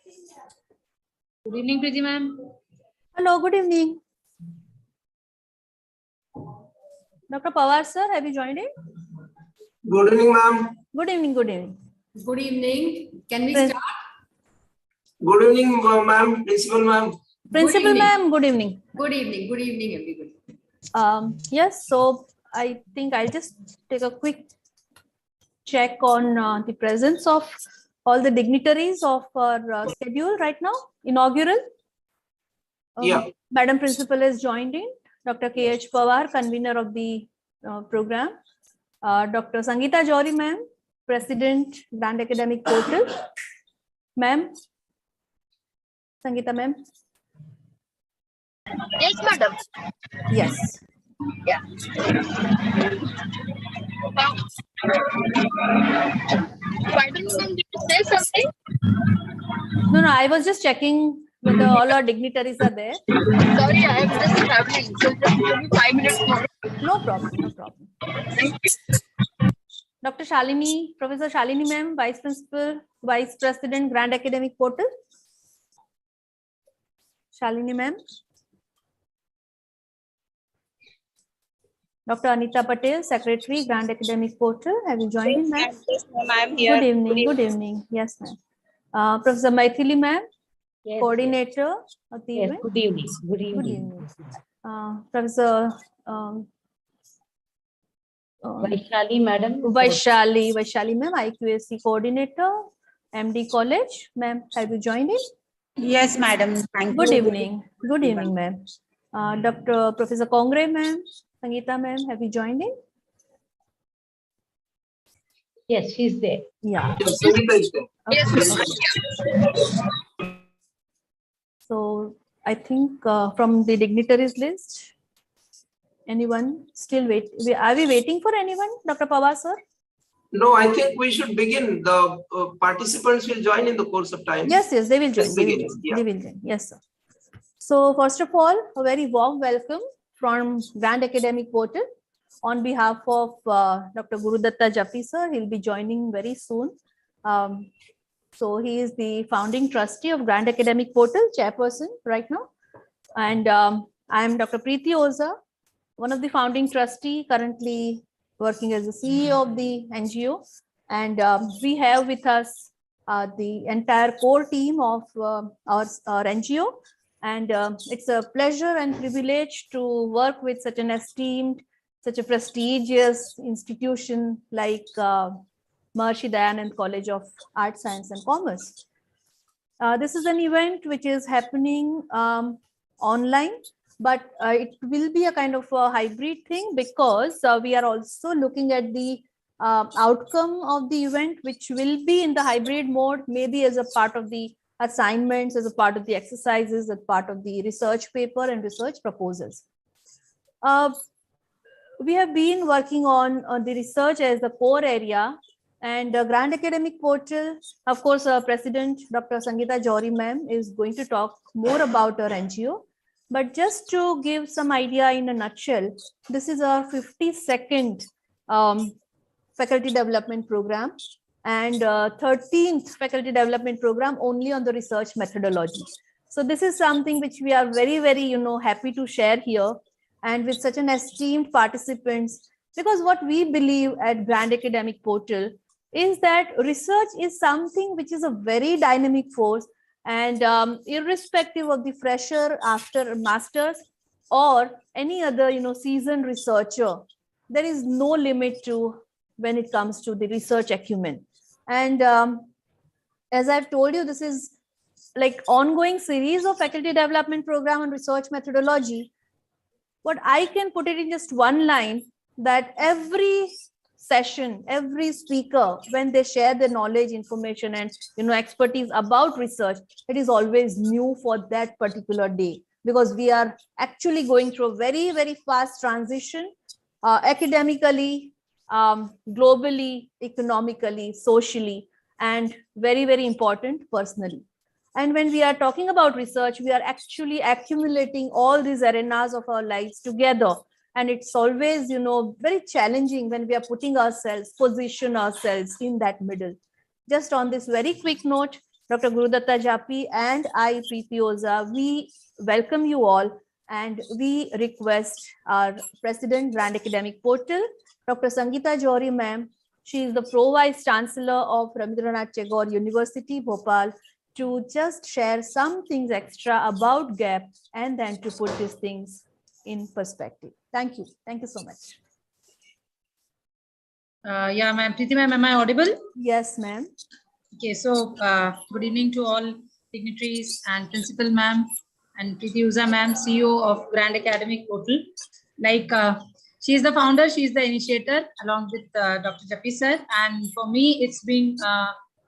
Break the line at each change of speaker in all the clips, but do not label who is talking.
Good evening, Priji ma'am.
Hello, good evening. Dr. Pawar sir, have you joined in?
Good evening, ma'am.
Good evening, good evening.
Good evening. Can we
Prin-
start?
Good evening, ma'am. Principal, ma'am.
Principal
evening.
ma'am, good evening.
Good evening. Good evening, everybody.
Yes, so I think I'll just take a quick check on the presence of all the dignitaries of our schedule right now, inaugural.
Yeah.
Madam Principal has joined in. Dr. K.H. Pawar, convener of the program. Dr. Sangeeta Jory ma'am, President, Grand Academic Portal. Ma'am. Sangeeta ma'am.
Yes, madam.
Yes.
Yeah. Pardon, ma'am, did you say something?
No, I was just checking whether all our dignitaries are there.
Sorry, I am just traveling. So just give me 5 minutes more.
No problem, no problem.
Thank you.
Dr. Shalini, Professor Shalini ma'am, Vice Principal, Vice President, Grand Academic Portal. Shalini ma'am. Dr. Anita Patel, Secretary, Grand Academic Portal. Have you joined in, ma'am?
Yes, ma'am, I am here.
Good evening, good evening. Yes, ma'am. Professor Maithili ma'am,
Yes,
Coordinator of the
yes.
event.
Good evening. Good evening.
Good evening. Professor
Vaishali, madam.
Vaishali ma'am, IQAC Coordinator, MD College. Ma'am, have you joined in?
Yes, madam. Thank
Good
you.
evening. Good evening, ma'am. Dr. Professor Kongre, ma'am, Sangeeta, ma'am, have you joined in?
Yes, she's there.
Yeah.
Yes, Sangeeta is there.
Yes,
Okay. So I think from the dignitaries list, anyone still wait? Are we waiting for anyone, Dr. Pawar, sir?
No, I think we should begin. The participants will join in the course of time.
Yes, they will join.
Let's
They will
begin.
join.
Yeah.
They will join. Yes, sir. So first of all, a very warm welcome from Grand Academic Portal on behalf of Dr. Gurudatta Jaffi, sir. He'll be joining very soon. So he is the founding trustee of Grand Academic Portal, chairperson right now. And I am Dr. Preeti Oza, one of the founding trustee, currently working as the CEO of the NGO. And we have with us the entire core team of our NGO. And it's a pleasure and privilege to work with such an esteemed, such a prestigious institution like Maharishi Dayanand College of Arts, Science and Commerce. This is an event which is happening online, but it will be a kind of a hybrid thing because we are also looking at the outcome of the event, which will be in the hybrid mode, maybe as a part of the assignments, as a part of the exercises, as part of the research paper and research proposals. We have been working on the research as the core area, and Grand Academic Portal, of course, President Dr. Sangeeta Jory ma'am is going to talk more about our NGO. But just to give some idea in a nutshell, this is our 52nd faculty development program and 13th faculty development program only on the research methodology. So this is something which we are very, very, happy to share here and with such an esteemed participants, because what we believe at Grand Academic Portal is that research is something which is a very dynamic force, and irrespective of the fresher after masters or any other seasoned researcher, there is no limit to when it comes to the research acumen. And as I've told you, this is like ongoing series of faculty development program and research methodology. What I can put it in just one line, that every session, every speaker, when they share their knowledge, information, and expertise about research, it is always new for that particular day, because we are actually going through a very, very fast transition academically, globally, economically, socially, and very, very important personally. And when we are talking about research, we are actually accumulating all these arenas of our lives together. And it's always, very challenging when we are putting ourselves, position ourselves in that middle. Just on this very quick note, Dr. Gurudatta Japi, and I, Preeti Oza, we welcome you all and we request our President, Grand Academic Portal, Dr. Sangeeta Johri ma'am. She is the Pro-Vice Chancellor of Rabindranath Tagore University, Bhopal, to just share some things extra about GAP and then to put these things in perspective. Thank you. Thank you so much.
Yeah, ma'am. Preeti ma'am, am I audible?
Yes, ma'am.
Okay, so good evening to all dignitaries and principal ma'am and Preeti Uza ma'am, CEO of Grand Academic Portal. Like she is the founder, she is the initiator along with Dr. Japi sir. And for me, it's been,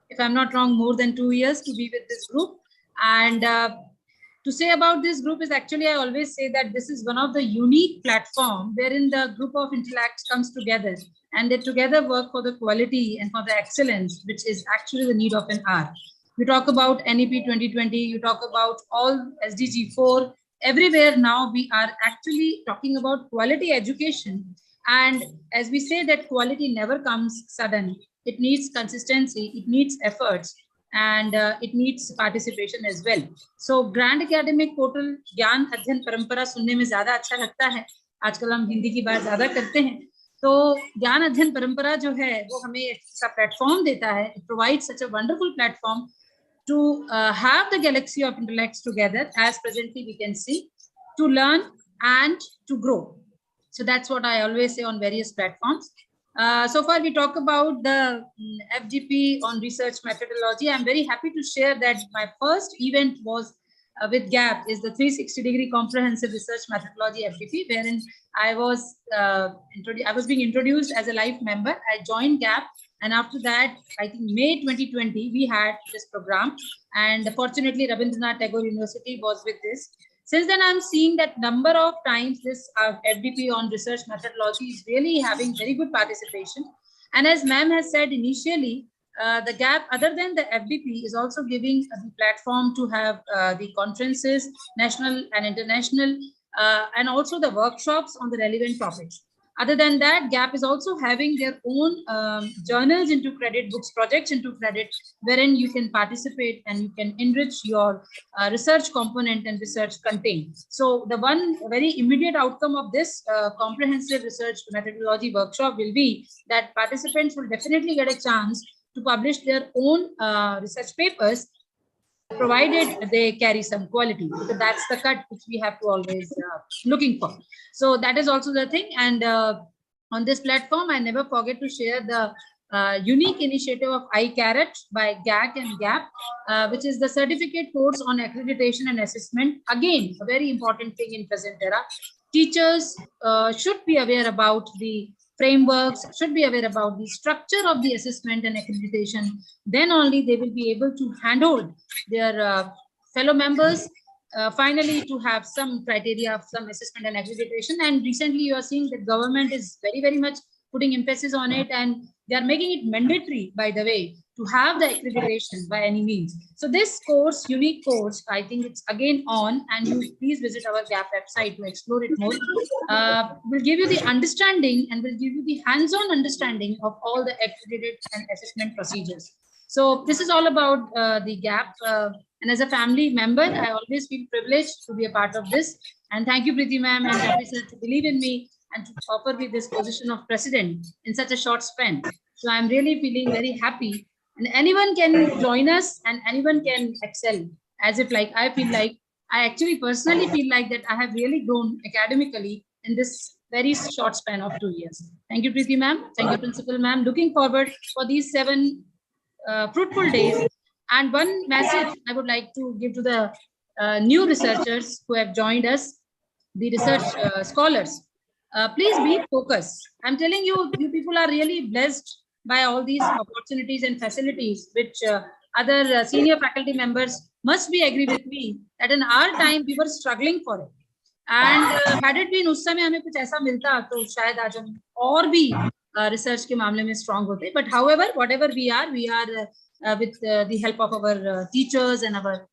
if I'm not wrong, more than 2 years to be with this group. And to say about this group is actually, I always say that this is one of the unique platform wherein the group of intellects comes together and they together work for the quality and for the excellence, which is actually the need of an hour. You talk about NEP 2020, you talk about all SDG 4, everywhere now we are actually talking about quality education. And as we say that quality never comes sudden, it needs consistency, it needs efforts, and it needs participation as well. So Grand Academic Portal ज्ञान अध्ययन परंपरा सुनने में ज्यादा अच्छा लगता है, आजकल हम हिंदी की बात ज्यादा करते हैं, तो ज्ञान अध्ययन परंपरा जो है वो हमें ऐसा प्लेटफॉर्म देता है. It provides such a wonderful platform to have the galaxy of intellects together, as presently we can see, to learn and to grow. So that's what I always say on various platforms. So far we talk about the FDP on research methodology. I'm very happy to share that my first event was with GAP, is the 360-degree comprehensive research methodology FDP, wherein I was being introduced as a life member. I joined GAP, and after that, I think May 2020, we had this program, and fortunately Rabindranath Tagore University was with this. Since then, I'm seeing that number of times this FDP on research methodology is really having very good participation. And as ma'am has said initially, the GAP, other than the FDP, is also giving the platform to have the conferences, national and international, and also the workshops on the relevant topics. Other than that, GAP is also having their own journals into credit, books, projects into credit, wherein you can participate and you can enrich your research component and research content. So the one very immediate outcome of this comprehensive research methodology workshop will be that participants will definitely get a chance to publish their own research papers, provided they carry some quality, because that's the cut which we have to always looking for. So that is also the thing. And on this platform, I never forget to share the unique initiative of iCarrot by GAC and GAP, which is the certificate course on accreditation and assessment. Again, a very important thing in present era. Teachers should be aware about the frameworks, should be aware about the structure of the assessment and accreditation. Then only they will be able to handhold their fellow members, finally to have some criteria of some assessment and accreditation. And recently you are seeing that government is very, very much putting emphasis on it, and they are making it mandatory, by the way, to have the accreditation by any means. So this course, unique course, I think it's again on, and you please visit our GAP website to explore it more. Will give you the understanding and will give you the hands-on understanding of all the accredited and assessment procedures. So this is all about the GAP. And as a family member, I always feel privileged to be a part of this. And thank you, Preeti ma'am and Japi sir, to believe in me and to offer me this position of president in such a short span. So I'm really feeling very happy. And anyone can join us and anyone can excel, as if like, I feel like, I actually personally feel like that I have really grown academically in this very short span of 2 years. Thank you, Preeti ma'am. Thank you, Principal ma'am. Looking forward for these 7 fruitful days. And one message I would like to give to the new researchers who have joined us, the research scholars. Please be focused. I'm telling you, you people are really blessed by all these opportunities and facilities, which other senior faculty members must be agree with me that in our time we were struggling for it. And had it been उस समय हमें कुछ ऐसा मिलता तो शायद आज हम और भी research के मामले में strong होते. But however, whatever we are with the help of our teachers and our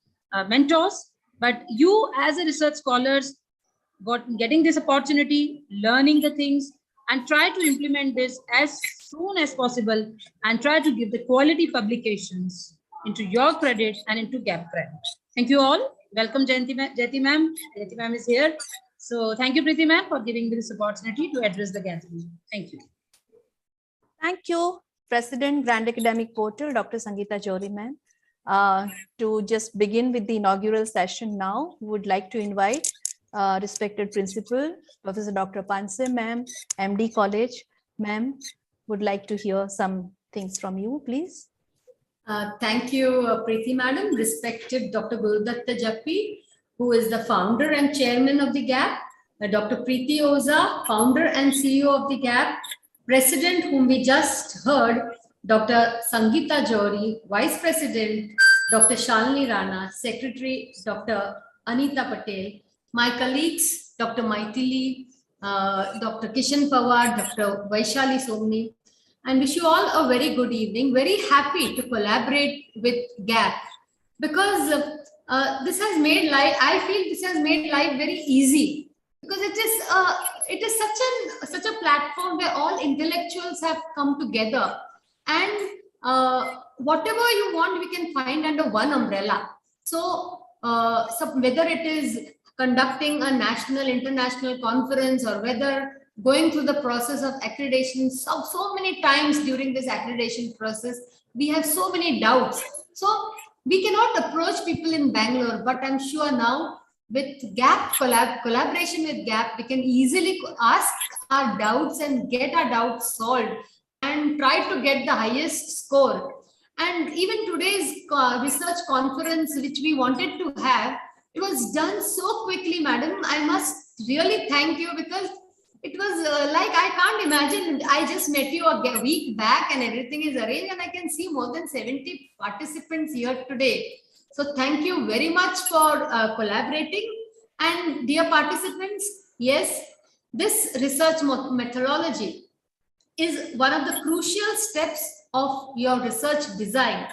mentors. But you as a research scholars getting this opportunity, learning the things, and try to implement this as soon as possible, and try to give the quality publications into your credits and into gap credit. Thank you all. Welcome Jayanti ma'am. Jayanti ma'am is here. So thank you Preeti ma'am for giving me this opportunity to address the gathering. Thank you.
Thank you, President, Grand Academic Portal, Dr. Sangeeta Johri ma'am. To just begin with the inaugural session now, would like to invite respected Principal, Professor Dr. Panse ma'am, MD College. Ma'am, would like to hear some things from you, please.
Thank you, Preeti Madam. Respected Dr. Gurudatta Jappi, who is the founder and chairman of the GAP, Dr. Preeti Oza, founder and CEO of the GAP, President, whom we just heard, Dr. Sangeeta Johri, Vice President, Dr. Shalini Rana, Secretary, Dr. Anita Patel, my colleagues, Dr. Maithili, Dr. Kishan Pawar, Dr. Vaishali Somni, and wish you all a very good evening. Very happy to collaborate with GAP because this has made life, I feel this has made life very easy because it is such a platform where all intellectuals have come together and whatever you want, we can find under one umbrella. So whether it is conducting a national, international conference or whether going through the process of accreditation, so many times during this accreditation process, we have so many doubts. So we cannot approach people in Bangalore, but I'm sure now with GAP, collaboration with GAP, we can easily ask our doubts and get our doubts solved and try to get the highest score. And even today's research conference, which we wanted to have, it was done so quickly, madam. I must really thank you because it was like, I can't imagine. I just met you a week back and everything is arranged and I can see more than 70 participants here today. So thank you very much for collaborating. And dear participants, yes, this research methodology is one of the crucial steps of your research design.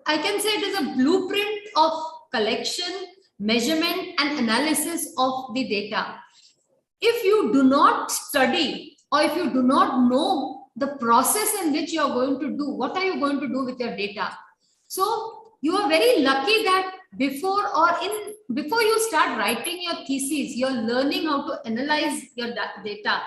I can say it is a blueprint of collection, measurement and analysis of the data. If you do not study or if you do not know the process in which you are going to do, what are you going to do with your data? So you are very lucky that before you start writing your thesis, you're learning how to analyze your data.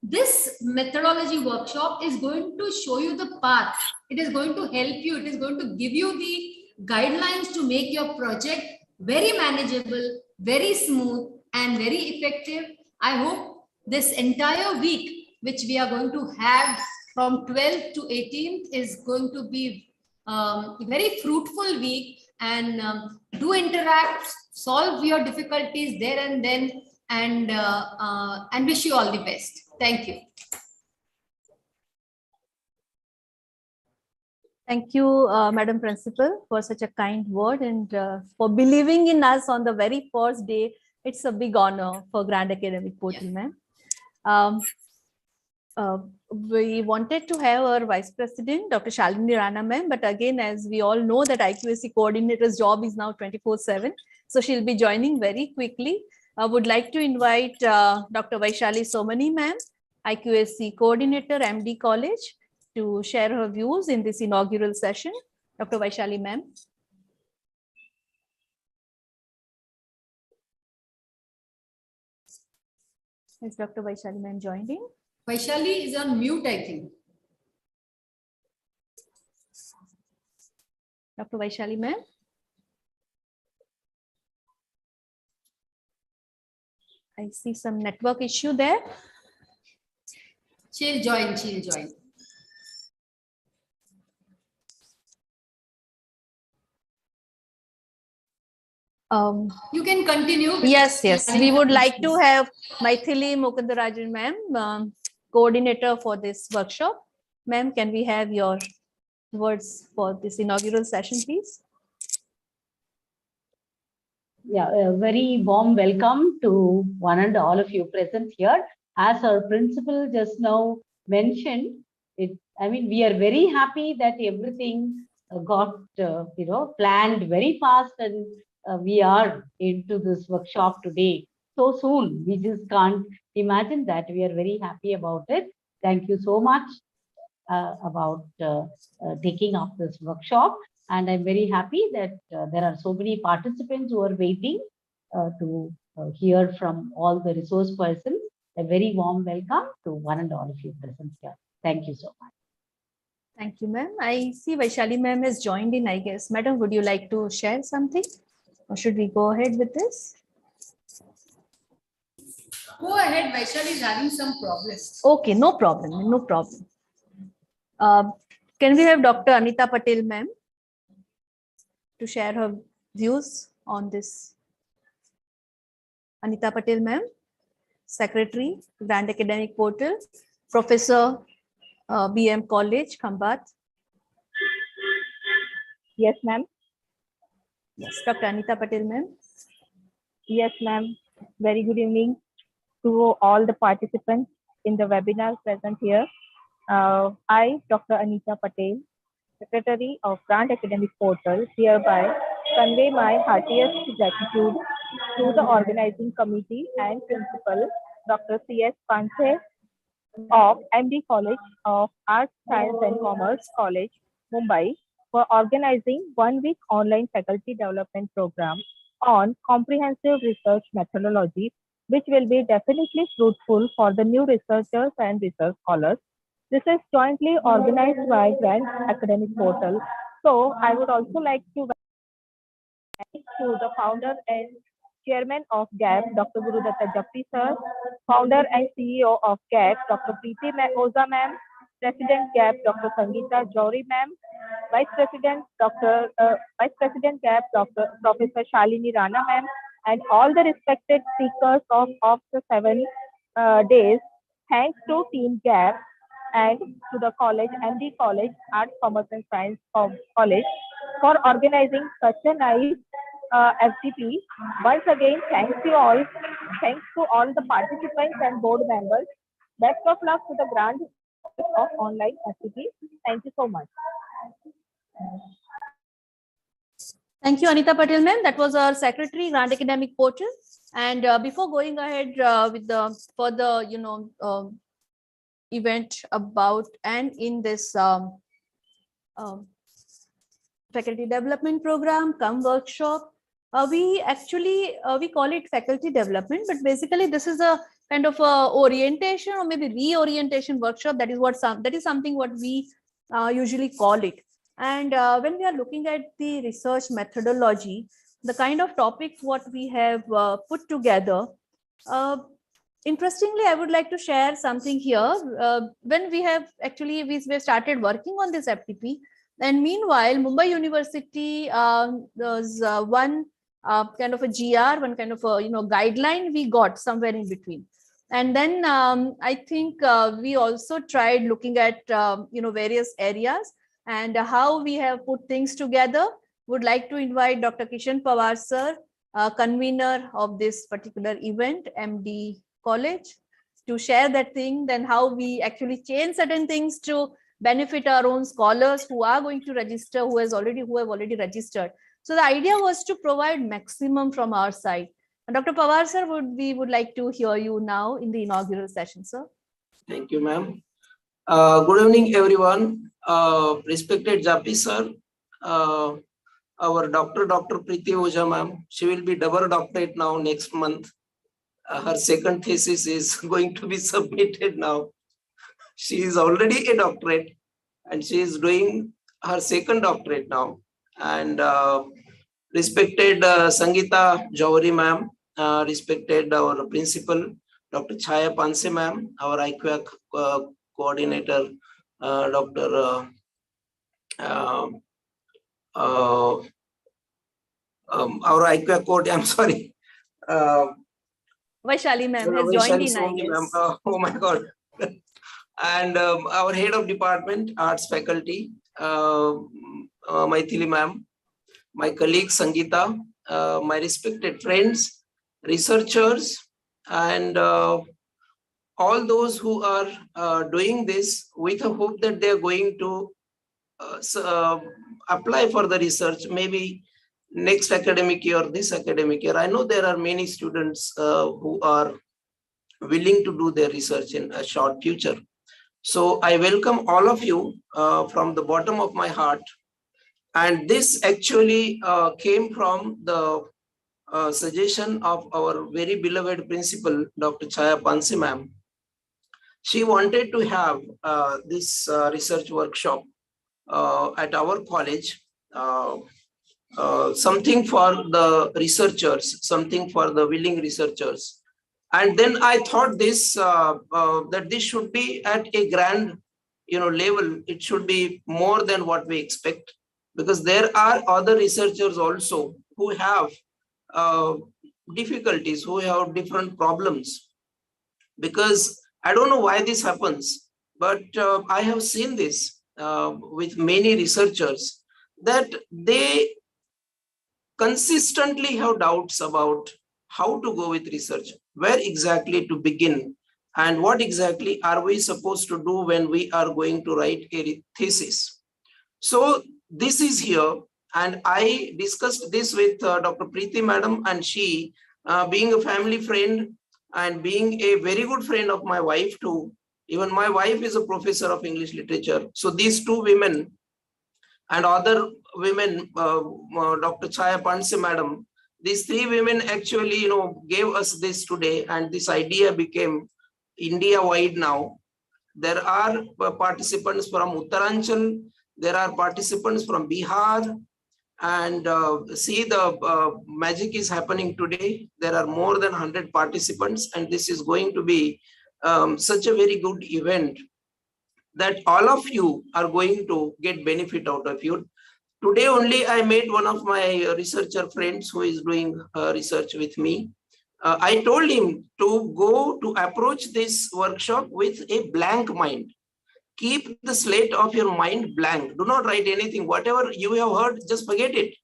This methodology workshop is going to show you the path. It is going to help you. It is going to give you the guidelines to make your project very manageable, very smooth and very effective. I hope this entire week, which we are going to have from 12th to 18th, is going to be a very fruitful week, and do interact, solve your difficulties there and then, and wish you all the best. Thank you.
Thank you, Madam Principal, for such a kind word and for believing in us on the very first day. It's a big honor for Grand Academic Portal, ma'am. We wanted to have our Vice President, Dr. Shalini Rana, ma'am, but again, as we all know that IQAC coordinator's job is now 24/7, so she'll be joining very quickly. I would like to invite Dr. Vaishali Somani, ma'am, IQAC coordinator, MD College, to share her views in this inaugural session. Dr. Vaishali, ma'am. Is Dr. Vaishali ma'am joining?
Vaishali is on mute, I think.
Dr. Vaishali ma'am. I see some network issue there.
She'll join, she'll join. You can continue.
Yes. We would like to have Maithili Mukundarajan, ma'am, coordinator for this workshop. Ma'am, can we have your words for this inaugural session, please?
Yeah, a very warm welcome to one and all of you present here. As our principal just now mentioned, we are very happy that everything got planned very fast, and we are into this workshop today so soon. We just can't imagine that. We are very happy about it. Thank you so much about taking up this workshop. And I'm very happy that there are so many participants who are waiting to hear from all the resource persons. A very warm welcome to one and all of you present here. Thank you so much.
Thank you, ma'am. I see Vaishali ma'am has joined in, I guess. Madam, would you like to share something? Or should we go ahead with this?
Go ahead, Vaishali is having some problems.
Okay, no problem, no problem. Can we have Dr. Anita Patel ma'am to share her views on this? Anita Patel ma'am, Secretary, Grand Academic Portal, Professor, BM College, Khambat.
Yes, ma'am.
Yes, Dr. Anita Patel ma'am.
Yes, ma'am. Very good evening to all the participants in the webinar present here. I, Dr. Anita Patel, Secretary of Grand Academic Portal, hereby convey my heartiest gratitude to the organizing committee and principal, Dr. C.S. Panse of MD College of Arts, Science and Commerce College, Mumbai, for organizing 1 week online faculty development program on comprehensive research methodology, which will be definitely fruitful for the new researchers and research scholars. This is jointly organized by Grand Academic Portal. So I would also like to thank to the founder and chairman of GAP, Dr. Gurudatta Jappi sir, founder and CEO of GAP, Dr. Preeti Oza ma'am, President GAP, Dr. Sangeeta Jory ma'am, Vice President GAP, Professor Shalini Rana ma'am, and all the respected speakers of the 7 days. Thanks to Team GAP and to the college, MD College, Arts, Commerce and Science College, for organizing such a nice FDP. Once again, thanks to all the participants and board members. Best of luck to the grand of online FDP. Thank you so much.
Thank you, Anita Patel ma'am. That was our secretary, Grand Academic Portal. And before going ahead with the further, event about and in this faculty development program, come workshop, we actually we call it faculty development, but basically this is a kind of orientation or maybe reorientation workshop. That is something what we usually call it. And when we are looking at the research methodology, the kind of topics what we have put together, interestingly, I would like to share something here. When we have started working on this FTP, and meanwhile, Mumbai University was one kind of a GR, one kind of a guideline we got somewhere in between. And then I think we also tried looking at various areas and how we have put things together. Would like to invite Dr. Kishan Pawar sir, convener of this particular event, MD College, to share that thing, then how we actually change certain things to benefit our own scholars who are going to register, who have already registered. So the idea was to provide maximum from our side. And Dr. Pawar sir, we would like to hear you now in the inaugural session, sir.
Thank you, ma'am. Good evening, everyone. Respected Jappi sir, our Dr. Preeti Oza ma'am, she will be double doctorate now next month. Her second thesis is going to be submitted now. She is already a doctorate and she is doing her second doctorate now. And respected Sangeeta Jory ma'am, respected our principal, Dr. Chaya Panse ma'am, our IQAC coordinator, Dr. Our IQAC coordinator, I'm sorry.
Vaishali ma'am has joined in, I guess.
Oh my God. And our head of department, arts faculty, Maithili ma'am, my colleague Sangeeta, my respected friends, researchers, and all those who are doing this with a hope that they are going to apply for the research, maybe next academic year or this academic year. I know there are many students who are willing to do their research in a short future. So I welcome all of you from the bottom of my heart. And this actually came from the suggestion of our very beloved principal, Dr. Chaya Panse ma'am. She wanted to have this research workshop at our college, something for the researchers, something for the willing researchers. And then I thought this that this should be at a grand, level. It should be more than what we expect, because there are other researchers also who have difficulties, who have different problems. Because I don't know why this happens, but I have seen this with many researchers, that they consistently have doubts about how to go with research, where exactly to begin, and what exactly are we supposed to do when we are going to write a thesis. So this is here, and I discussed this with Dr. Preeti madam, and she, being a family friend and being a very good friend of my wife too, even my wife is a professor of English literature. So these two women and other women, Dr. Chaya Panse madam, these three women actually, gave us this today, and this idea became India-wide now. There are participants from Uttaranchal, there are participants from Bihar, and see the magic is happening today. There are more than 100 participants, and this is going to be such a very good event that all of you are going to get benefit out of it. Today only I met one of my researcher friends who is doing research with me. I told him to approach this workshop with a blank mind. Keep the slate of your mind blank. Do not write anything. Whatever you have heard, just forget it.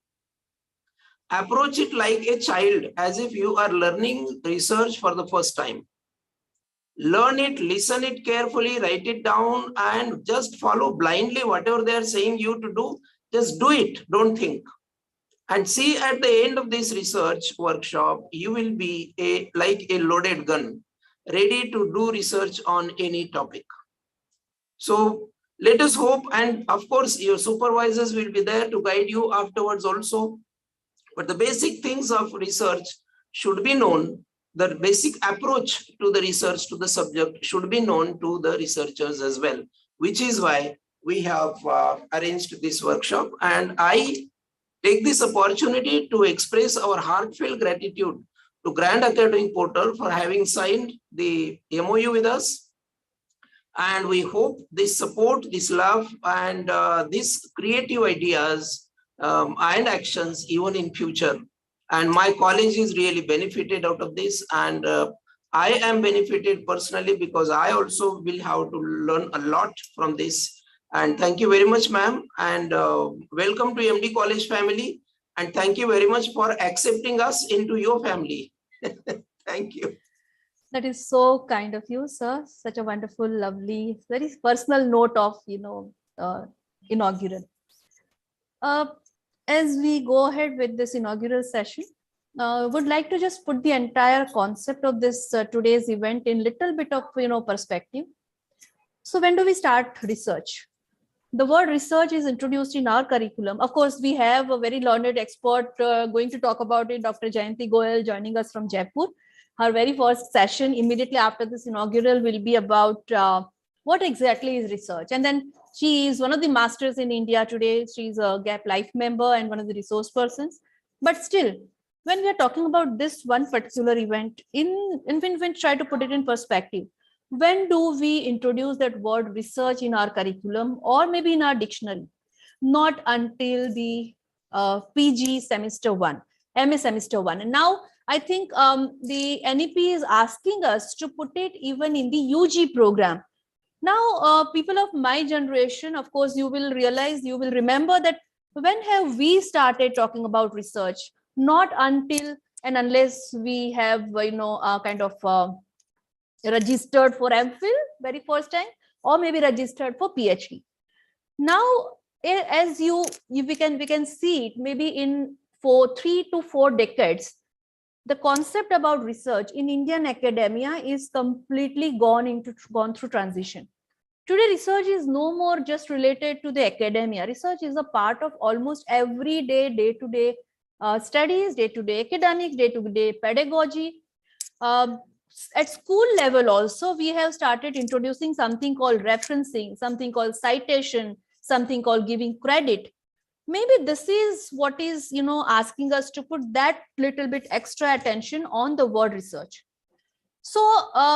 Approach it like a child, as if you are learning research for the first time. Learn it, listen it carefully, write it down, and just follow blindly whatever they are saying you to do. Just do it, don't think. And see, at the end of this research workshop, you will be like a loaded gun, ready to do research on any topic. So let us hope, and of course your supervisors will be there to guide you afterwards also. But the basic things of research should be known. The basic approach to the research, to the subject, should be known to the researchers as well, which is why we have arranged this workshop. And I take this opportunity to express our heartfelt gratitude to Grand Academic Portal for having signed the MOU with us. And we hope this support, this love, and these creative ideas and actions even in future. And my college is really benefited out of this, and I am benefited personally, because I also will have to learn a lot from this. And thank you very much, ma'am, and welcome to MD College family, and thank you very much for accepting us into your family. Thank you.
That is so kind of you, sir. Such a wonderful, lovely, very personal note of, inaugural. As we go ahead with this inaugural session, would like to just put the entire concept of this today's event in little bit of perspective. So when do we start research? The word research is introduced in our curriculum. Of course, we have a very learned expert going to talk about it, Dr. Jayanti Goyal, joining us from Jaipur. Her very first session immediately after this inaugural will be about what exactly is research. And then she is one of the masters in India today. She's a GAP Life member and one of the resource persons. But still, when we are talking about this one particular event, when we try to put it in perspective, when do we introduce that word research in our curriculum or maybe in our dictionary? Not until the PG semester 1, MA semester 1. And now I think the NEP is asking us to put it even in the UG program. Now, people of my generation, of course, you will remember that when have we started talking about research? Not until and unless we have, kind of registered for MPhil very first time, or maybe registered for PhD. Now, as we can see it, maybe in 3 to 4 decades, the concept about research in Indian academia is completely gone through transition. Today, research is no more just related to the academia. Research is a part of almost everyday, day-to-day studies, day-to-day academics, day-to-day pedagogy. At school level also, we have started introducing something called referencing, something called citation, something called giving credit. Maybe this is what is, asking us to put that little bit extra attention on the word research. So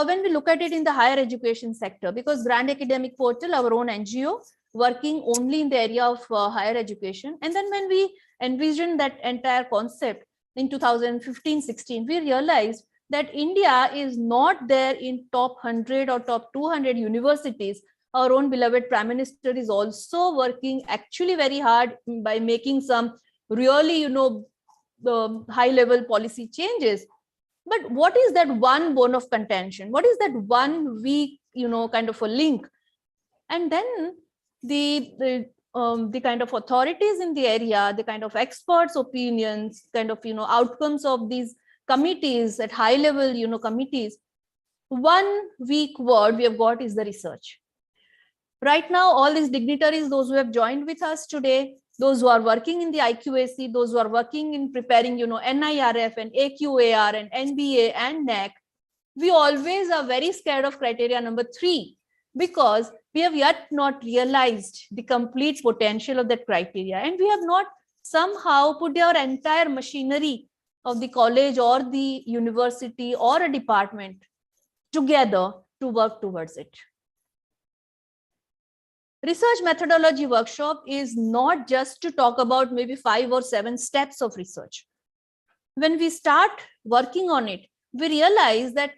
when we look at it in the higher education sector, because Grand Academic Portal, our own NGO, working only in the area of higher education. And then when we envisioned that entire concept in 2015-16, we realized that India is not there in top 100 or top 200 universities. Our own beloved Prime Minister is also working actually very hard by making some really, high level policy changes. But what is that one bone of contention? What is that one weak, kind of a link? And then the kind of authorities in the area, the kind of experts' opinions, kind of, outcomes of these committees at high level, committees. One weak word we have got is the research. Right now, all these dignitaries, those who have joined with us today, those who are working in the IQAC, those who are working in preparing, NIRF and AQAR and NBA and NEC, we always are very scared of criteria number 3, because we have yet not realized the complete potential of that criteria. And we have not somehow put our entire machinery of the college or the university or a department together to work towards it. Research methodology workshop is not just to talk about maybe 5 or 7 steps of research. When we start working on it, we realize that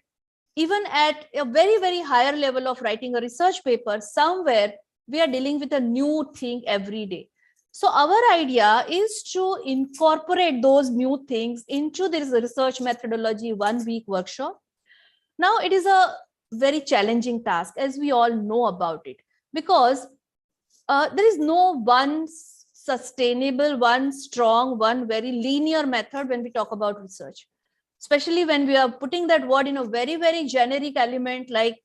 even at a very, very higher level of writing a research paper, somewhere we are dealing with a new thing every day. So our idea is to incorporate those new things into this research methodology 1 week workshop. Now, it is a very challenging task, as we all know about it, because there is no one sustainable, one strong, one very linear method when we talk about research, especially when we are putting that word in a very, very generic element like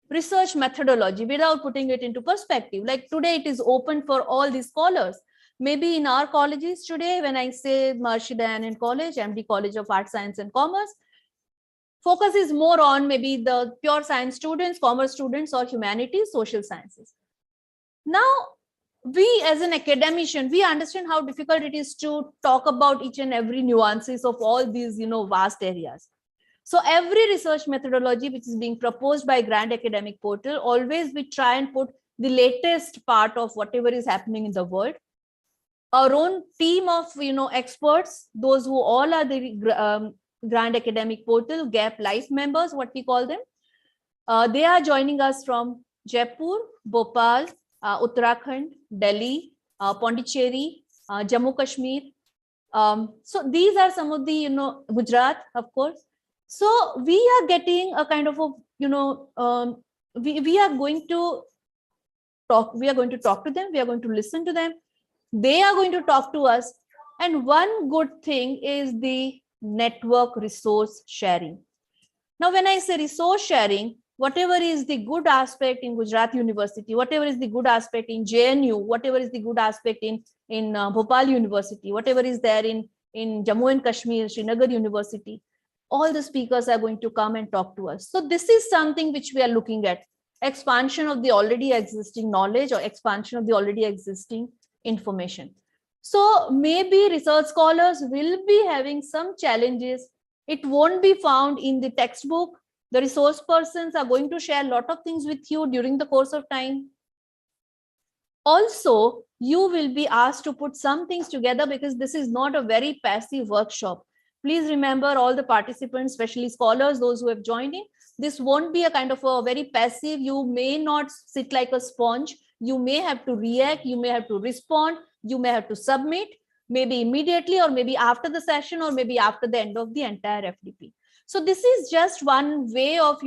research methodology without putting it into perspective. Like today, it is open for all these scholars. Maybe in our colleges today, when I say Maharishi Dayanand College, MD College of Arts, Science and Commerce, focus is more on maybe the pure science students, commerce students, or humanities, social sciences. Now, we as an academician, we understand how difficult it is to talk about each and every nuances of all these, vast areas. So every research methodology which is being proposed by Grand Academic Portal, always we try and put the latest part of whatever is happening in the world. Our own team of, experts, those who all are the Grand Academic Portal GAP Life members, what we call them. They are joining us from Jaipur, Bhopal, Uttarakhand, Delhi, Pondicherry, Jammu Kashmir. So these are some of the, Gujarat, of course. So we are getting a kind of a, we are going to talk. We are going to talk to them. We are going to listen to them. They are going to talk to us. And one good thing is the network resource sharing. Now, when I say resource sharing, whatever is the good aspect in Gujarat University, whatever is the good aspect in JNU, whatever is the good aspect in Bhopal University, whatever is there in Jammu and Kashmir, Srinagar University, all the speakers are going to come and talk to us. So this is something which we are looking at, expansion of the already existing knowledge or expansion of the already existing information. So maybe research scholars will be having some challenges. It won't be found in the textbook. The resource persons are going to share a lot of things with you during the course of time. Also, you will be asked to put some things together because this is not a very passive workshop. Please remember all the participants, especially scholars, those who have joined in, this won't be a kind of a very passive, you may not sit like a sponge. You may have to react, you may have to respond, you may have to submit, maybe immediately or maybe after the session or maybe after the end of the entire FDP. So this is just one way of,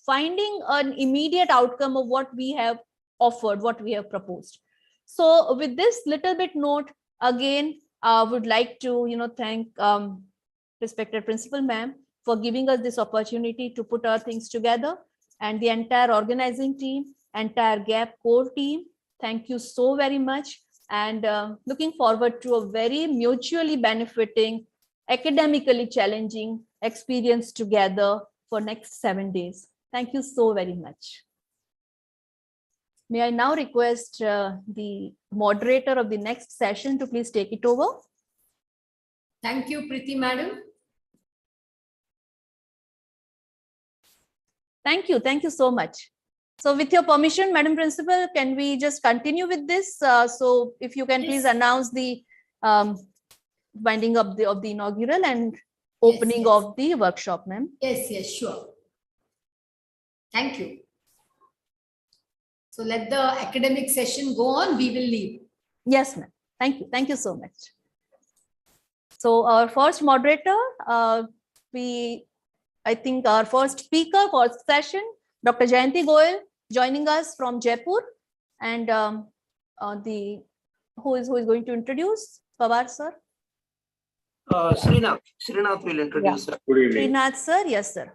finding an immediate outcome of what we have offered, what we have proposed. So with this little bit note, again, I would like to, thank respected Principal Ma'am for giving us this opportunity to put our things together, and the entire organizing team, entire GAP core team. Thank you so very much, and looking forward to a very mutually benefiting, academically challenging experience together for next 7 days. Thank you so very much. May I now request the moderator of the next session to please take it over.
Thank you, Preeti Madam.
Thank you so much. So with your permission, Madam Principal, can we just continue with this? So if you can please announce the winding up of the inaugural and opening of the workshop, ma'am.
Yes, sure. Thank you. So let the academic session go on. We will leave.
Yes, ma'am. Thank you so much. So our first moderator, I think our first speaker for session, Dr. Jayanti Goyal, joining us from Jaipur, and who is going to introduce Pawar sir?
Srinath will introduce.
Yeah. Good evening.
Srinath sir, yes sir.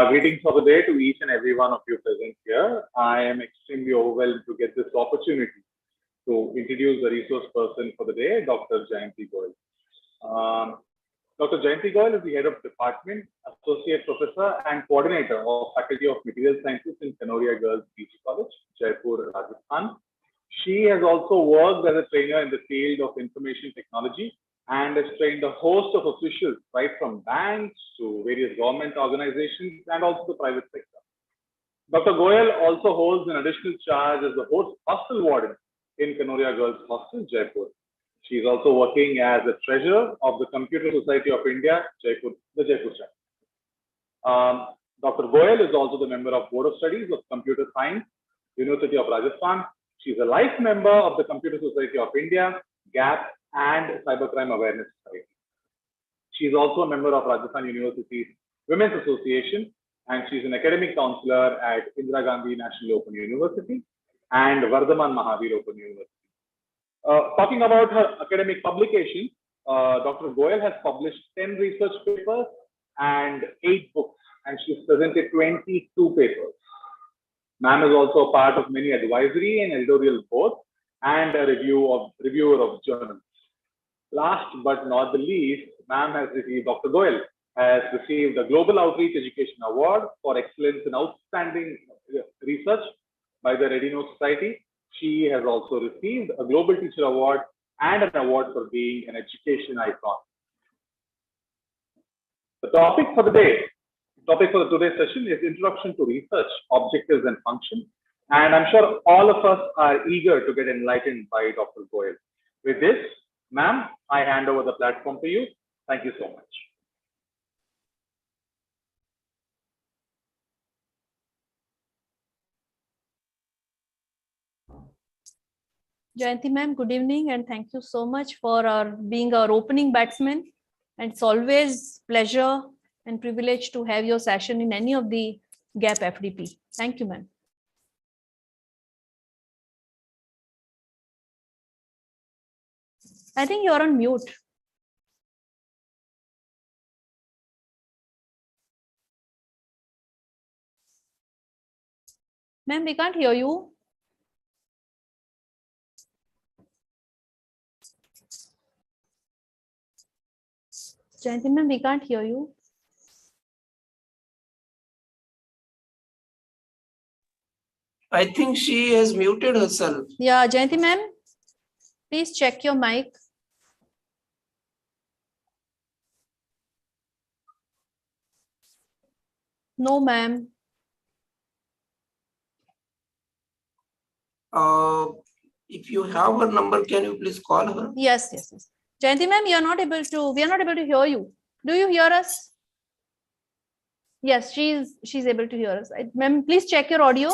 Greetings of the day to each and every one of you present here. I am extremely overwhelmed to get this opportunity to introduce the resource person for the day, Dr. Jayanti Goyal. Dr. Jayanti Goyal is the head of department, associate professor, and coordinator of Faculty of Material Sciences in Kanoria Girls MD College, Jaipur, Rajasthan. She has also worked as a trainer in the field of information technology and has trained a host of officials, right from banks to various government organizations and also the private sector. Dr. Goyal also holds an additional charge as the hostel warden in Kanoria Girls Hostel, Jaipur. She is also working as the treasurer of the Computer Society of India, Jaipur, the Jaipur chapter. Dr. Goyal is also the member of Board of Studies of Computer Science, University of Rajasthan. She is a life member of the Computer Society of India, GAP, and Cybercrime Awareness Society. She is also a member of Rajasthan University's Women's Association, and she is an academic counselor at Indira Gandhi National Open University and Vardhaman Mahavir Open University. Talking about her academic publications, Dr. Goyal has published 10 research papers and 8 books, and she's presented 22 papers. Ma'am is also a part of many advisory and editorial boards and a reviewer of journals. Last but not the least, Dr. Goyal has received the Global Outreach Education Award for Excellence in Outstanding Research by the Redino Society. She has also received a Global Teacher Award and an award for being an education icon. The topic for today's session is Introduction to Research, Objectives and Function. And I'm sure all of us are eager to get enlightened by Dr. Goyal. With this, ma'am, I hand over the platform to you. Thank you so much.
Jayanti ma'am, good evening, and thank you so much for being our opening batsman. And it's always pleasure and privilege to have your session in any of the GAP FDP. Thank you, ma'am. I think you're on mute. Ma'am, we can't hear you. Jayanti ma'am, we can't hear you.
I think she has muted herself.
Yeah, Jayanti ma'am, please check your mic. No, ma'am.
If you have her number, can you please call her?
Yes. Jayanti ma'am, we are not able to hear you. Do you hear us? Yes, she's able to hear us. Ma'am, please check your audio.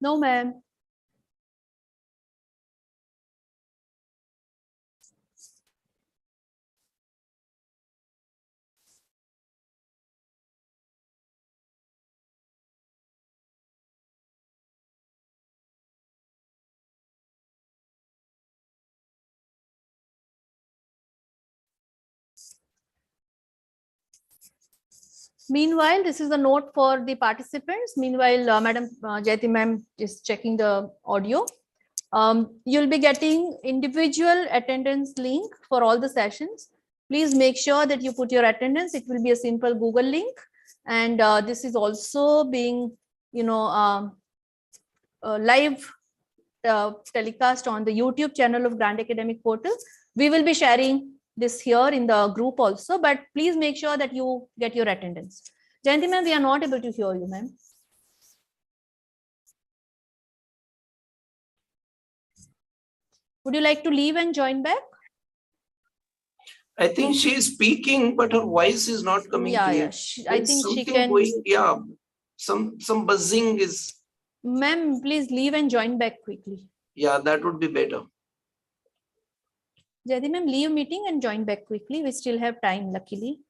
No, ma'am. Meanwhile, this is the note for the participants. Meanwhile, Madam Jayati ma'am is checking the audio. You'll be getting individual attendance link for all the sessions. Please make sure that you put your attendance. It will be a simple Google link. And this is also being, live telecast on the YouTube channel of Grand Academic Portal. We will be sharing this here in the group also, but please make sure that you get your attendance. Jayanti ma'am, we are not able to hear you, ma'am. Would you like to leave and join back?
I think she is speaking, but her voice is not coming clear.
I think she can.
Going, some buzzing is.
Ma'am, please leave and join back quickly.
Yeah, that would be better.
Jayati ma'am, leave meeting and join back quickly. We still have time, luckily.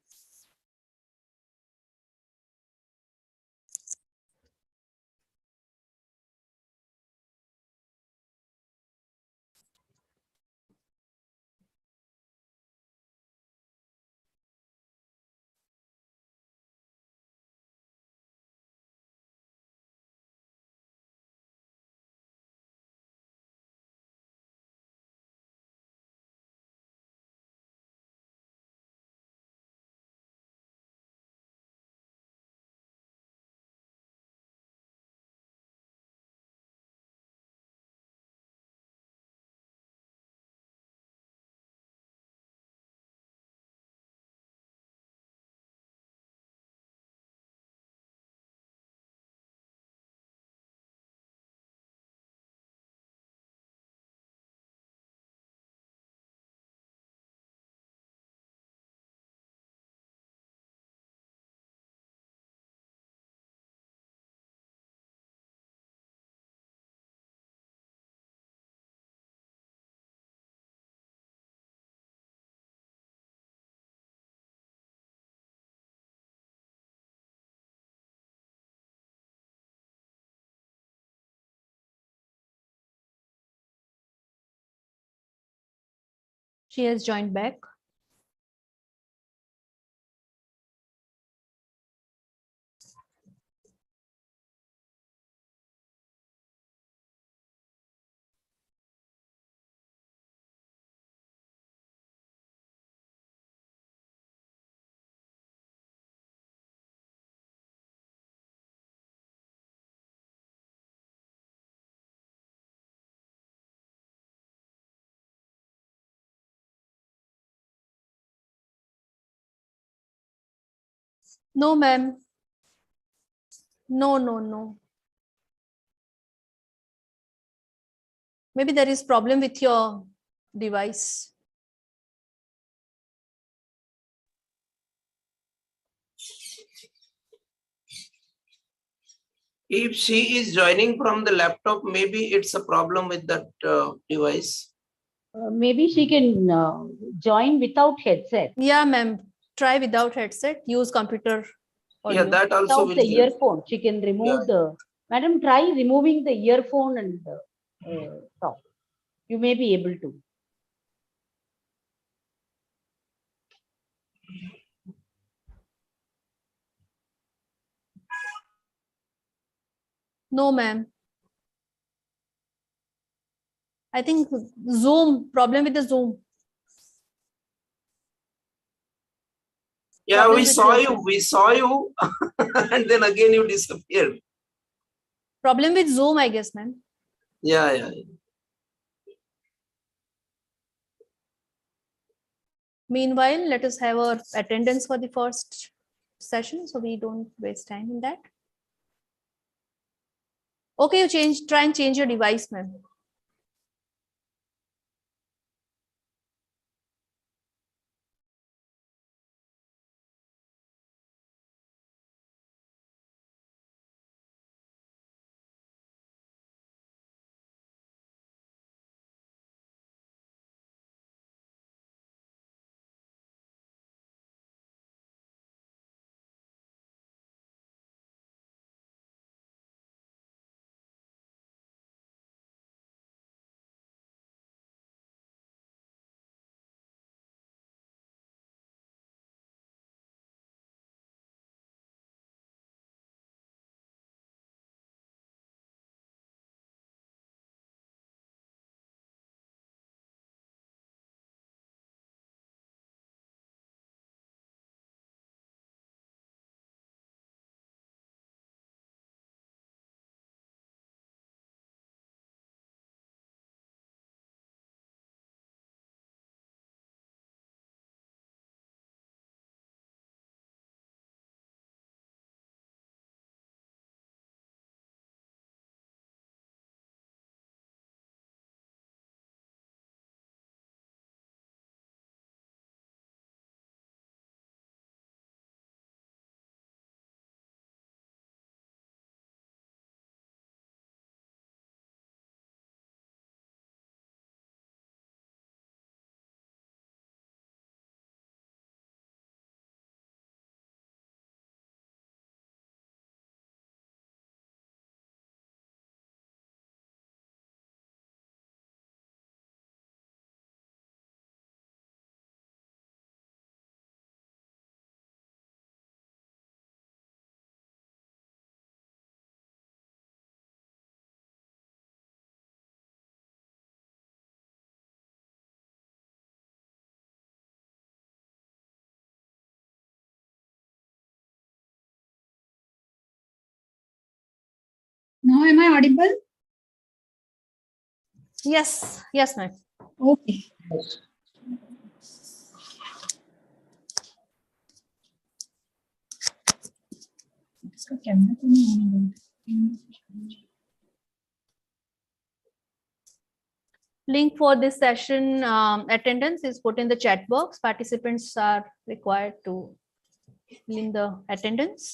She has joined back. No, ma'am. No. Maybe there is problem with your device.
If she is joining from the laptop, maybe it's a problem with that device.
Maybe she can join without headset.
Yeah, ma'am. Try without headset. Use computer audio.
Yeah, that also
Without
will
the
help.
earphone, she can remove the. Madam, try removing the earphone and talk. You may be able to.
No, ma'am. I think Zoom, problem with the Zoom.
Yeah,
Problem
we
with
saw you, and then again you disappeared.
Problem with Zoom, I guess, ma'am.
Yeah.
Meanwhile, let us have our attendance for the first session so we don't waste time in that. Okay, you try and change your device, ma'am.
Now am I audible?
Yes, yes, ma'am.
Okay. इसका camera क्यों नहीं on हो रहा है?
Link for this session attendance is put in the chat box. Participants are required to fill in the attendance.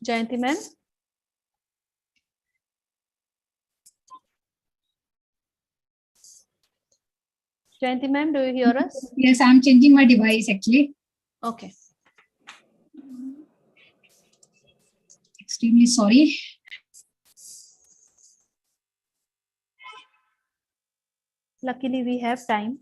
Jayanti ma'am. Jayanti ma'am, do you hear us?
Yes, I'm changing my device actually.
Okay.
Extremely sorry.
Luckily, we have time.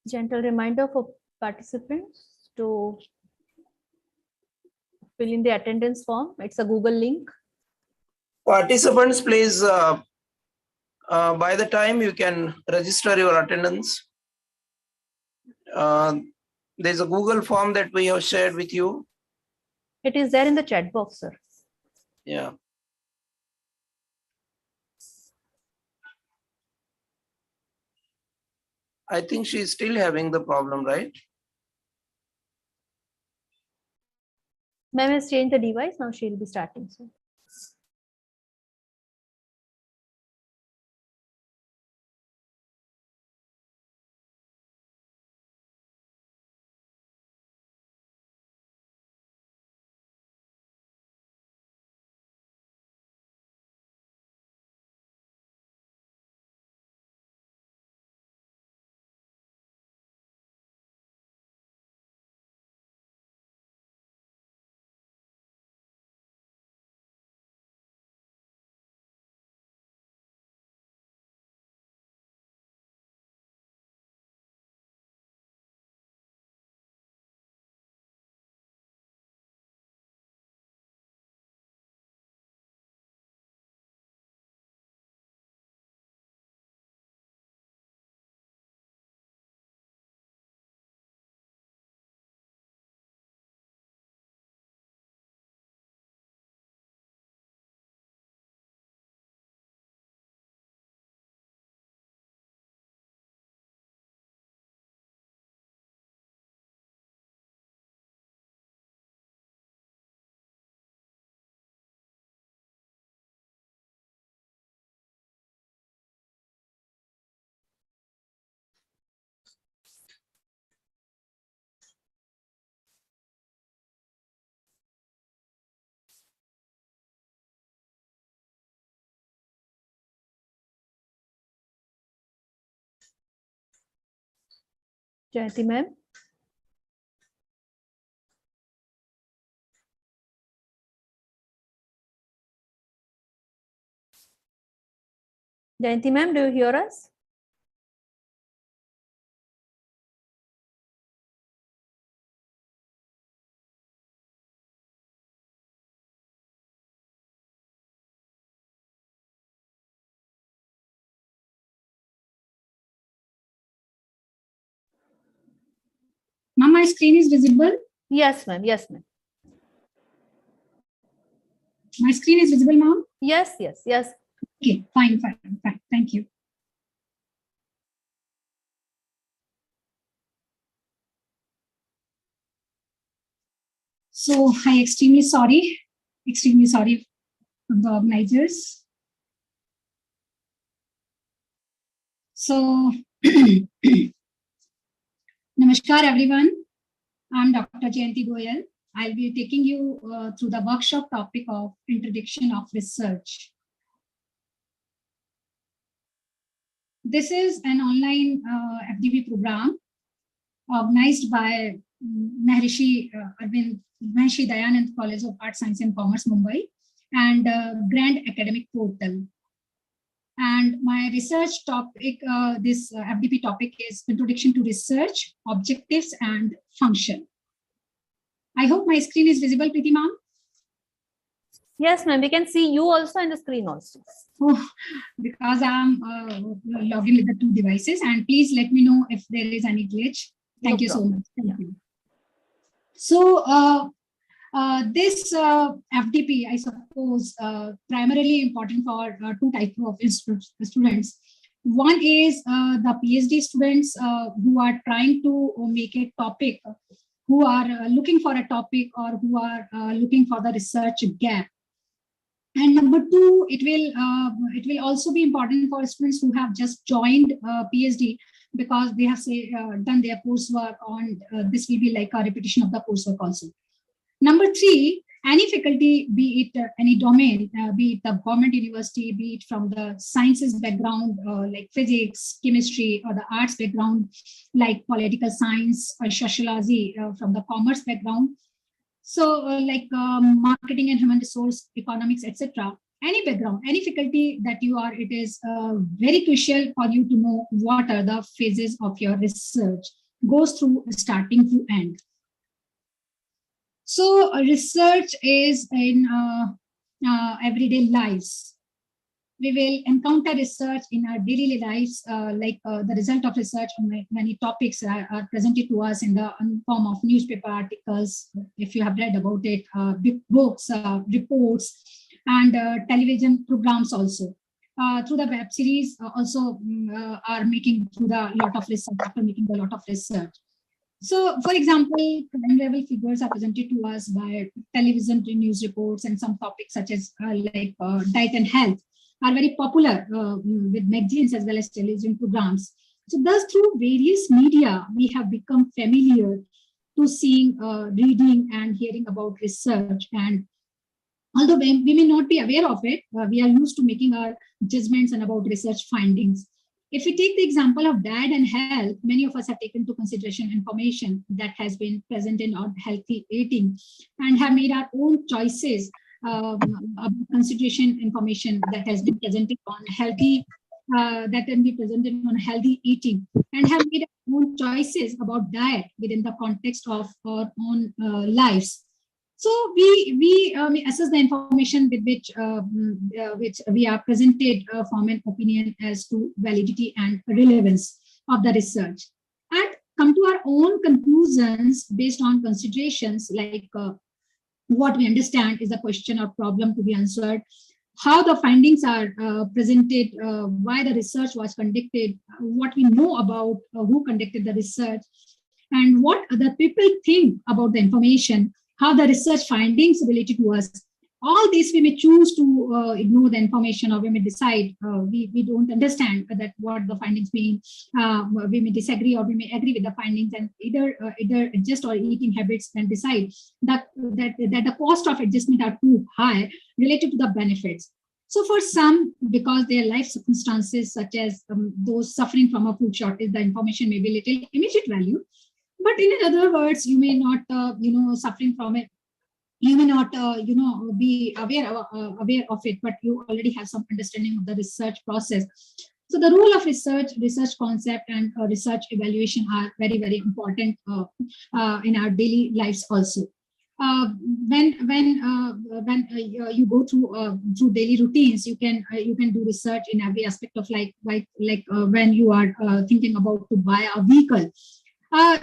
Gentle reminder for participants to fill in the attendance form. It's a Google link.
Participants, please, by the time you can register your attendance, there's a Google form that we have shared with you.
It is there in the chat box, sir.
Yeah. I think she's still having the problem, right?
Ma'am has changed the device. Now she'll be starting soon. Jayanti ma'am. Jayanti ma'am, do you hear us?
Ma'am, my screen is visible.
Yes, ma'am. Yes, ma'am.
My screen is visible, ma'am.
Yes, yes, yes.
Okay, fine. Thank you. So I extremely sorry from the organizers. So Namaskar everyone. I'm Dr. Jayanti Goyal. I'll be taking you through the workshop topic of introduction of research. This is an online FDP program organized by Maharishi Dayanand College of Arts, Science and Commerce, Mumbai, and Grand Academic Portal. And my research topic, this FDP topic is Introduction to Research, Objectives and Function. I hope my screen is visible, Preeti ma'am.
Yes, ma'am. We can see you also in the screen also.
Oh, because I'm logging with the two devices, and please let me know if there is any glitch. Thank you so much. Thank you. So this FDP, I suppose, primarily important for two types of students. One is the PhD students who are trying to make a topic, who are looking for a topic, or who are looking for the research gap. And number two, it will also be important for students who have just joined PhD, because they have done their coursework on this will be like a repetition of the coursework also. Number three, any faculty, be it any domain, be it the government university, be it from the sciences background like physics, chemistry, or the arts background like political science or sociology, from the commerce background. So like marketing and human resource, economics, etc. Any background, any faculty that you are, it is very crucial for you to know what are the phases of your research, goes through starting to end. So research is in everyday lives. We will encounter research in our daily lives, like the result of research on many topics are presented to us in the form of newspaper articles, if you have read about it, books, reports, and television programs also. Through the web series also are making through the lot of research, after making a lot of research. So, for example, crime level figures are presented to us by television news reports, and some topics such as diet and health are very popular with magazines as well as television programs. So thus through various media, we have become familiar to seeing, reading and hearing about research. And although we may not be aware of it, we are used to making our judgments and about research findings. If we take the example of diet and health, many of us have taken into consideration information that has been presented on healthy eating and have made our own choices consideration information that has been presented on healthy healthy eating, and have made our own choices about diet within the context of our own lives. So we assess the information with which we are presented, form an opinion as to validity and relevance of the research, and come to our own conclusions based on considerations like what we understand is a question or problem to be answered, how the findings are presented, why the research was conducted, what we know about who conducted the research, and what other people think about the information, how the research findings related to us. All these we may choose to ignore the information, or we may decide we don't understand that what the findings mean. We may disagree, or we may agree with the findings, and either adjust our eating habits and decide that the cost of adjustment are too high related to the benefits. So for some, because their life circumstances, such as those suffering from a food shortage, the information may be little immediate value. But in other words, you may not, suffering from it. You may not, be aware of it, but you already have some understanding of the research process. So the role of research concept, and research evaluation are very, very important in our daily lives also. When you go through daily routines, you can do research in every aspect of life, like when you are thinking about to buy a vehicle.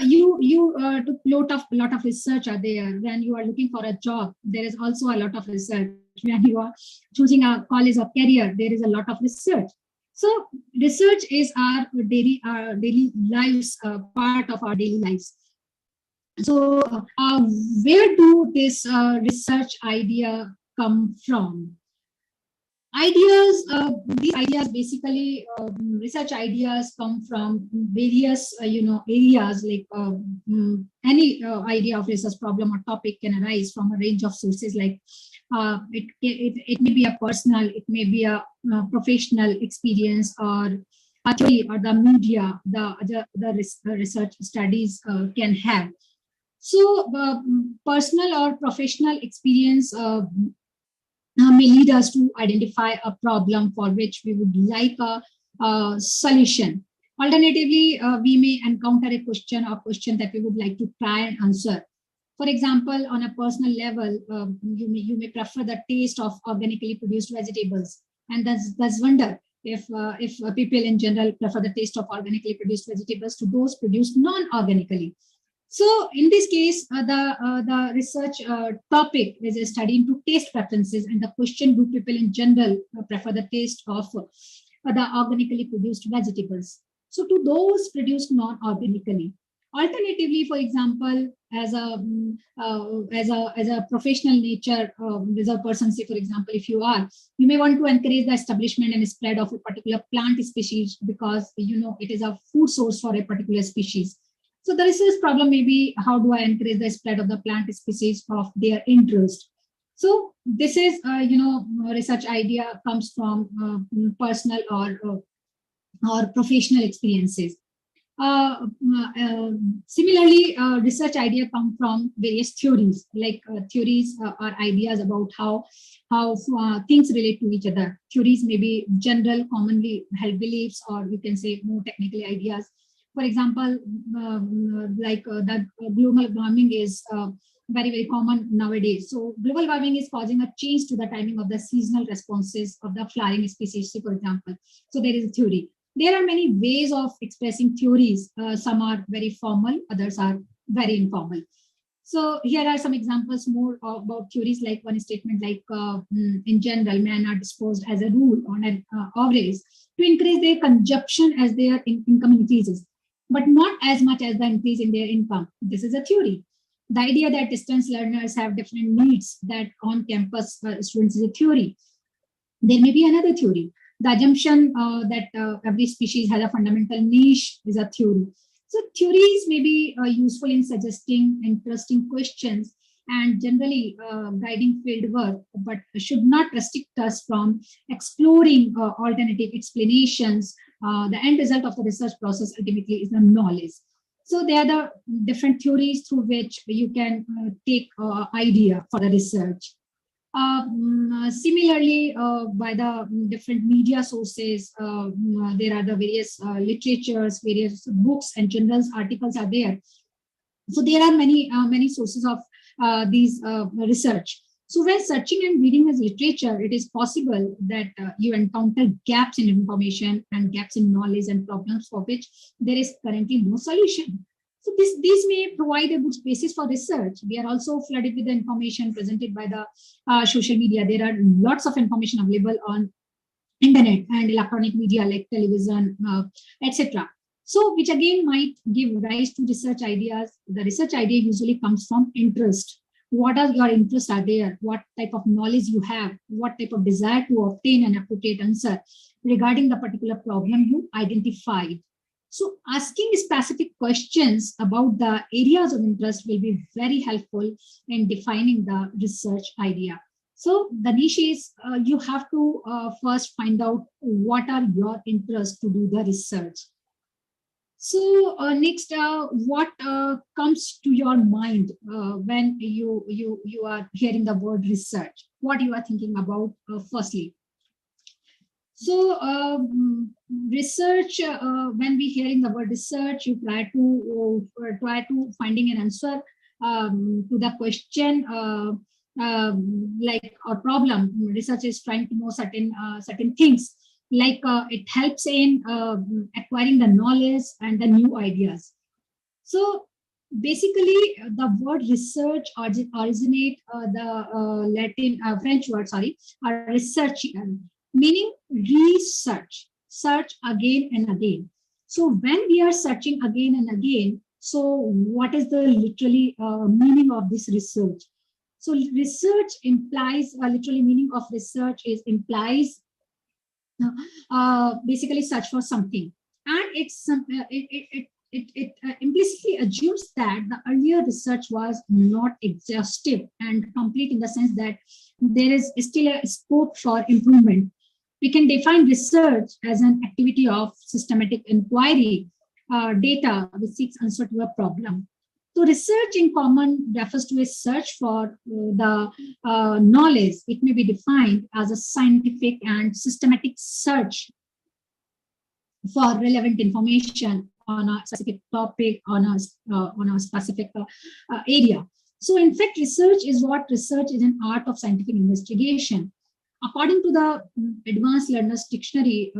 You do lot of research are there. When you are looking for a job, there is also a lot of research. When you are choosing a college or career, there is a lot of research. So research is our daily lives, part of our daily lives. So where do this research idea come from? These ideas basically, research ideas come from various, areas, like any idea of research problem or topic can arise from a range of sources, like it may be a personal, it may be a professional experience, or a theory, or the media, the research studies can have. So personal or professional experience may lead us to identify a problem for which we would like a solution. Alternatively, we may encounter a question that we would like to try and answer. For example, on a personal level, you may prefer the taste of organically produced vegetables, and thus wonder if people in general prefer the taste of organically produced vegetables to those produced non-organically. So in this case, the research topic is a study into taste preferences, and the question, do people in general prefer the taste of the organically produced vegetables? So to those produced non-organically. Alternatively, for example, as a professional nature, as a person, say for example, if you may want to encourage the establishment and spread of a particular plant species because it is a food source for a particular species. So the research problem may be, how do I encourage the spread of the plant species of their interest? So this is, research idea comes from personal or professional experiences. Similarly, research idea come from various theories, like theories are ideas about how things relate to each other. Theories may be general, commonly held beliefs, or you can say more technical ideas. For example, that global warming is very, very common nowadays. So global warming is causing a change to the timing of the seasonal responses of the flowering species, for example. So there is a theory. There are many ways of expressing theories. Some are very formal, others are very informal. So here are some examples more about theories, like one statement like, in general, men are disposed as a rule on an average to increase their consumption as their income increases, but not as much as the increase in their income. This is a theory. The idea that distance learners have different needs that on-campus students is a theory. There may be another theory. The assumption that every species has a fundamental niche is a theory. So theories may be useful in suggesting interesting questions and generally guiding field work, but should not restrict us from exploring alternative explanations. The end result of the research process ultimately is the knowledge. So there are the different theories through which you can take idea for the research. Similarly, by the different media sources, there are the various literatures, various books and journals, articles are there. So there are many sources of these research. So when searching and reading as literature, it is possible that you encounter gaps in information and gaps in knowledge and problems for which there is currently no solution. So these may provide a good basis for research. We are also flooded with the information presented by the social media. There are lots of information available on internet and electronic media like television, etc. So which again might give rise to research ideas. The research idea usually comes from interest. What are your interests are there? What type of knowledge you have? What type of desire to obtain an appropriate answer regarding the particular problem you identified? So asking specific questions about the areas of interest will be very helpful in defining the research idea. So the niche is you have to first find out what are your interests to do the research. So next, what comes to your mind when you are hearing the word research? What you are thinking about firstly? So research, when we hearing the word research, you try to finding an answer to the question like a problem. Research is trying to know certain things. Like it helps in acquiring the knowledge and the new ideas. So basically, the word research originate the Latin French word, sorry, research, meaning research, search again and again. So when we are searching again and again, so what is the literally meaning of this research? So research implies, literally meaning of research is implies basically search for something, and it implicitly assumes that the earlier research was not exhaustive and complete, in the sense that there is still a scope for improvement. We can define research as an activity of systematic inquiry, data which seeks answer to a problem. So research in common refers to a search for the knowledge. It may be defined as a scientific and systematic search for relevant information on a specific topic, on a specific area. So in fact, research is an art of scientific investigation. According to the Advanced Learners Dictionary,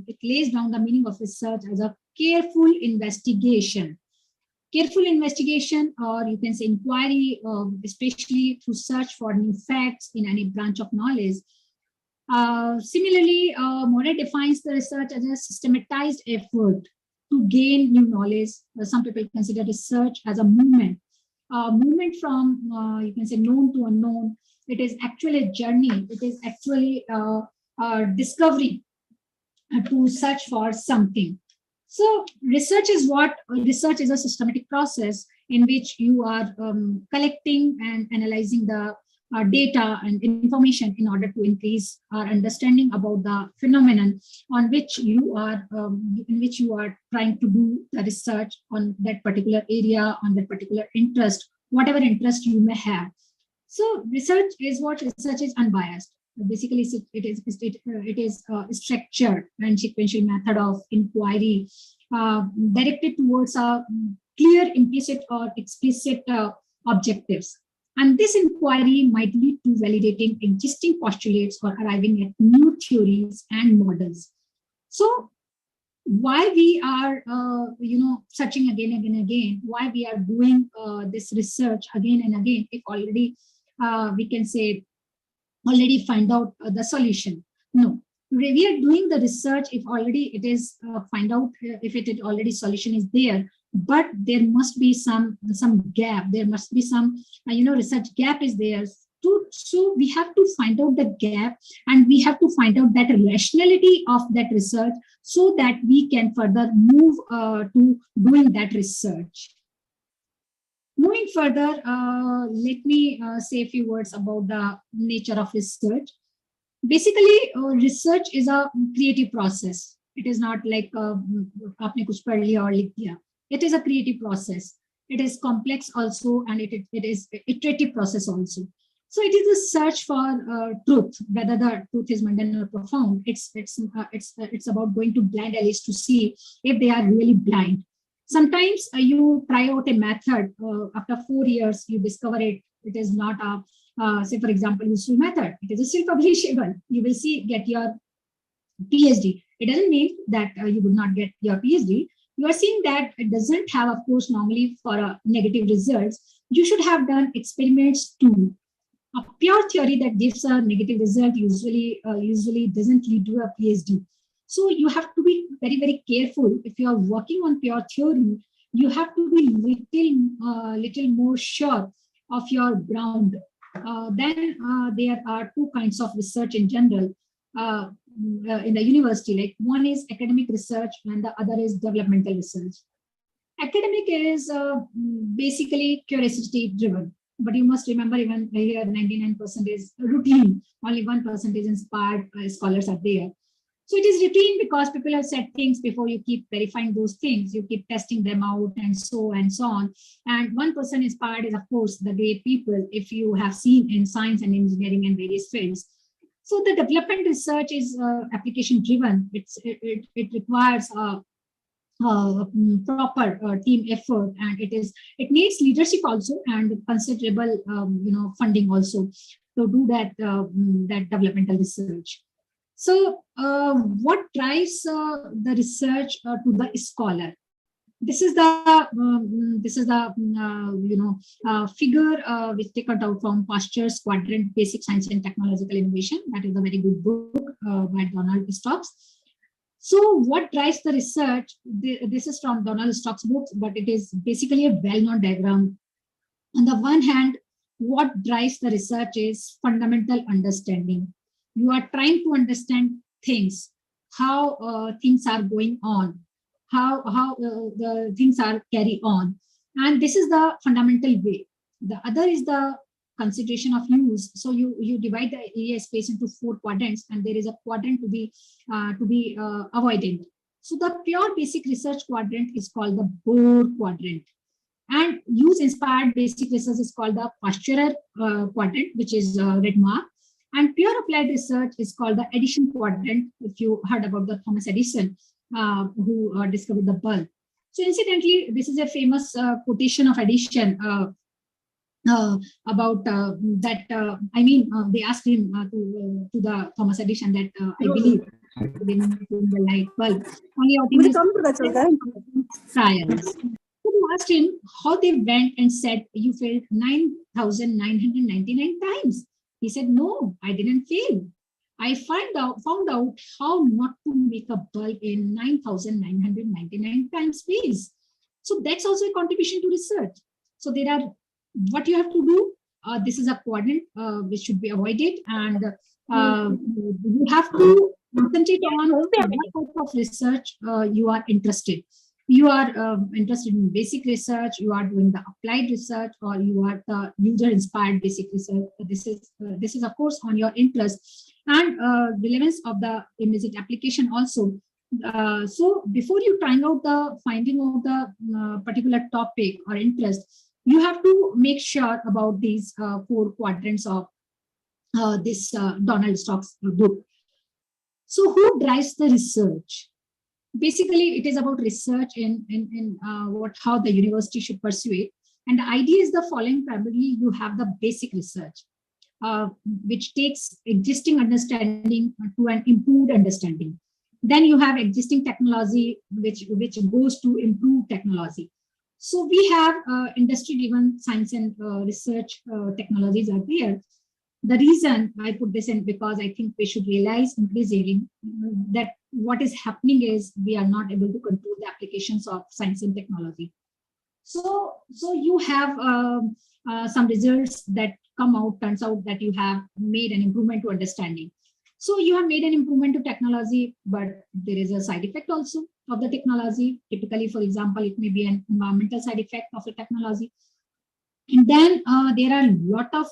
it lays down the meaning of research as a careful investigation. Careful investigation, or you can say inquiry, especially through search for new facts in any branch of knowledge. Similarly, Moret defines the research as a systematized effort to gain new knowledge. Some people consider research as a movement from, you can say, known to unknown. It is actually a journey. It is actually discovery to search for something. So research is a systematic process in which you are collecting and analyzing the data and information in order to increase our understanding about the phenomenon on which you are trying to do the research on that particular area, on that particular interest, whatever interest you may have. So research is unbiased. Basically, it is a structured and sequential method of inquiry directed towards a clear, implicit or explicit objectives. And this inquiry might lead to validating existing postulates or arriving at new theories and models. So why we are searching again and again, why we are doing this research again and again, if already we can say already find out the solution? No, we are doing the research if already it is find out if it already solution is there, but there must be some gap. There must be some research gap is there. So we have to find out the gap, and we have to find out that rationality of that research so that we can further move to doing that research. Moving further, let me say a few words about the nature of research. Basically, research is a creative process. It is not like aapne kuch padh liya aur likh diya. It is a creative process. It is complex also, and it is iterative process also. So it is a search for truth, whether the truth is mundane or profound. It's about going to blind alleys to see if they are really blind. Sometimes you try out a method. After 4 years, you discover it is not a, say for example, useful method. It is still publishable. You will get your PhD. It doesn't mean that you would not get your PhD. You are seeing that it doesn't have, of course, normally for negative results. You should have done experiments too. A pure theory that gives a negative result usually doesn't lead to a PhD. So you have to be very, very careful. If you are working on pure theory, you have to be little more sure of your ground. Then there are two kinds of research in general in the university. Like one is academic research and the other is developmental research. Academic is basically curiosity driven. But you must remember, even here 99% is routine, only 1% is inspired scholars are there. So it is routine because people have said things before. You keep verifying those things, you keep testing them out, and so on. And 1% inspired is, of course, the great people, if you have seen in science and engineering and various fields. So the development research is application driven. It requires proper team effort, and it needs leadership also, and considerable funding also to do that developmental research. So what drives the research to the scholar? This is the figure which taken out from Pasteur's Quadrant Basic Science and Technological Innovation. That is a very good book by Donald Stokes. So what drives the research? This is from Donald Stokes' books, but it is basically a well-known diagram. On the one hand, what drives the research is fundamental understanding. You are trying to understand things, how things are going on, how the things are carried on. And this is the fundamental way. The other is the consideration of use. So you divide the area space into 4 quadrants, and there is a quadrant to be avoided. So the pure basic research quadrant is called the Bohr quadrant, and use inspired basic research is called the Pasteurer quadrant, which is red mark, and pure applied research is called the Edison quadrant. If you heard about the Thomas Edison, who discovered the bulb. So incidentally, this is a famous quotation of Edison about that. They asked him to the Thomas Edison that I believe in the light bulb. Only trials. So they asked him how they went and said, "You failed 9,999 times." He said, "No, I didn't fail. I found out how not to make a bulb in 9,999 times ways." So that's also a contribution to research. So there are, what you have to do, this is a quadrant which should be avoided, and you have to concentrate on what type of research you are interested. You are interested in basic research, you are doing the applied research, or you are the user-inspired basic research. This is of course on your interest and relevance of the immediate application also. So before you trying out the finding of the particular topic or interest, you have to make sure about these 4 quadrants of this Donald Stokes book. So who drives the research? Basically, it is about research in how the university should pursue it. And the idea is the following: primarily, you have the basic research, which takes existing understanding to an improved understanding. Then you have existing technology, which goes to improve technology. So we have industry-driven science and research technologies are there. The reason I put this in, because I think we should realize increasingly that what is happening is we are not able to control the applications of science and technology. So you have some results that come out, turns out that you have made an improvement to understanding. So you have made an improvement to technology, but there is a side effect also of the technology. Typically, for example, it may be an environmental side effect of the technology. And then there are a lot of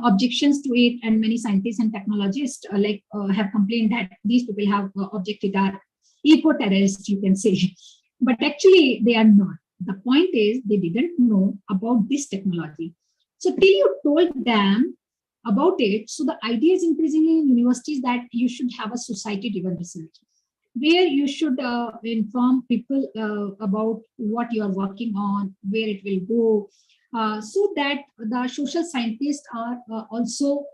objections to it, and many scientists and technologists have complained that these people have objected are eco-terrorists, you can say. But actually, they are not. The point is, they didn't know about this technology. So till you told them about it, so the idea is increasingly in universities that you should have a society-driven research, where you should inform people about what you are working on, where it will go, so that the social scientists are also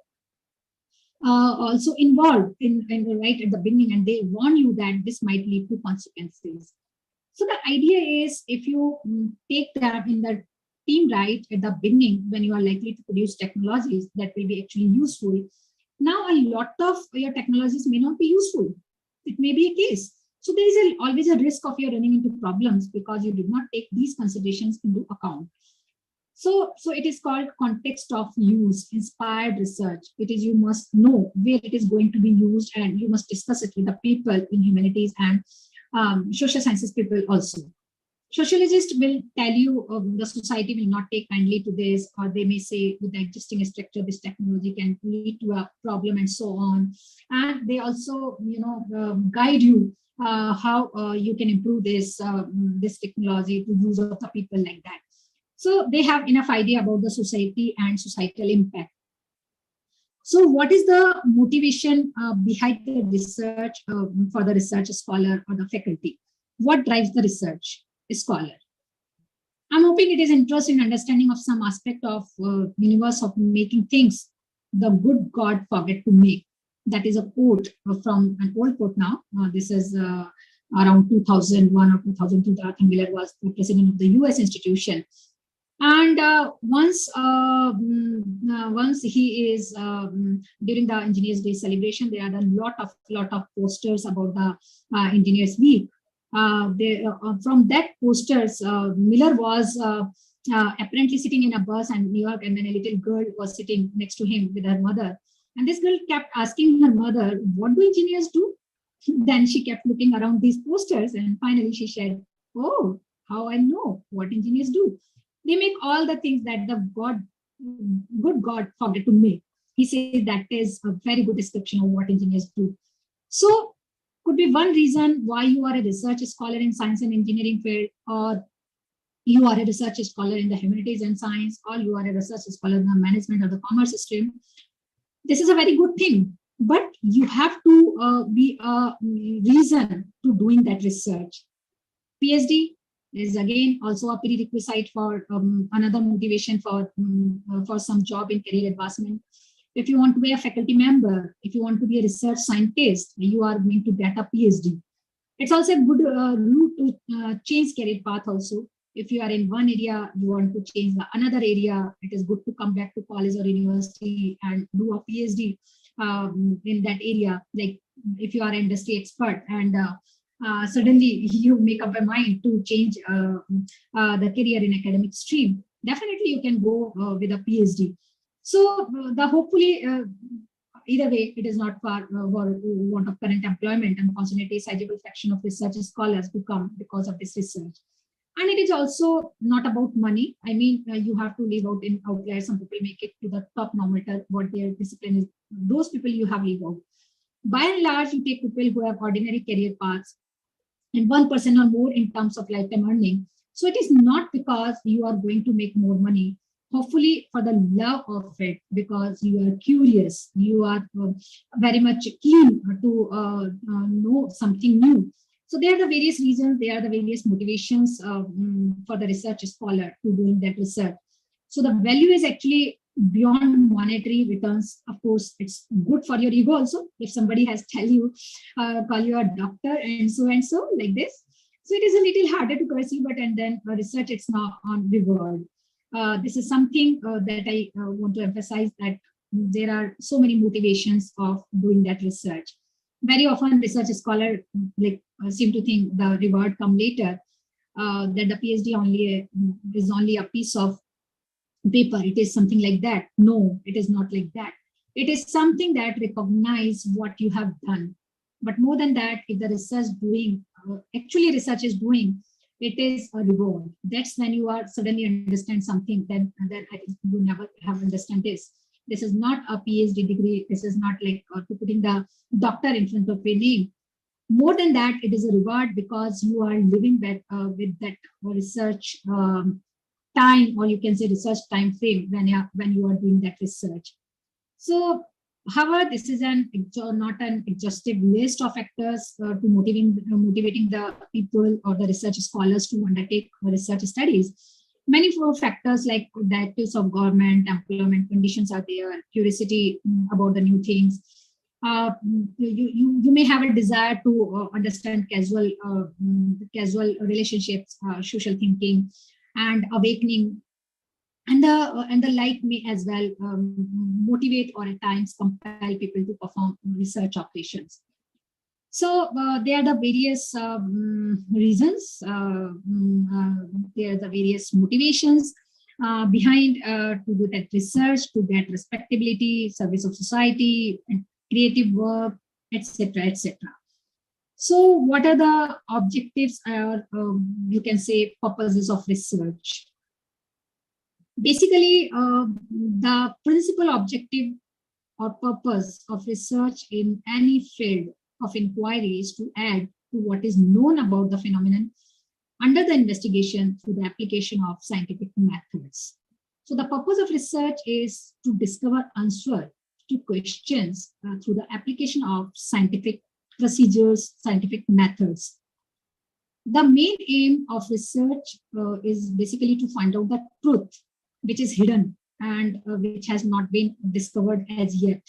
involved in right at the beginning, and they warn you that this might lead to consequences. So the idea is, if you take them in the team right at the beginning, when you are likely to produce technologies that will be actually useful. Now, a lot of your technologies may not be useful. It may be a case. So there is always a risk of you running into problems because you did not take these considerations into account. So it is called context of use, inspired research. It is, you must know where it is going to be used, and you must discuss it with the people in humanities and social sciences people also. Sociologists will tell you the society will not take kindly to this, or they may say with the existing structure, this technology can lead to a problem and so on. And they also, guide you how you can improve this technology to use of the people like that. So they have enough idea about the society and societal impact. So what is the motivation behind the research for the research scholar or the faculty? What drives the research scholar? I'm hoping it is interest in understanding of some aspect of universe of making things the good God forget to make. That is a quote from an old quote now. This is around 2001 or 2002. Arthur Miller was the president of the US institution. And once he is during the Engineers Day celebration, there are a lot of posters about the Engineers Week. From that posters, Miller was apparently sitting in a bus in New York, and then a little girl was sitting next to him with her mother. And this girl kept asking her mother, "What do engineers do?" Then she kept looking around these posters, and finally she said, "Oh, how I know what engineers do. They make all the things that the good God forget to make." He says that is a very good description of what engineers do. So could be one reason why you are a research scholar in science and engineering field, or you are a research scholar in the humanities and science, or you are a research scholar in the management or the commerce stream. This is a very good thing, but you have to be a reason to doing that research. PhD is again also a prerequisite for another motivation for some job in career advancement. If you want to be a faculty member, if you want to be a research scientist, you are going to get a PhD. It's also a good route to change career path also. If you are in one area, you want to change the another area, it is good to come back to college or university and do a PhD in that area. Like if you are an industry expert and suddenly you make up your mind to change the career in academic stream, definitely you can go with a PhD. So hopefully, either way, it is not for want of current employment. Unfortunately, a sizable fraction of research scholars become because of this research. And it is also not about money. I mean, you have to live out in outliers. Some people make it to the top nometer, what their discipline is. Those people you have live out. By and large, you take people who have ordinary career paths and 1% or more in terms of lifetime earning. So it is not because you are going to make more money. Hopefully for the love of it, because you are curious, you are very much keen to know something new. So there are the various reasons, there are the various motivations for the research scholar to doing that research. So the value is actually beyond monetary returns. Of course, it's good for your ego also. If somebody has call you a doctor and so like this. So it is a little harder to pursue, but and then research, it's not on reward. This is something that I want to emphasize, that there are so many motivations of doing that research. Very often research scholar seem to think the reward come later, that the PhD is only a piece of paper. It is something like that. No, it is not like that. It is something that recognizes what you have done. But more than that, if the research research is doing, it is a reward. That's when you are suddenly understand something, then I think you never have understand this. This is not a PhD degree. This is not like putting the doctor in front of your name. More than that, it is a reward because you are living with that research time, or you can say research time frame when you are doing that research. So, however, this is not an exhaustive list of factors to motivating the people or the research scholars to undertake research studies. Many more factors like directives of government, employment conditions are there, curiosity about the new things. You may have a desire to understand casual relationships, social thinking, and awakening, and the like may as well motivate or at times compel people to perform research operations. So there are the various reasons, there are the various motivations behind to do that research, to get respectability, service of society, and creative work, etc., etc. So what are the objectives or you can say purposes of research? Basically, the principal objective or purpose of research in any field of inquiry is to add to what is known about the phenomenon under the investigation through the application of scientific methods. So the purpose of research is to discover answer to questions through the application of scientific procedures, scientific methods. The main aim of research is basically to find out the truth which is hidden and which has not been discovered as yet.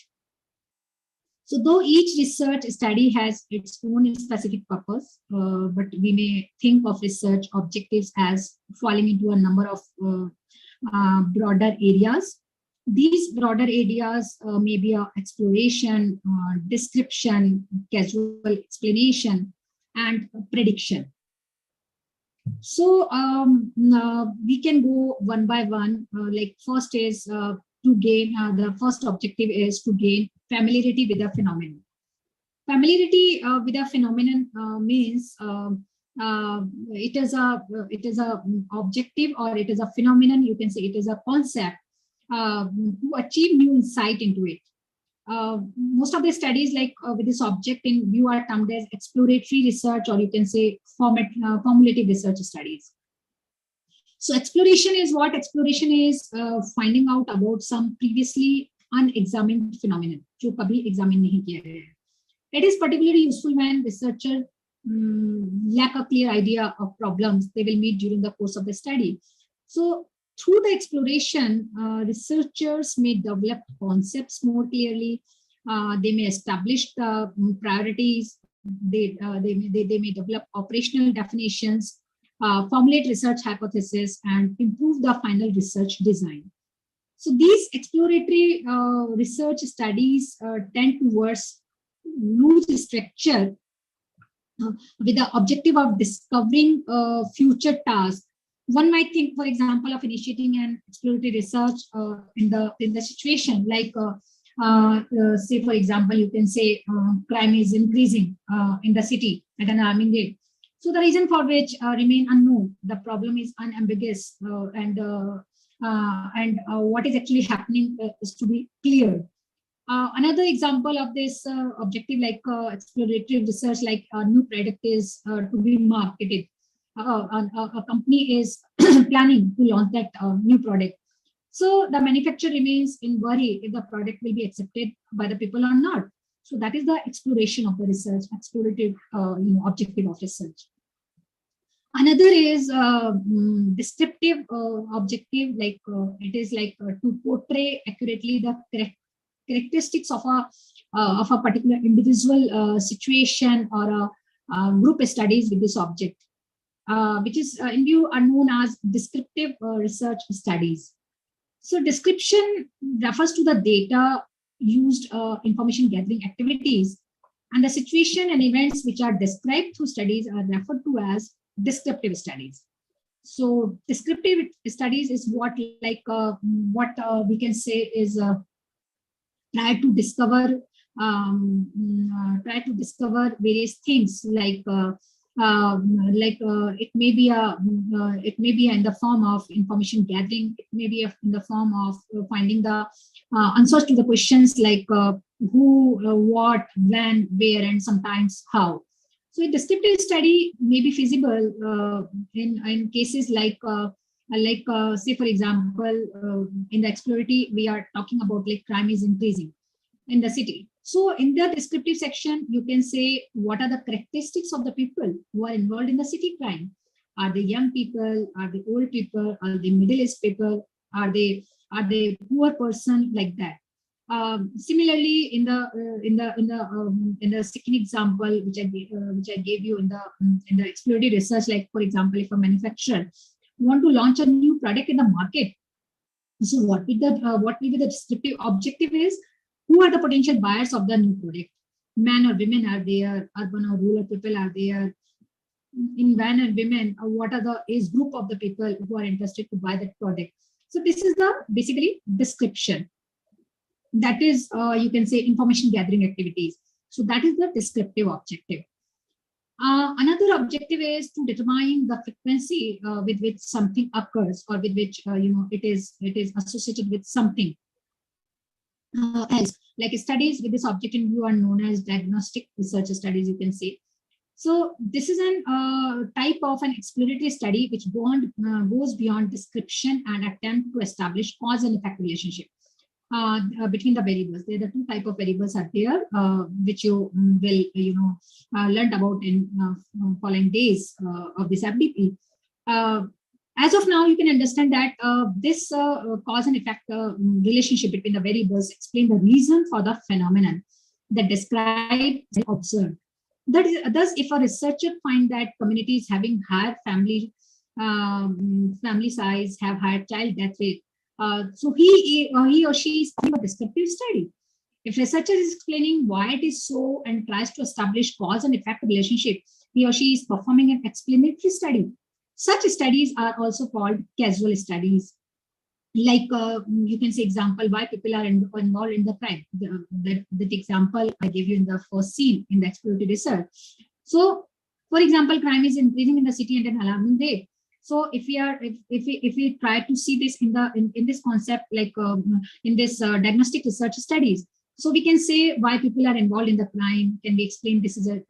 So though each research study has its own specific purpose, but we may think of research objectives as falling into a number of broader areas. These broader areas may be exploration, description, casual explanation, and prediction. So we can go one by one. Like first is to gain, the first objective is to gain familiarity with the phenomenon. Familiarity with the phenomenon means it is a objective, or it is a phenomenon. You can say it is a concept to achieve new insight into it. Most of the studies like with this object in view are termed as exploratory research, or you can say formulative research studies. So exploration is what? Exploration is finding out about some previously unexamined phenomenon, जो कभी examine नहीं किया गया है. It is particularly useful when researchers lack a clear idea of problems they will meet during the course of the study. So through the exploration, researchers may develop concepts more clearly. They may establish the priorities. They may develop operational definitions, formulate research hypotheses, and improve the final research design. So these exploratory research studies tend towards loose structure with the objective of discovering future tasks. One might think, for example, of initiating an exploratory research in the situation like, say, for example, you can say crime is increasing in the city at an alarming rate. So the reason for which remain unknown. The problem is unambiguous, and what is actually happening is to be clear. Another example of this objective, like exploratory research, like a new product is to be marketed. A company is planning to launch that new product. So the manufacturer remains in worry if the product will be accepted by the people or not. So that is the exploration of the research, explorative objective of research. Another is descriptive objective, like it is like to portray accurately the characteristics of a particular individual situation or a group studies with this object, which is in view are known as descriptive research studies. So description refers to the data used information gathering activities, and the situation and events which are described through studies are referred to as descriptive studies. So descriptive studies is what we can say is try to discover various things, like it may be in the form of information gathering. It may be in the form of finding the answers to the questions like who, what, when, where, and sometimes how. So a descriptive study may be feasible in cases like say, for example, in the exploratory, we are talking about like crime is increasing in the city. So in the descriptive section, you can say what are the characteristics of the people who are involved in the city crime. Are they young people? Are they old people? Are they middle-aged people? Are they poor person, like that? Similarly, in the second example which I gave you in the exploratory research, like for example, if a manufacturer want to launch a new product in the market, so what will be the descriptive objective is, who are the potential buyers of the new product? Men or women are there? Urban or rural people are there? In men and women, what are the age group of the people who are interested to buy that product? So this is the basically description. That is, you can say, information gathering activities. So that is the descriptive objective. Another objective is to determine the frequency with which something occurs, or with which it is associated with something else. Like studies with this objective view are known as diagnostic research studies, you can say. So this is an type of an exploratory study which goes beyond description and attempt to establish cause and effect relationship between the variables. There are two type of variables are there, which you will learn about in following days of this FDP. As of now, you can understand that this cause and effect relationship between the variables explain the reason for the phenomenon that describe and observe. Thus, if a researcher finds that communities having higher family size have higher child death rate, so he or she is doing a descriptive study. If researcher is explaining why it is so and tries to establish cause and effect relationship, he or she is performing an explanatory study. Such studies are also called causal studies. Like you can say example, why people are involved in the crime. That example I gave you in the first scene in the exploratory research. So, for example, crime is increasing in the city at an alarming rate. So, if we try to see this in this concept, like in this diagnostic research studies, so we can say why people are involved in the crime. Can we explain this is a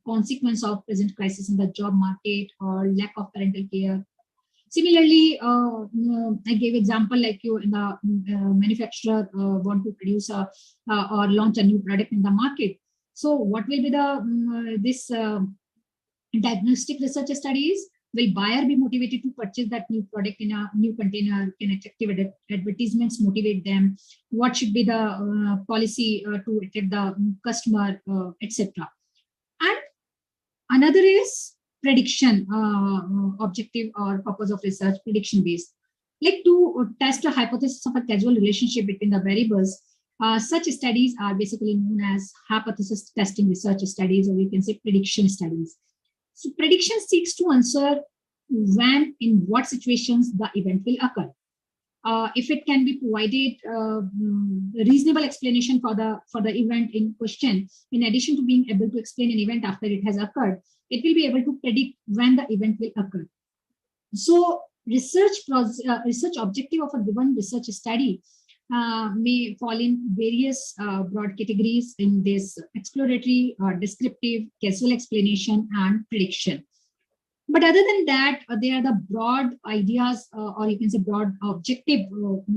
consequence of present crisis in the job market or lack of parental care? Similarly, I gave example like you in the manufacturer want to produce or launch a new product in the market. So what will be the this diagnostic research studies? Will buyer be motivated to purchase that new product in a new container? Can attractive advertisements motivate them? What should be the policy to attract the customer, etc. And another is prediction objective or purpose of research, prediction based. Like to test a hypothesis of a causal relationship between the variables. Such studies are basically known as hypothesis testing research studies, or we can say prediction studies. So prediction seeks to answer when, in what situations the event will occur. If it can be provided reasonable explanation for the event in question, in addition to being able to explain an event after it has occurred, it will be able to predict when the event will occur. So research objective of a given research study may fall in various broad categories in this exploratory, descriptive, causal explanation, and prediction. But other than that, there are the broad ideas, or you can say broad objective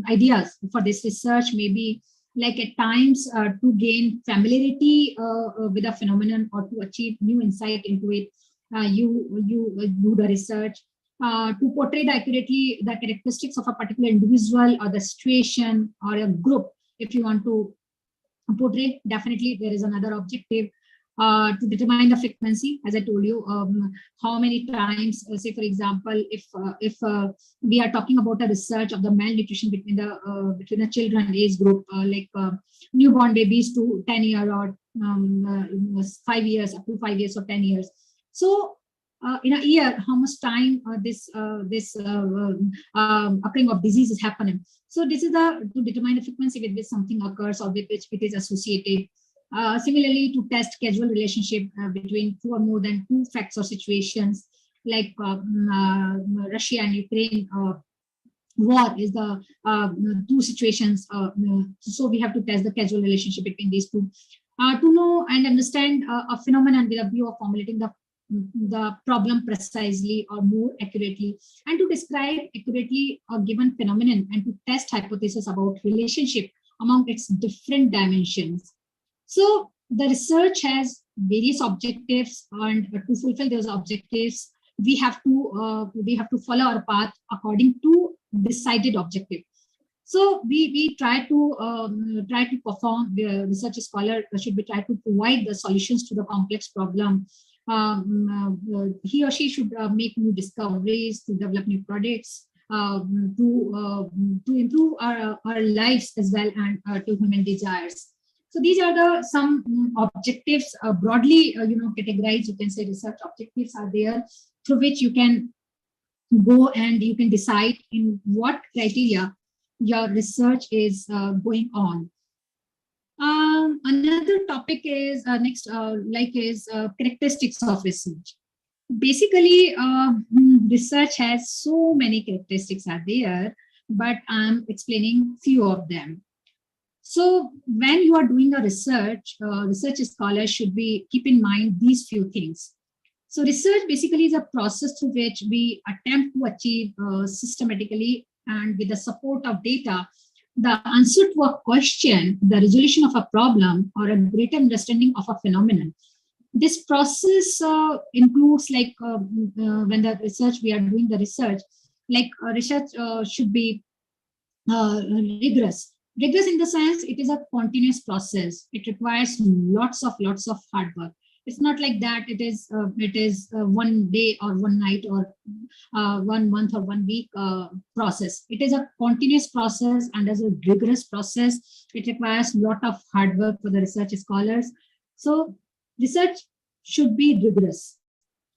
ideas for this research, maybe like at times to gain familiarity with a phenomenon or to achieve new insight into it. You do the research to portray accurately the characteristics of a particular individual or the situation or a group. If you want to portray, definitely there is another objective. To determine the frequency, as I told you, how many times, say for example, if we are talking about a research of the malnutrition between the children age group, like newborn babies to 10 years or 5 years, up to 5 years or 10 years. So in a year, how much time this occurring of disease is happening. So this is to determine the frequency with which something occurs or with which it is associated. Similarly, to test causal relationship between two or more than two facts or situations, like Russia and Ukraine war is the two situations. So we have to test the causal relationship between these two to know and understand a phenomenon with a view of formulating the problem precisely or more accurately, and to describe accurately a given phenomenon and to test hypotheses about relationship among its different dimensions. So the research has various objectives, and to fulfill those objectives, we have to follow our path according to decided objective. So we try to perform. The research scholar should be try to provide the solutions to the complex problem. He or she should make new discoveries, to develop new products, to improve our lives as well, and to human desires. So these are some objectives broadly, categorized. You can say research objectives are there through which you can go and you can decide in what criteria your research is going on. Another topic is next, characteristics of research. Basically, research has so many characteristics are there, but I'm explaining few of them. So when you are doing a research, research scholars should be keep in mind these few things. So research basically is a process through which we attempt to achieve systematically and with the support of data, the answer to a question, the resolution of a problem, or a greater understanding of a phenomenon. This process includes when the research, we are doing the research, research should be rigorous. Rigorous in the sense it is a continuous process. It requires lots of hard work. It's not like that it is 1 day or 1 night or 1 month or 1 week process. It is a continuous process, and as a rigorous process, it requires a lot of hard work for the research scholars. So research should be rigorous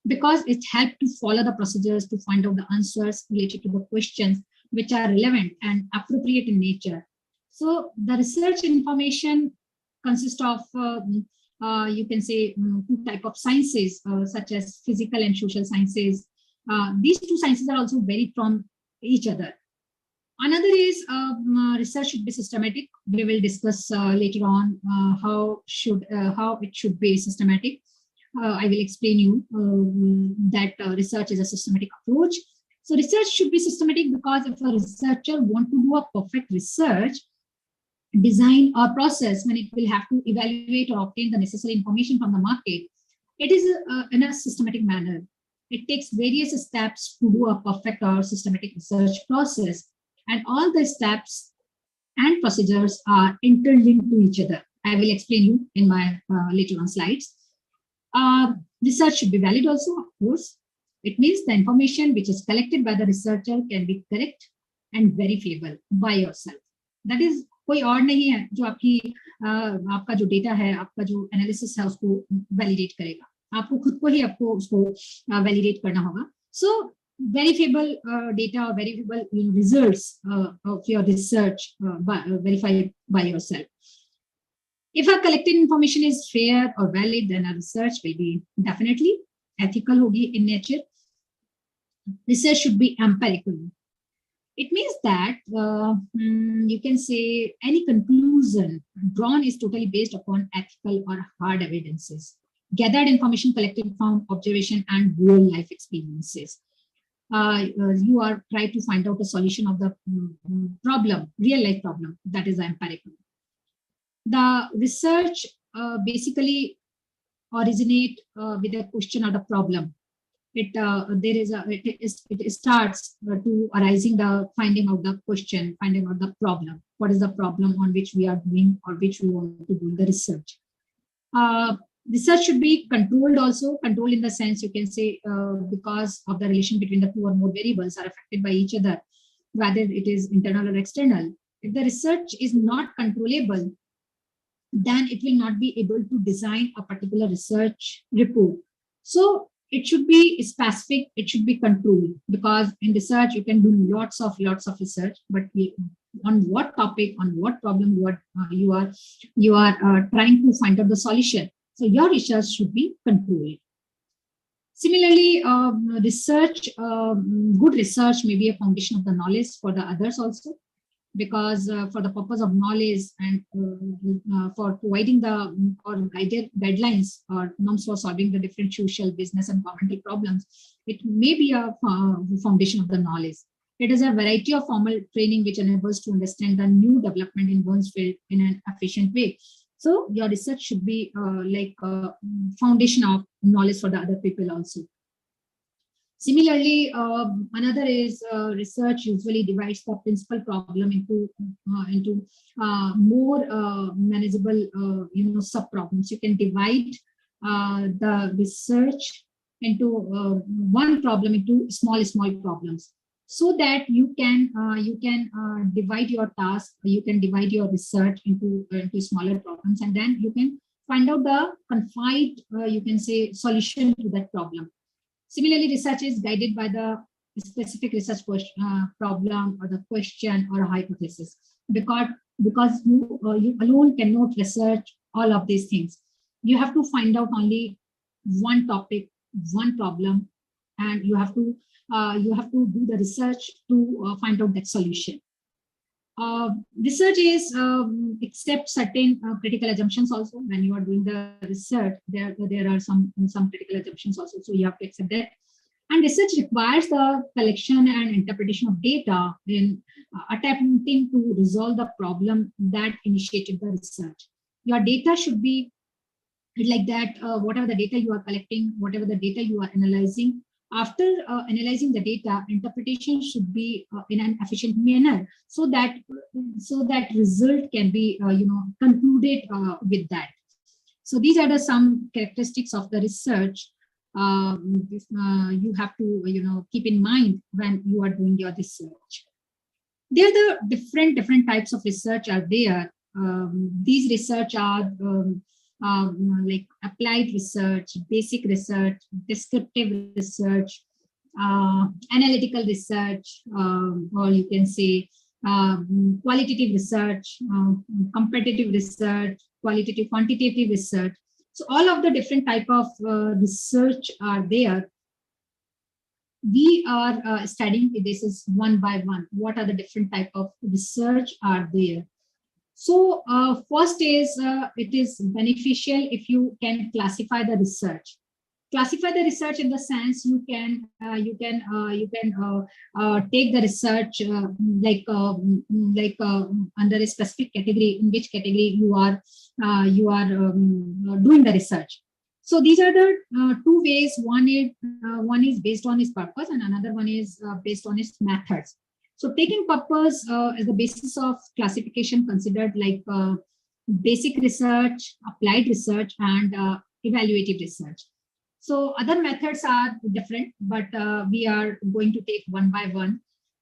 because it helps to follow the procedures to find out the answers related to the questions which are relevant and appropriate in nature. So the research information consists of you can say 2 types of sciences, such as physical and social sciences. These 2 sciences are also very from each other. Another is research should be systematic. We will discuss later on how it should be systematic. I will explain you that research is a systematic approach. So research should be systematic because if a researcher wants to do a perfect research, design or process when it will have to evaluate or obtain the necessary information from the market, it is in a systematic manner. It takes various steps to do a perfect or systematic research process, and all the steps and procedures are interlinked to each other. I will explain you in my later on slides. Research should be valid also, of course. It means the information which is collected by the researcher can be correct and verifiable by yourself. That is, कोई और नहीं है जो आपका जो data है, आपका जो एनालिसिस है उसको वैलिडेट करेगा. आपको खुद को ही उसको वैलिडेट करना होगा. So verifiable data or verifiable results of your research verified by yourself. If a collected information is fair or valid, then a research will be definitely ethical hogi in nature. Research should be empirical. It means that you can say any conclusion drawn is totally based upon ethical or hard evidences, gathered information collected from observation and real life experiences. You are trying to find out a solution of the problem, real life problem, that is empirical. The research basically originate with a question or the problem. It starts to arising the finding out the question, finding out the problem. What is the problem on which we are doing or which we want to do the research? Research should be controlled also. Controlled in the sense you can say because of the relation between the 2 or more variables are affected by each other, whether it is internal or external. If the research is not controllable, then it will not be able to design a particular research report. So it should be specific, it should be controlled, because in research you can do lots of research, but on what topic, on what problem you are trying to find out the solution. So your research should be controlled. Similarly, research, good research may be a foundation of the knowledge for the others also, because for the purpose of knowledge and for providing the guidelines or norms for solving the different social, business, and governmental problems, it may be a foundation of the knowledge. It is a variety of formal training which enables to understand the new development in one's field in an efficient way. So your research should be like a foundation of knowledge for the other people also. Similarly, another is research usually divides the principal problem into more manageable, sub-problems. You can divide the research into one problem into small problems, so that you can divide your task. You can divide your research into smaller problems, and then you can find out the confined, you can say, solution to that problem. Similarly, research is guided by the specific research problem or the question or a hypothesis, because you alone cannot research all of these things. You have to find out only one topic, one problem, and you have to do the research to find out that solution. Research is accept certain critical assumptions also. When you are doing the research, there are some critical assumptions also, so you have to accept that. And research requires the collection and interpretation of data in attempting to resolve the problem that initiated the research. Your data should be like that. Whatever the data you are collecting, whatever the data you are analyzing, after analyzing the data, interpretation should be in an efficient manner, so that result can be concluded with that. So these are the some characteristics of the research you have to keep in mind when you are doing your research. There are the different types of research are there. These research are like applied research, basic research, descriptive research, analytical research, or you can say qualitative research, competitive research, qualitative, quantitative research. So all of the different type of research are there. We are studying this is one by one. What are the different type of research are there? So first is it is beneficial if you can classify the research. Classify the research in the sense you can take the research under a specific category, in which category you are doing the research. So these are the two ways. One is based on its purpose, and another one is based on its methods. So taking purpose as the basis of classification considered like basic research, applied research, and evaluative research. So other methods are different, but we are going to take one by one.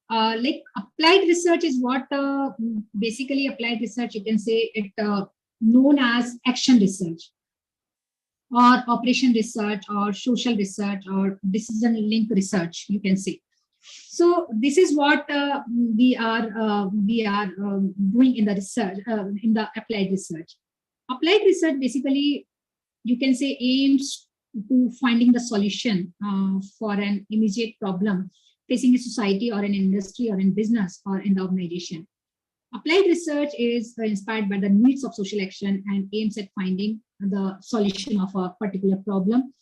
Like applied research is what basically applied research, you can say it known as action research, or operation research, or social research, or decision link research, you can say. So this is what we are doing in the research, in the applied research. Applied research basically, you can say, aims to finding the solution for an immediate problem facing a society or an industry or in business or in the organization. Applied research is inspired by the needs of social action and aims at finding the solution of a particular problem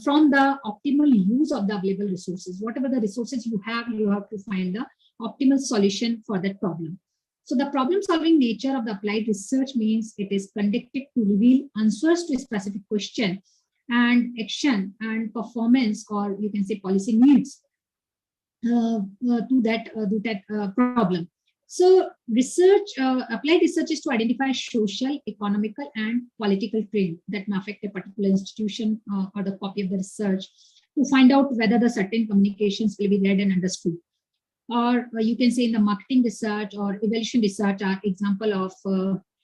from the optimal use of the available resources. Whatever the resources you have to find the optimal solution for that problem. So the problem-solving nature of the applied research means it is conducted to reveal answers to a specific question and action and performance, or you can say policy needs to that problem. So research, applied research is to identify social, economical, and political trend that may affect a particular institution or the copy of the research, to find out whether the certain communications will be read and understood. Or you can say in the marketing research or evaluation research are example of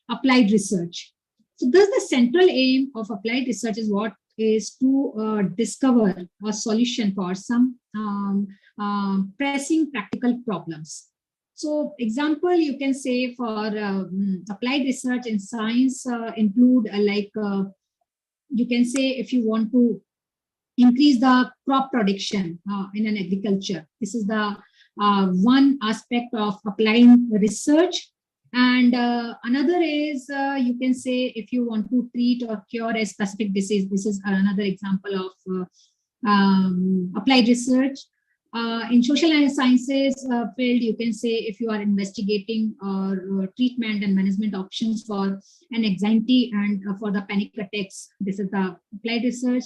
applied research. So thus the central aim of applied research is what is to discover a solution for some pressing practical problems. So example, you can say for applied research in science include you can say if you want to increase the crop production in an agriculture, this is the one aspect of applying research. And another is you can say if you want to treat or cure a specific disease, this is another example of applied research. In social sciences field, you can say if you are investigating treatment and management options for an anxiety and for the panic attacks, this is the applied research.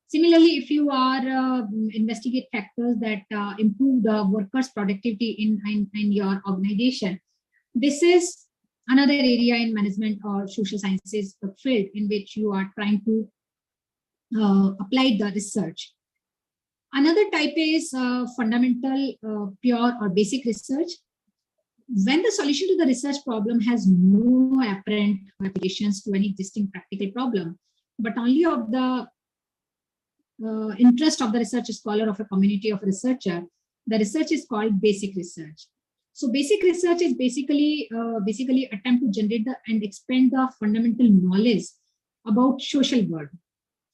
Similarly, if you are investigate factors that improve the workers' productivity in your organization, this is another area in management or social sciences field in which you are trying to apply the research. Another type is fundamental, pure or basic research. When the solution to the research problem has no apparent applications to any existing practical problem, but only of the interest of the research scholar of a community of researcher, the research is called basic research. So basic research is basically attempt to generate and expand the fundamental knowledge about social world.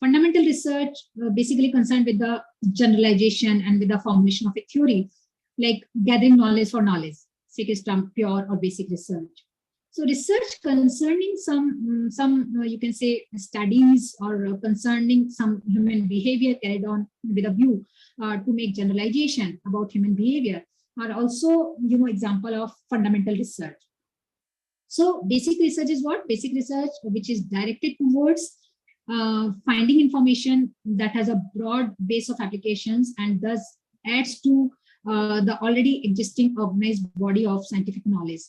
Fundamental research basically concerned with the generalization and with the formulation of a theory, like gathering knowledge for knowledge, is term pure or basic research. So research concerning some you can say studies or concerning some human behavior carried on with a view to make generalization about human behavior are also example of fundamental research. So basic research is what? Basic research which is directed towards finding information that has a broad base of applications and thus adds to the already existing organized body of scientific knowledge.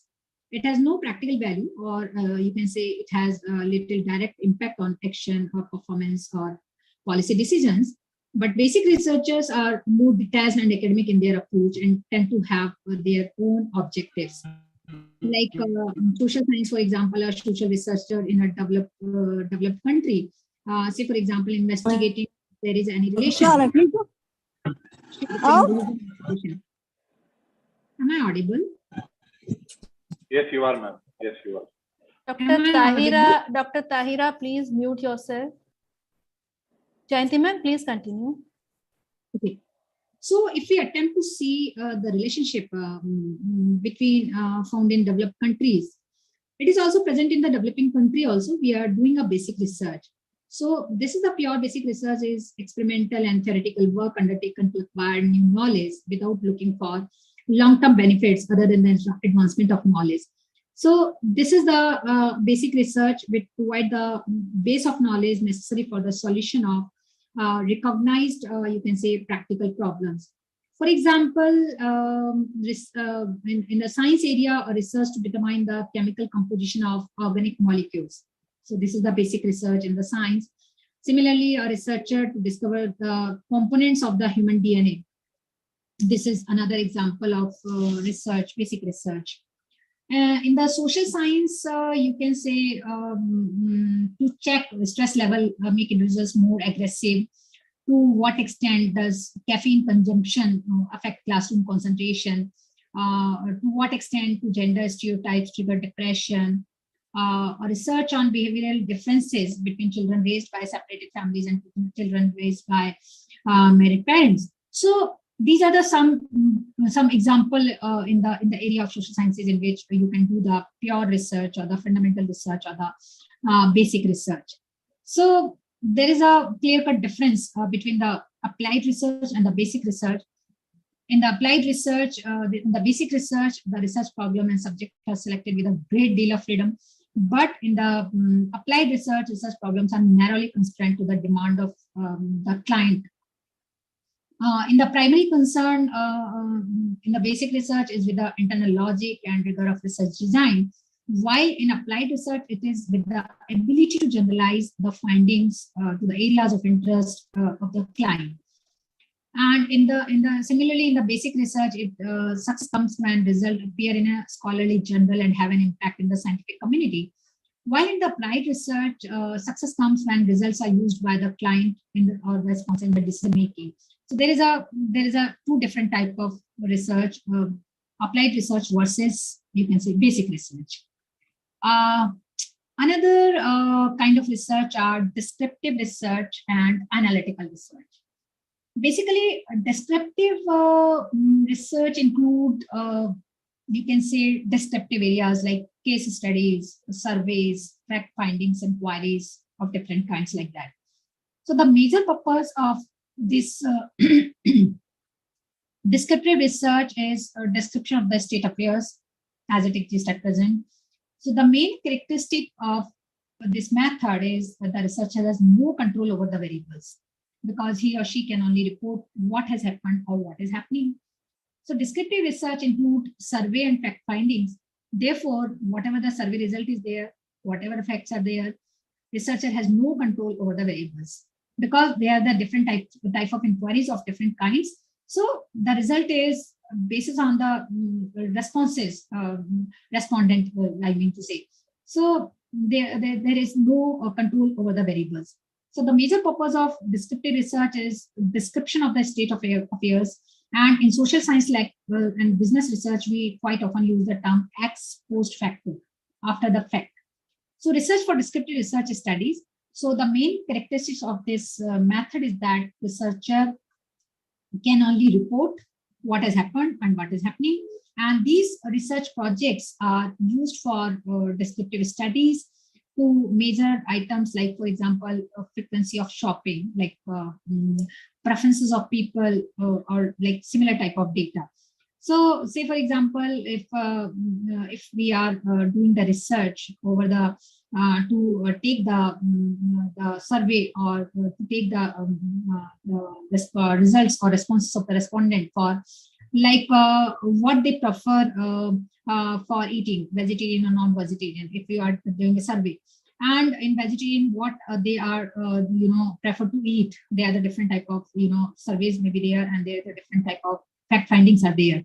It has no practical value, or you can say it has little direct impact on action or performance or policy decisions. But basic researchers are more detached and academic in their approach and tend to have their own objectives. Like social science, for example, a social researcher in a developed country, say for example, investigating if there is any relation. Am I audible?
Yes, you are, ma'am. Yes, you are.
Dr. Tahira, please mute yourself. Jayanti ma'am, please continue.
Okay. So if we attempt to see the relationship between found in developed countries, it is also present in the developing country also. We are doing a basic research. So this is the pure basic research is experimental and theoretical work undertaken to acquire new knowledge without looking for long-term benefits other than the advancement of knowledge. So this is the basic research which provide the base of knowledge necessary for the solution of recognized, you can say, practical problems. For example, in the science area, a research to determine the chemical composition of organic molecules. So this is the basic research in the science. Similarly, a researcher to discover the components of the human DNA. This is another example of research, basic research. In the social science, you can say to check the stress level, make individuals more aggressive. To what extent does caffeine consumption affect classroom concentration? To what extent do gender stereotypes trigger depression? A research on behavioral differences between children raised by separated families and children raised by married parents. So these are the some example in the area of social sciences in which you can do the pure research or the fundamental research or the basic research. So there is a clear-cut difference between the applied research and the basic research. In the applied research, in the basic research, the research problem and subject are selected with a great deal of freedom. But in the applied research problems are narrowly constrained to the demand of the client. In the primary concern, in the basic research is with the internal logic and rigor of research design, while in applied research, it is with the ability to generalize the findings to the areas of interest of the client. And similarly in the basic research, success comes when results appear in a scholarly journal and have an impact in the scientific community. While in the applied research, success comes when results are used by the client or response in the decision making. So there is a two different type of research, applied research versus, you can say, basic research. Another kind of research are descriptive research and analytical research. Basically, descriptive research include, you can say, descriptive areas like case studies, surveys, fact findings, inquiries of different kinds like that. So the major purpose of this descriptive research is a description of the state affairs as it exists at present. So the main characteristic of this method is that the researcher has no control over the variables, because he or she can only report what has happened or what is happening. So descriptive research include survey and fact findings. Therefore, whatever the survey result is there, whatever facts are there, researcher has no control over the variables, because they are the different type of inquiries of different kinds. So the result is based on the responses, respondent, I mean to say. So there is no control over the variables. So the major purpose of descriptive research is description of the state of affairs And in social science like and business research, we quite often use the term ex post facto, after the fact. So research for descriptive research studies. So the main characteristics of this method is that researcher can only report what has happened and what is happening. And these research projects are used for descriptive studies to measure items like, for example, frequency of shopping, like preferences of people, or like similar type of data. So say, for example, if we are doing the research over the to take the survey, or to take the results or responses of the respondent for like what they prefer for eating, vegetarian or non-vegetarian, if we are doing a survey. And in vegetarian, what they are prefer to eat. There are the different type of surveys may be there, and there are the different type of fact findings are there.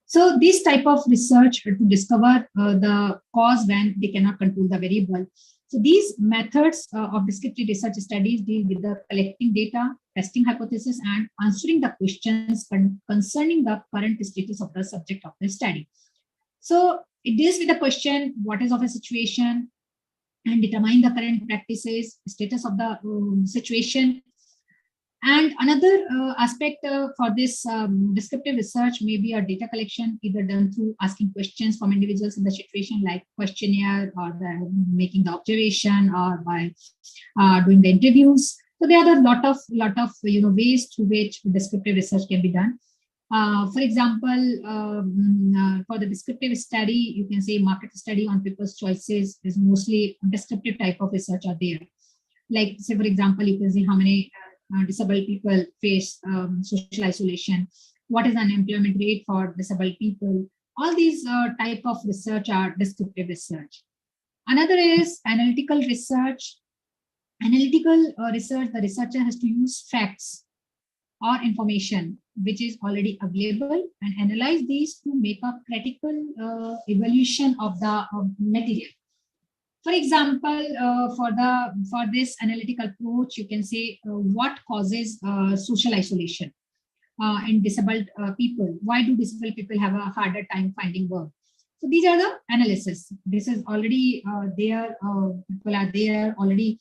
So this type of research to discover the cause when they cannot control the variable. So these methods of descriptive research studies deal with the collecting data, testing hypothesis, and answering the questions concerning the current status of the subject of the study. So it deals with the question, what is of a situation, and determine the current practices, status of the situation. And another aspect for this descriptive research may be a data collection, either done through asking questions from individuals in the situation, like questionnaire, or making the observation, or by doing the interviews. So there are a lot of ways through which descriptive research can be done. For example, for the descriptive study, you can say market study on people's choices is mostly descriptive type of research are there. Like, say, for example, you can see how many disabled people face social isolation, what is the unemployment rate for disabled people. All these type of research are descriptive research. Another is analytical research. Analytical research, the researcher has to use facts or information which is already available and analyze these to make a critical evaluation of the material. For example, for this analytical approach, you can say what causes social isolation in disabled people. Why do disabled people have a harder time finding work? So these are the analysis. This is already there. People are there already.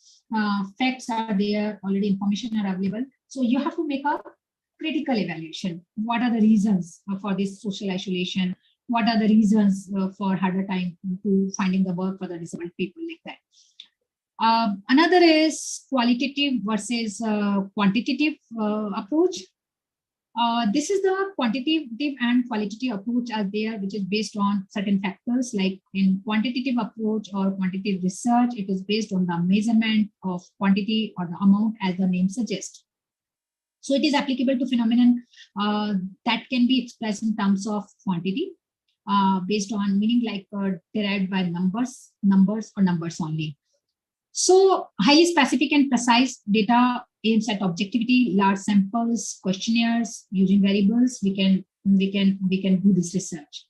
Facts are there already. Information are available. So you have to make a critical evaluation. What are the reasons for this social isolation? What are the reasons for harder time to finding the work for the disabled people, like that. Another is qualitative versus quantitative approach. This is the quantitative and qualitative approach are there, which is based on certain factors. Like in quantitative approach or quantitative research, it is based on the measurement of quantity or the amount, as the name suggests. So it is applicable to phenomenon that can be expressed in terms of quantity, based on meaning like derived by numbers or numbers only. So highly specific and precise data aims at objectivity, large samples, questionnaires, using variables. We can do this research.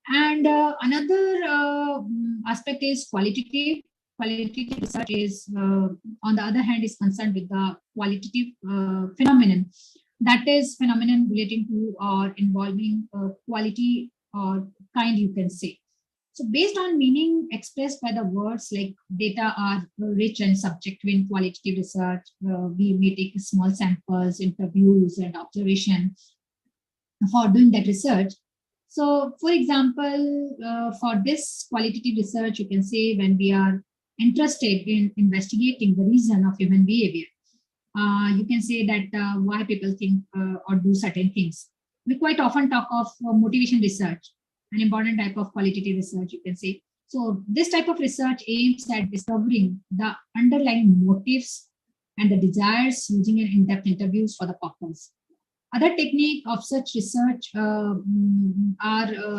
And another aspect is qualitative. Qualitative research is, on the other hand, is concerned with the qualitative phenomenon. That is phenomenon relating to or involving quality or kind, you can say. So based on meaning expressed by the words, like data are rich and subjective in qualitative research. We may take small samples, interviews, and observation for doing that research. So for example, for this qualitative research, you can say when we are interested in investigating the reason of human behavior, you can say that why people think or do certain things. We quite often talk of motivation research, an important type of qualitative research, you can say. So this type of research aims at discovering the underlying motives and the desires using an in-depth interviews for the purpose. Other technique of such research are,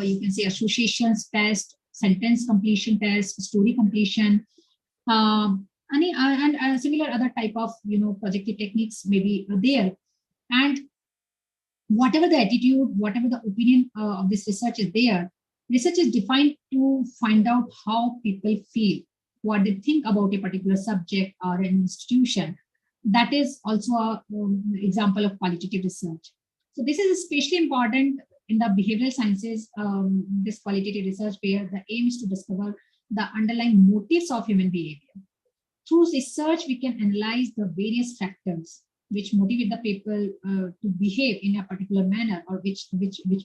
you can say, associations test, sentence completion test, story completion, and similar other type of projective techniques may be there. And whatever the attitude, whatever the opinion of this research is there, research is defined to find out how people feel, what they think about a particular subject or an institution. That is also an example of qualitative research. So this is especially important in the behavioral sciences, this qualitative research, where the aim is to discover the underlying motives of human behavior. Through research, we can analyze the various factors which motivate the people to behave in a particular manner, or which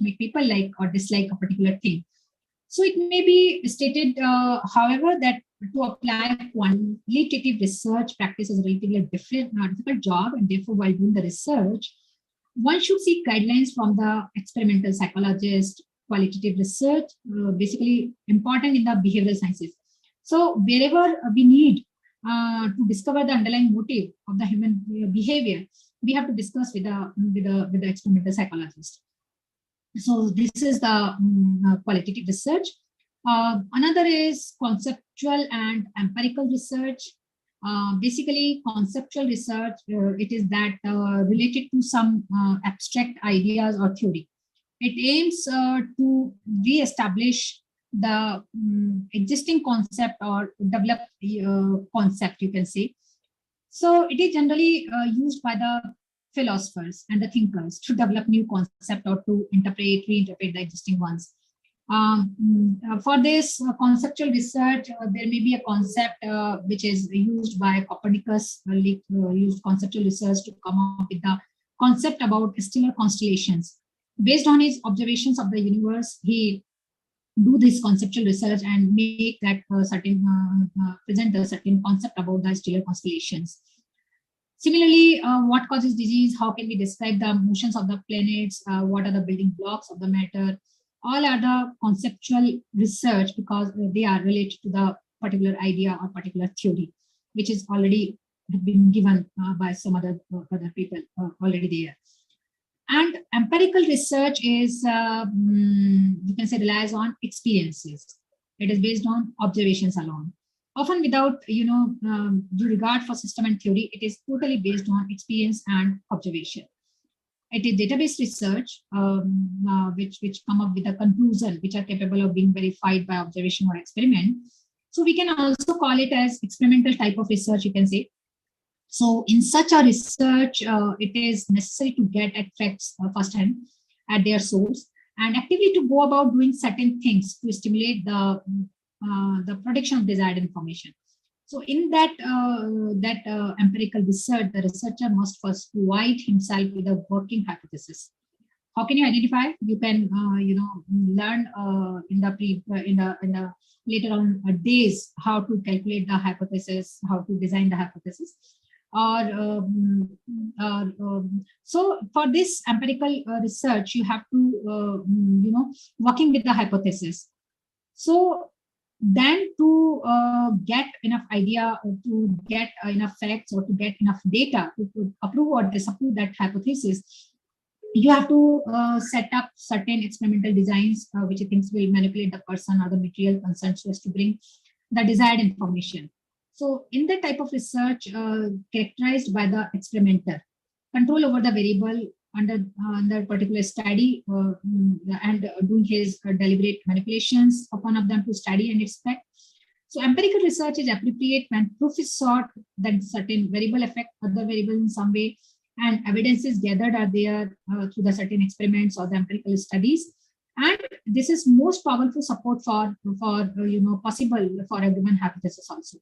make people like or dislike a particular thing. So it may be stated, however, that to apply qualitative research practice is a relatively difficult job, and therefore, while doing the research, one should seek guidelines from the experimental psychologist. Qualitative research, basically important in the behavioral sciences. So wherever we need to discover the underlying motive of the human behavior, we have to discuss with the experimental psychologist. So this is the qualitative research. Another is conceptual and empirical research. Basically, conceptual research, it is that related to some abstract ideas or theory. It aims to re-establish the existing concept or develop concept, you can say. So it is generally used by the philosophers and the thinkers to develop new concept or to reinterpret the existing ones. For this conceptual research, there may be a concept which is used by Copernicus, used conceptual research to come up with the concept about stellar constellations. Based on his observations of the universe, he do this conceptual research and make that present a certain concept about the stellar constellations. Similarly, what causes disease? How can we describe the motions of the planets? What are the building blocks of the matter? All are the conceptual research because they are related to the particular idea or particular theory, which is already been given by some other people already there. And empirical research is, you can say, relies on experiences. It is based on observations alone. Often without, due regard for system and theory, it is totally based on experience and observation. It is database research, which come up with a conclusion, which are capable of being verified by observation or experiment. So we can also call it as experimental type of research, you can say. So in such a research, it is necessary to get at facts firsthand at their source and actively to go about doing certain things to stimulate the production of desired information. So in that empirical research, the researcher must first provide himself with a working hypothesis. How can you identify? You can learn in the later on days how to calculate the hypothesis, how to design the hypothesis. So for this empirical research, you have to working with the hypothesis. So then to get enough idea, or to get enough facts, or to get enough data to approve or disapprove that hypothesis, you have to set up certain experimental designs which you think will manipulate the person or the material concerned so as to bring the desired information. So in that type of research, characterized by the experimenter, control over the variable under particular study and doing his deliberate manipulations of one of them to study and expect. So empirical research is appropriate when proof is sought that certain variable affect other variables in some way, and evidences gathered are there through the certain experiments or the empirical studies. And this is most powerful support for possible for a given hypothesis also.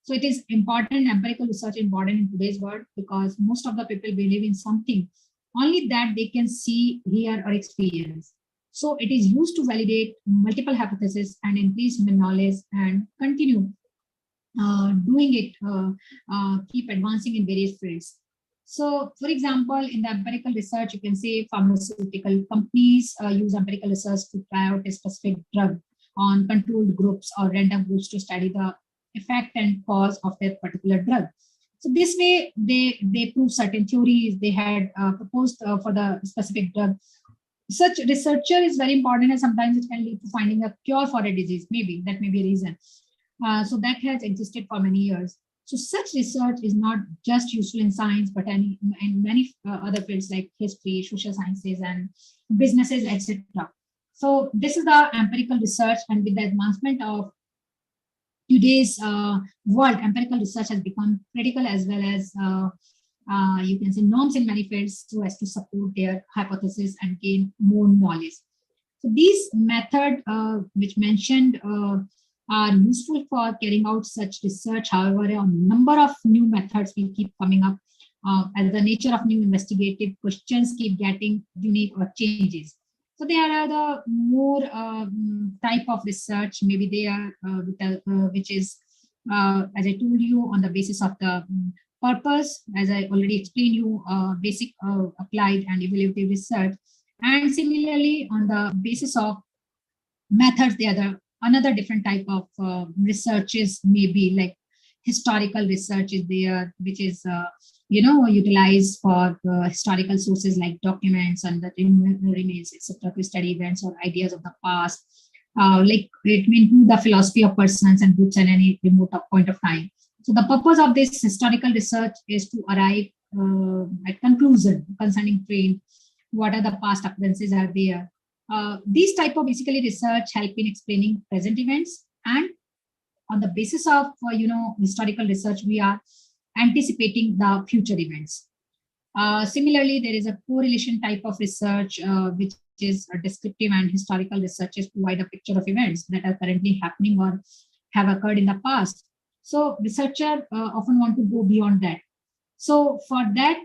So it is important, empirical research important in today's world, because most of the people believe in something only that they can see, hear, or experience. So it is used to validate multiple hypotheses and increase human knowledge and continue doing it, keep advancing in various fields. So, for example, in the empirical research, you can say pharmaceutical companies use empirical research to try out a specific drug on controlled groups or random groups to study the effect and cause of that particular drug. So this way, they prove certain theories they had proposed for the specific drug. Such researcher is very important, and sometimes it can lead to finding a cure for a disease. Maybe that may be a reason. So that has existed for many years. So such research is not just useful in science, but in many other fields like history, social sciences, and businesses, etc. So this is the empirical research, and with the advancement of today's world, empirical research has become critical as well as you can say norms in many fields so as to support their hypothesis and gain more knowledge. So these methods which mentioned are useful for carrying out such research. However, a number of new methods will keep coming up as the nature of new investigative questions keep getting unique or changes. So there are the more type of research, maybe they are which is, as I told you, on the basis of the purpose, as I already explained you, basic applied and evaluative research. And similarly, on the basis of methods, the other another different type of researches may be like historical research is there, which is utilized for historical sources like documents and the remains, etc., to study events or ideas of the past, like it means the philosophy of persons and groups at any remote point of time. So the purpose of this historical research is to arrive at conclusion concerning trend, what are the past occurrences are there. These type of basically research help in explaining present events, and on the basis of historical research, we are anticipating the future events. Similarly, there is a correlation type of research, which is a descriptive and historical researches provide a picture of events that are currently happening or have occurred in the past. So researcher often want to go beyond that. So for that,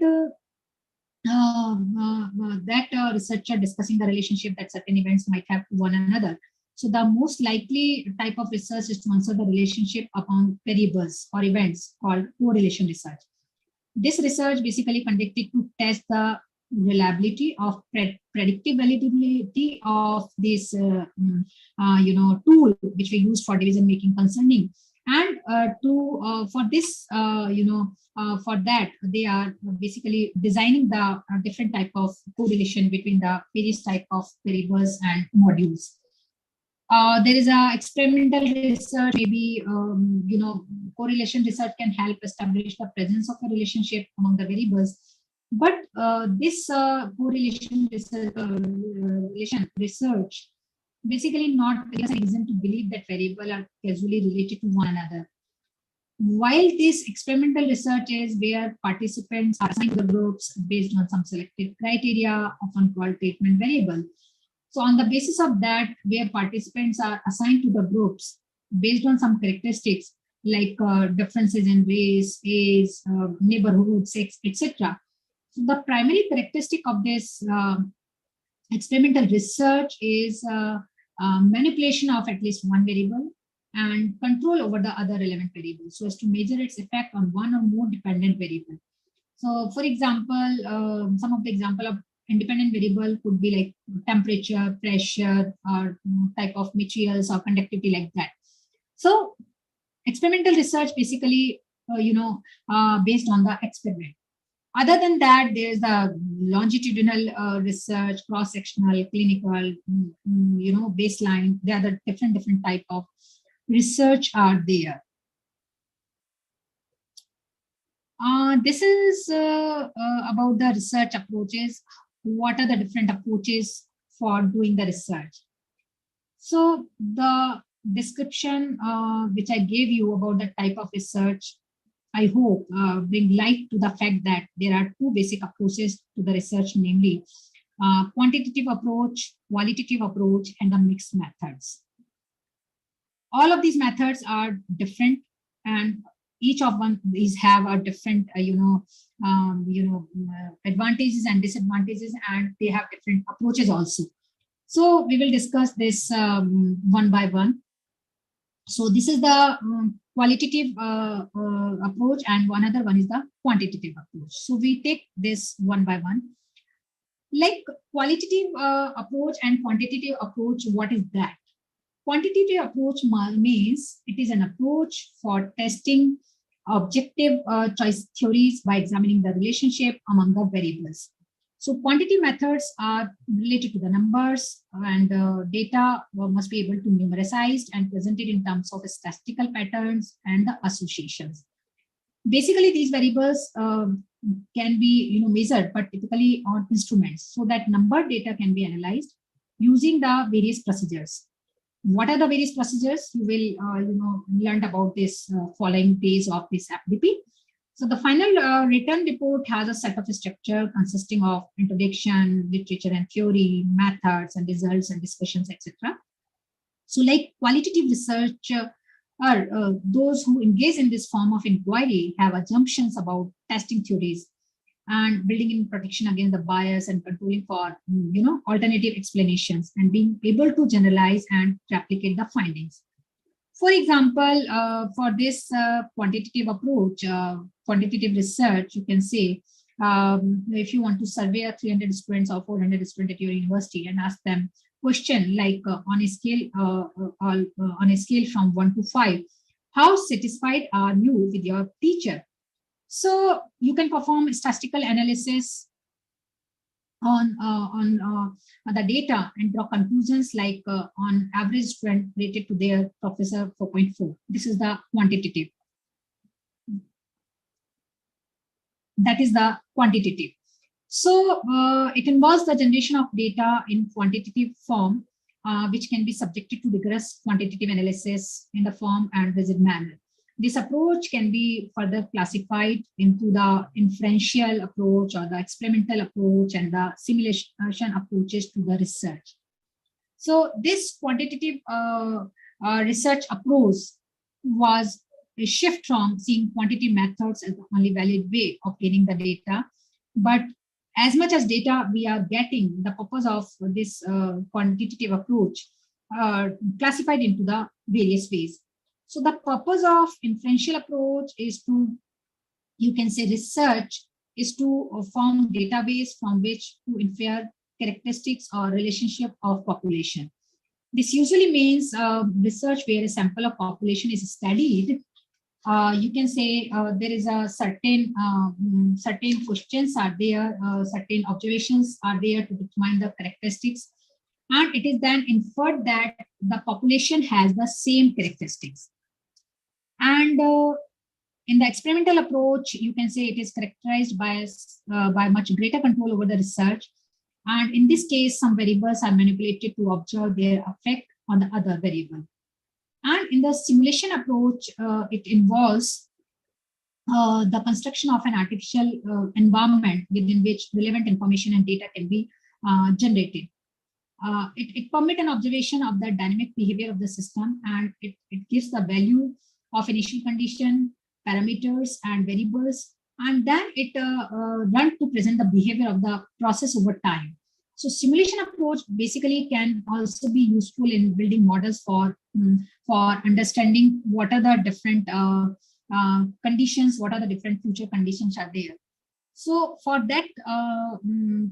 researcher discussing the relationship that certain events might have to one another. So the most likely type of research is to answer the relationship among variables or events called correlation research. This research basically conducted to test the reliability of predictive validity of this tool which we use for decision making concerning, and for this for that they are basically designing the different type of correlation between the various type of variables and modules. There is a experimental research, maybe correlation research can help establish the presence of a relationship among the variables. But this correlation research basically not gives a reason to believe that variables are causally related to one another. While this experimental research is where participants are assigned to the groups based on some selected criteria, often called treatment variable. So on the basis of that, where participants are assigned to the groups based on some characteristics like differences in race, age, neighborhood, sex, etc. So the primary characteristic of this experimental research is manipulation of at least one variable and control over the other relevant variables so as to measure its effect on one or more dependent variable. So for example, some of the example of independent variable could be like temperature, pressure, or type of materials or conductivity like that. So experimental research basically, based on the experiment. Other than that, there's the longitudinal research, cross-sectional, clinical, baseline. There are the different type of research are there. This is about the research approaches. What are the different approaches for doing the research? So the description which I gave you about the type of research, I hope bring light to the fact that there are two basic approaches to the research, namely quantitative approach, qualitative approach, and the mixed methods. All of these methods are different, and each of these have a different, advantages and disadvantages, and they have different approaches also. So we will discuss this one by one. So this is the qualitative approach, and another one is the quantitative approach. So we take this one by one. Like qualitative approach and quantitative approach, what is that? Quantitative approach means it is an approach for testing objective choice theories by examining the relationship among the variables. So quantitative methods are related to the numbers, and data must be able to numericized and presented in terms of statistical patterns and the associations. Basically, these variables can be measured, but typically on instruments, so that number data can be analyzed using the various procedures. What are the various procedures? You will learn about this following days of this FDP. So the final written report has a set of structure consisting of introduction, literature and theory, methods and results and discussions, etc. So like qualitative research are those who engage in this form of inquiry have assumptions about testing theories and building in protection against the bias and controlling for alternative explanations and being able to generalize and replicate the findings. For example, for this quantitative approach, quantitative research, you can say, if you want to survey 300 students or 400 students at your university and ask them question like on a scale from 1 to 5, how satisfied are you with your teacher? So you can perform statistical analysis on the data and draw conclusions like on average student rated to their professor 4.4. This is the quantitative. That is the quantitative. So it involves the generation of data in quantitative form, which can be subjected to rigorous quantitative analysis in the form and rigid manner. This approach can be further classified into the inferential approach or the experimental approach and the simulation approaches to the research. So this quantitative research approach was a shift from seeing quantitative methods as the only valid way of getting the data. But as much as data we are getting, the purpose of this quantitative approach classified into the various ways. So the purpose of inferential approach is to, you can say, research is to form database from which to infer characteristics or relationship of population. This usually means research where a sample of population is studied. You can say there is a certain questions are there, certain observations are there to determine the characteristics, and it is then inferred that the population has the same characteristics. And in the experimental approach, you can say it is characterized by much greater control over the research. And in this case, some variables are manipulated to observe their effect on the other variable. And in the simulation approach, it involves the construction of an artificial environment within which relevant information and data can be generated. It permits an observation of the dynamic behavior of the system, and it gives the value of initial condition, parameters, and variables, and then it runs to present the behavior of the process over time. So simulation approach basically can also be useful in building models for understanding what are the different conditions, what are the different future conditions are there. So for that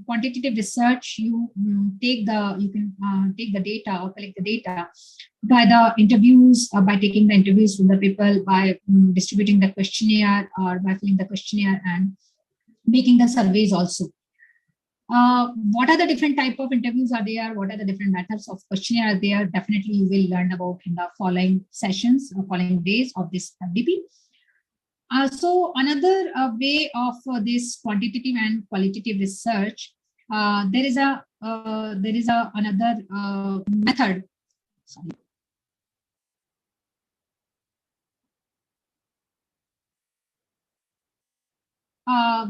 quantitative research, you can take the data or collect the data by the interviews, by taking the interviews with the people, by distributing the questionnaire or by filling the questionnaire and making the surveys also. What are the different type of interviews are there? What are the different methods of questionnaire are there? Definitely you will learn about in the following sessions or following days of this FDP. So another way of this quantitative and qualitative research, there is another method. Sorry.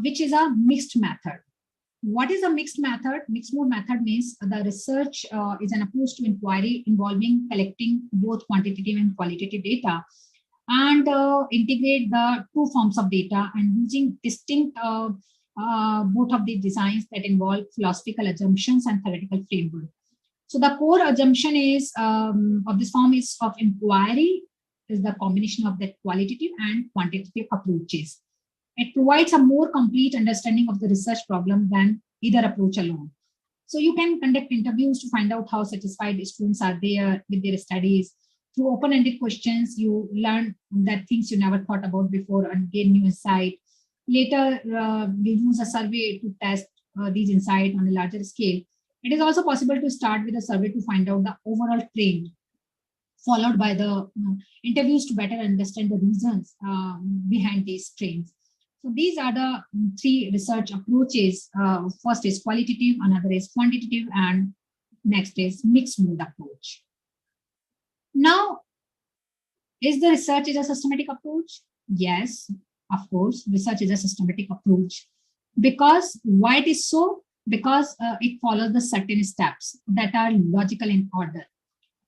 Which is a mixed method. What is a mixed method? Mixed mode method means the research is an approach to inquiry involving collecting both quantitative and qualitative data, and integrate the two forms of data and using distinct both of the designs that involve philosophical assumptions and theoretical framework. So the core assumption is of this form is of inquiry is the combination of the qualitative and quantitative approaches. It provides a more complete understanding of the research problem than either approach alone. So you can conduct interviews to find out how satisfied students are there with their studies. Through open-ended questions, you learn that things you never thought about before and gain new insight. Later, you use a survey to test these insights on a larger scale. It is also possible to start with a survey to find out the overall trend, followed by the interviews to better understand the reasons behind these trends. So these are the three research approaches. First is qualitative, another is quantitative, and next is mixed mode approach. Now, is the research is a systematic approach? Yes. of course, research is a systematic approach. Because why it is so? Because it follows the certain steps that are logical in order.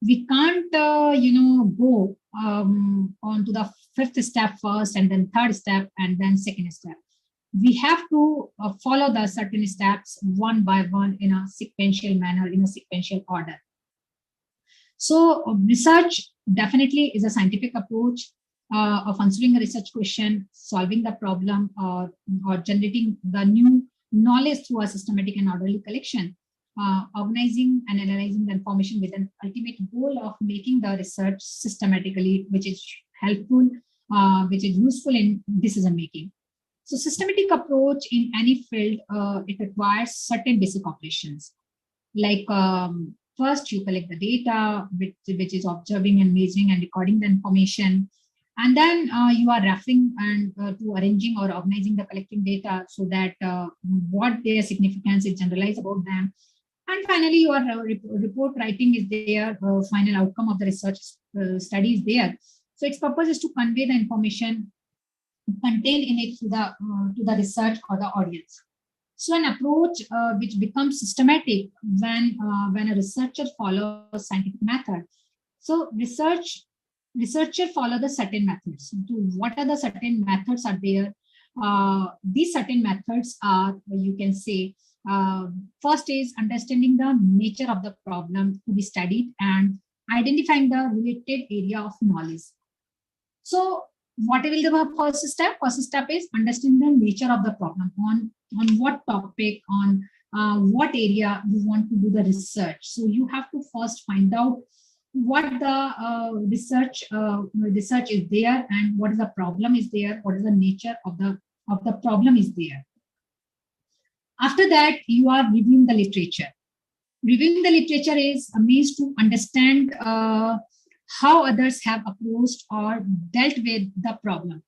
We can't, go on to the fifth step first, and then third step, and then second step. We have to follow the certain steps one by one in a sequential manner, in a sequential order. So research definitely is a scientific approach of answering a research question, solving the problem, or generating the new knowledge through a systematic and orderly collection, organizing and analyzing the information with an ultimate goal of making the research systematically, which is helpful, which is useful in decision making. So systematic approach in any field, it requires certain basic operations. Like first, you collect the data, which is observing and measuring and recording the information. And then you are referring and to arranging or organizing the collecting data so that what their significance is generalized about them. And finally, your report writing is there, final outcome of the research study is there. So its purpose is to convey the information contained in it to the research or the audience. So an approach which becomes systematic when a researcher follows scientific method. So researcher follow the certain methods. So what are the certain methods are there? These certain methods are, you can say, first is understanding the nature of the problem to be studied and identifying the related area of knowledge. So what will the first step? First step is understanding the nature of the problem, on what topic, on what area you want to do the research. So you have to first find out what the research is there, and what is the problem is there, what is the nature of the problem is there. After that, you are reviewing the literature. Reviewing the literature is a means to understand how others have approached or dealt with the problem.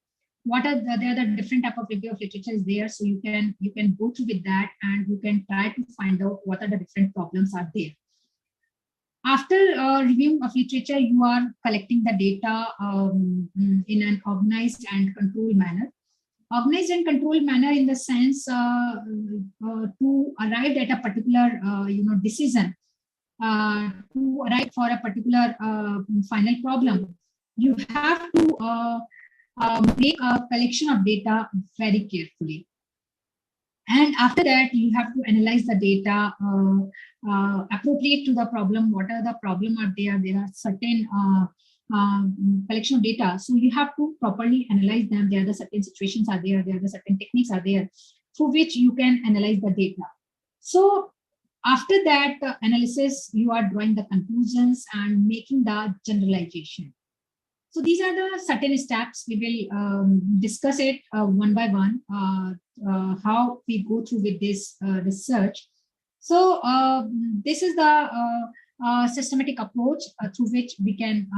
There are the different type of review of literature is there, so you can go through with that, and you can try to find out what are the different problems are there. After reviewing of literature, you are collecting the data in an organized and controlled manner. Organized and controlled manner in the sense to arrive at a particular decision, to arrive for a particular final problem. You have to make a collection of data very carefully. And after that, you have to analyze the data appropriate to the problem. What are the problem are there? There are certain collection of data. So you have to properly analyze them. There are the certain situations are there. There are the certain techniques are there through which you can analyze the data. So after that analysis, you are drawing the conclusions and making the generalization. So these are the certain steps. We will discuss it one by one, how we go through with this research. So this is the systematic approach through which we can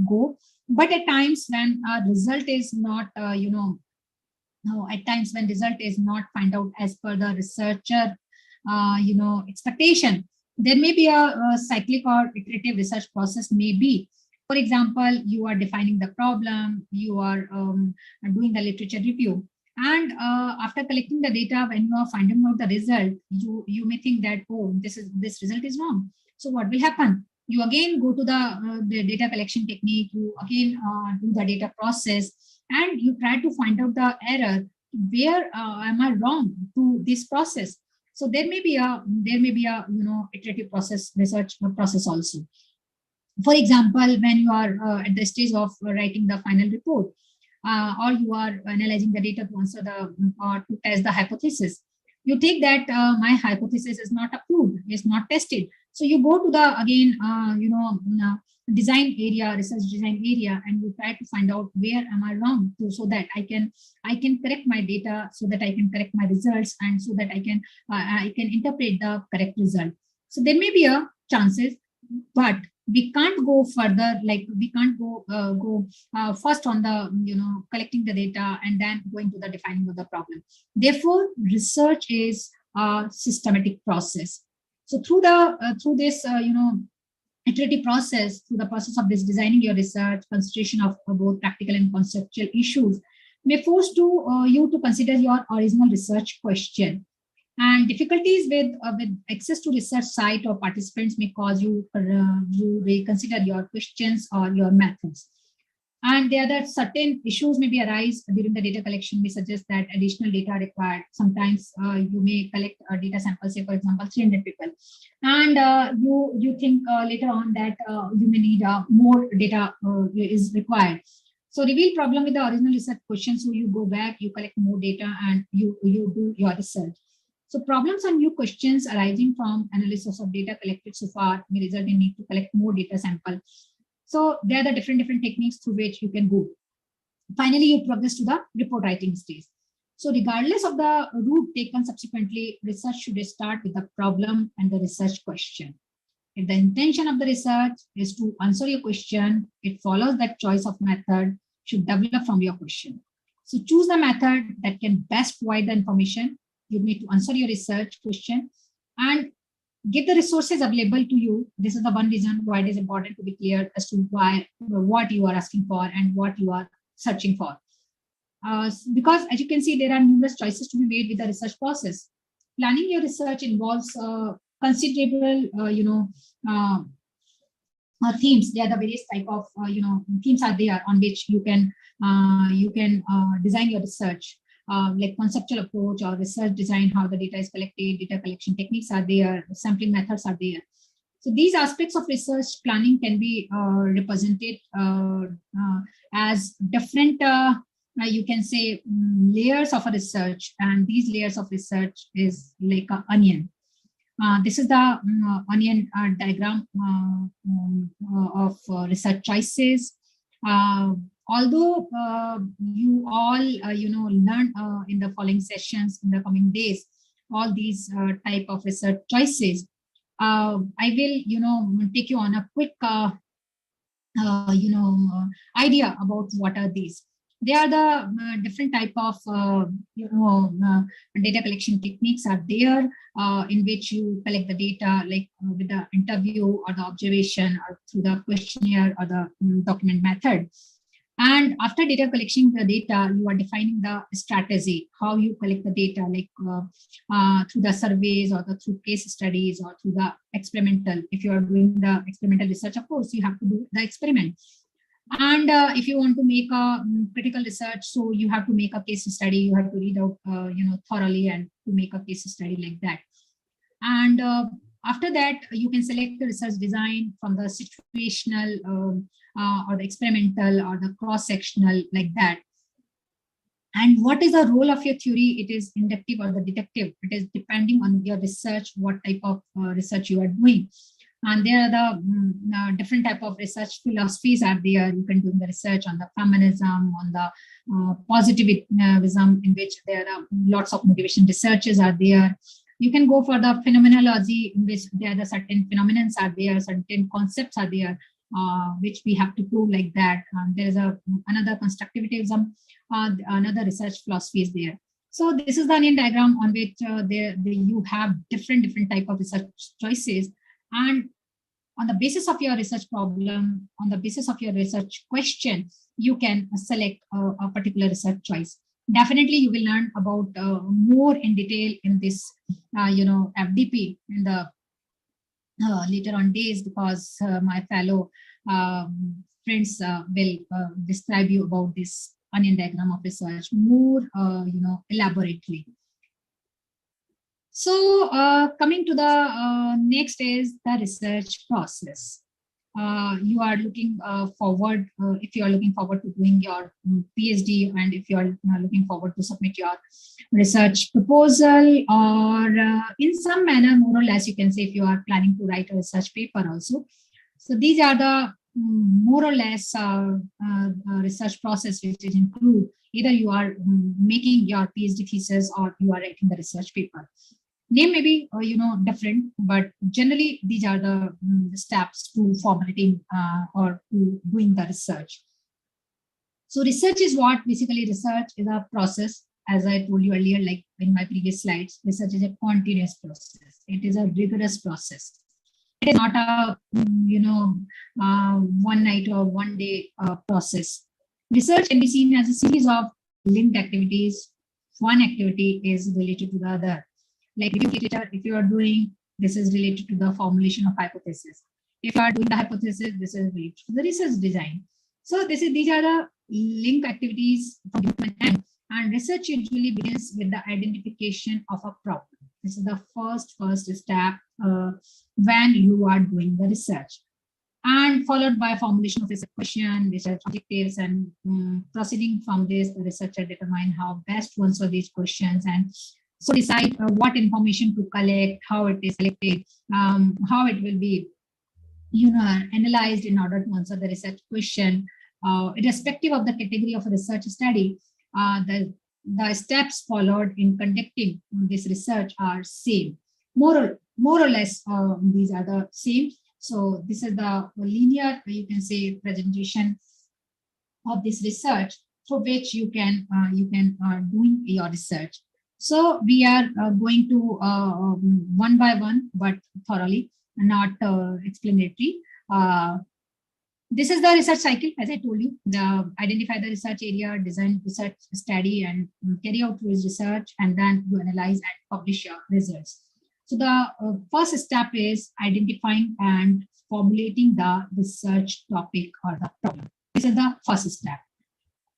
go. But at times when result is not, at times when result is not find out as per the researcher, expectation, there may be a cyclic or iterative research process may be. For example, you are defining the problem, you are doing the literature review, and after collecting the data, when you are finding out the result, you may think that, oh, this result is wrong. So what will happen? You again go to the data collection technique, you again do the data process, and you try to find out the error. Where am I wrong to this process? So there may be a iterative process, research process also. For example, when you are at the stage of writing the final report, or you are analyzing the data to answer or to test the hypothesis, you take that my hypothesis is not approved, is not tested. So you go to the again design area, research design area, and you try to find out where am I wrong, so that I can correct my data, so that I can correct my results, and so that I can interpret the correct result. So there may be a chances, but we can't go further, like we can't go first on the collecting the data and then going to the defining of the problem. Therefore, research is a systematic process. So through this iterative process, through the process of this designing your research, consideration of both practical and conceptual issues, may force you to consider your original research question. And difficulties with access to research site or participants may cause you to reconsider your questions or your methods. And there are certain issues may be arise during the data collection, may suggest that additional data are required. Sometimes you may collect a data sample, say for example 300 people, and you think later on that you may need more data is required. So reveal problem with the original research question. So you go back, you collect more data, and you do your research. So problems and new questions arising from analysis of data collected so far may result in need to collect more data sample. So there are the different techniques through which you can go. Finally, you progress to the report writing stage. So regardless of the route taken subsequently, research should start with the problem and the research question. If the intention of the research is to answer your question, it follows that choice of method should develop from your question. So choose the method that can best provide the information you need to answer your research question, and give the resources available to you. This is the one reason why it is important to be clear as to why, what you are asking for and what you are searching for. Because as you can see, there are numerous choices to be made with the research process. Planning your research involves considerable, themes. There are the various type of, themes are there on which you can design your research. Like conceptual approach or research design, how the data is collected, data collection techniques are there, sampling methods are there. So these aspects of research planning can be represented as different, you can say, layers of a research, and these layers of research is like an onion. This is the onion diagram of research choices. Although you all, learn in the following sessions in the coming days, all these type of research choices, I will, take you on a quick, idea about what are these. They are the different type of, data collection techniques are there, in which you collect the data, like with the interview or the observation or through the questionnaire or the document method. And after data collection the data, you are defining the strategy, how you collect the data, like through the surveys or through case studies or through the experimental. If you are doing the experimental research, of course, you have to do the experiment. And if you want to make a critical research, so you have to make a case study, you have to read out, thoroughly and to make a case study like that. And after that, you can select the research design from the situational or the experimental or the cross-sectional, like that. And what is the role of your theory? It is inductive or the deductive. It is depending on your research, what type of research you are doing. And there are the different type of research philosophies are there. You can do the research on the feminism, on the positivism, in which there are lots of motivation researches are there. You can go for the phenomenology, in which there are the certain phenomena are there, certain concepts are there, which we have to prove like that. There is another constructivism, another research philosophy is there. So this is the onion diagram on which you have different type of research choices, and on the basis of your research problem, on the basis of your research question, you can select a particular research choice. Definitely, you will learn about more in detail in this, FDP in the later on days, because my fellow friends will describe you about this onion diagram of research more, elaborately. So coming to the next is the research process. You are looking forward, if you are looking forward to doing your PhD, and if you are looking forward to submit your research proposal, or in some manner, more or less, you can say if you are planning to write a research paper also. So these are the more or less research process, which is include either you are making your PhD thesis or you are writing the research paper. Name may be, different, but generally these are the steps to formulating or to doing the research. So research is what? Basically, research is a process. As I told you earlier, like in my previous slides, research is a continuous process. It is a rigorous process. It is not a, one night or one day process. Research can be seen as a series of linked activities. One activity is related to the other. Like if you are doing, this is related to the formulation of hypothesis. If you are doing the hypothesis, this is related to the research design. So these are the linked activities from development end. And research usually begins with the identification of a problem. This is the first step when you are doing the research, and followed by formulation of research question, research objectives, and proceeding from this, the researcher determine how best to answer these questions, and so decide what information to collect, how it is collected, how it will be analyzed in order to answer the research question. Irrespective of the category of a research study, the steps followed in conducting this research are same. More or less, these are the same. So this is the linear, you can say, presentation of this research through which you can doing your research. So we are going to one by one, but thoroughly, not explanatory. This is the research cycle, as I told you. Identify the research area, design research study, and carry out research, and then you analyze and publish your results. So the first step is identifying and formulating the research topic or the problem. This is the first step.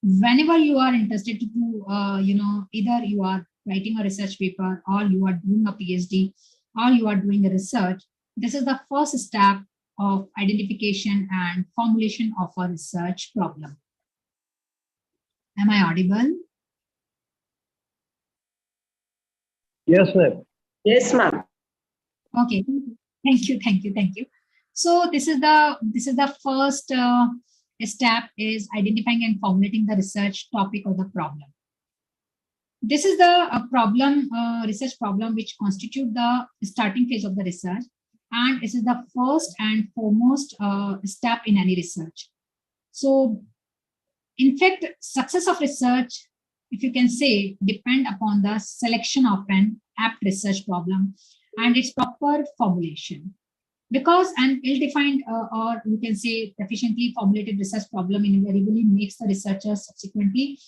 Whenever you are interested to do, either you are writing a research paper, or you are doing a PhD, or you are doing a research, this is the first step of identification and formulation of a research problem. Am I audible?
Yes, ma'am. Yes, ma'am.
Okay, thank you. So this is the first step, is identifying and formulating the research topic or the problem. This is the problem, research problem, which constitute the starting phase of the research, and this is the first and foremost step in any research. So, in fact, success of research, if you can say, depend upon the selection of an apt research problem and its proper formulation. Because an ill-defined or you can say efficiently formulated research problem invariably makes the researcher subsequently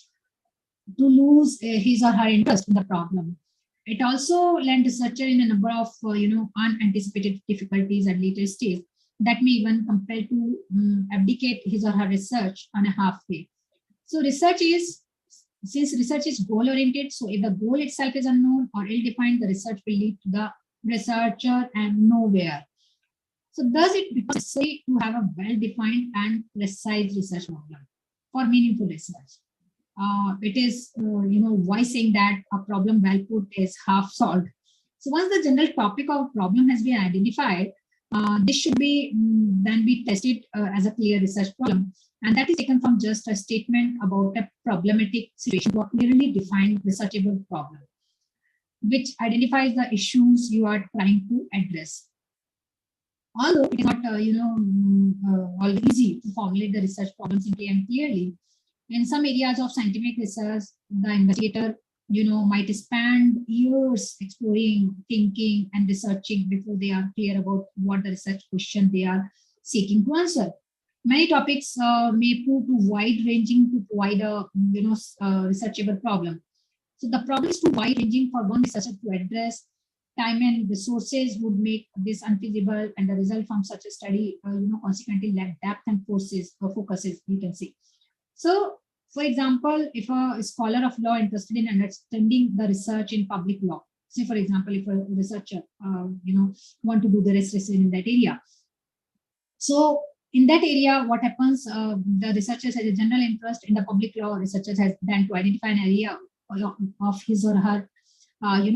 to lose his or her interest in the problem. It also lands researcher in a number of unanticipated difficulties at later stage that may even compel to abdicate his or her research on a halfway. So since research is goal-oriented, so if the goal itself is unknown or ill-defined, the research will lead to the researcher and nowhere. So thus it becomes necessary to have a well-defined and precise research problem for meaningful research. It is, why saying that a problem well put is half solved. So once the general topic of problem has been identified, this should be then be tested as a clear research problem. And that is taken from just a statement about a problematic situation to a clearly defined researchable problem, which identifies the issues you are trying to address. Although it is not, always easy to formulate the research problem simply and clearly, in some areas of scientific research, the investigator, might spend years exploring, thinking, and researching before they are clear about what the research question they are seeking to answer. Many topics may prove too wide-ranging to provide a, researchable problem. So the problem is too wide-ranging for one researcher to address. Time and resources would make this unfeasible, and the result from such a study, consequently lack depth and focuses, you can see. So, for example, if a scholar of law interested in understanding the research in public law, say, for example, if a researcher, want to do the research in that area. So, in that area, what happens, the researchers has a general interest in the public law, researchers has then to identify an area of his or her,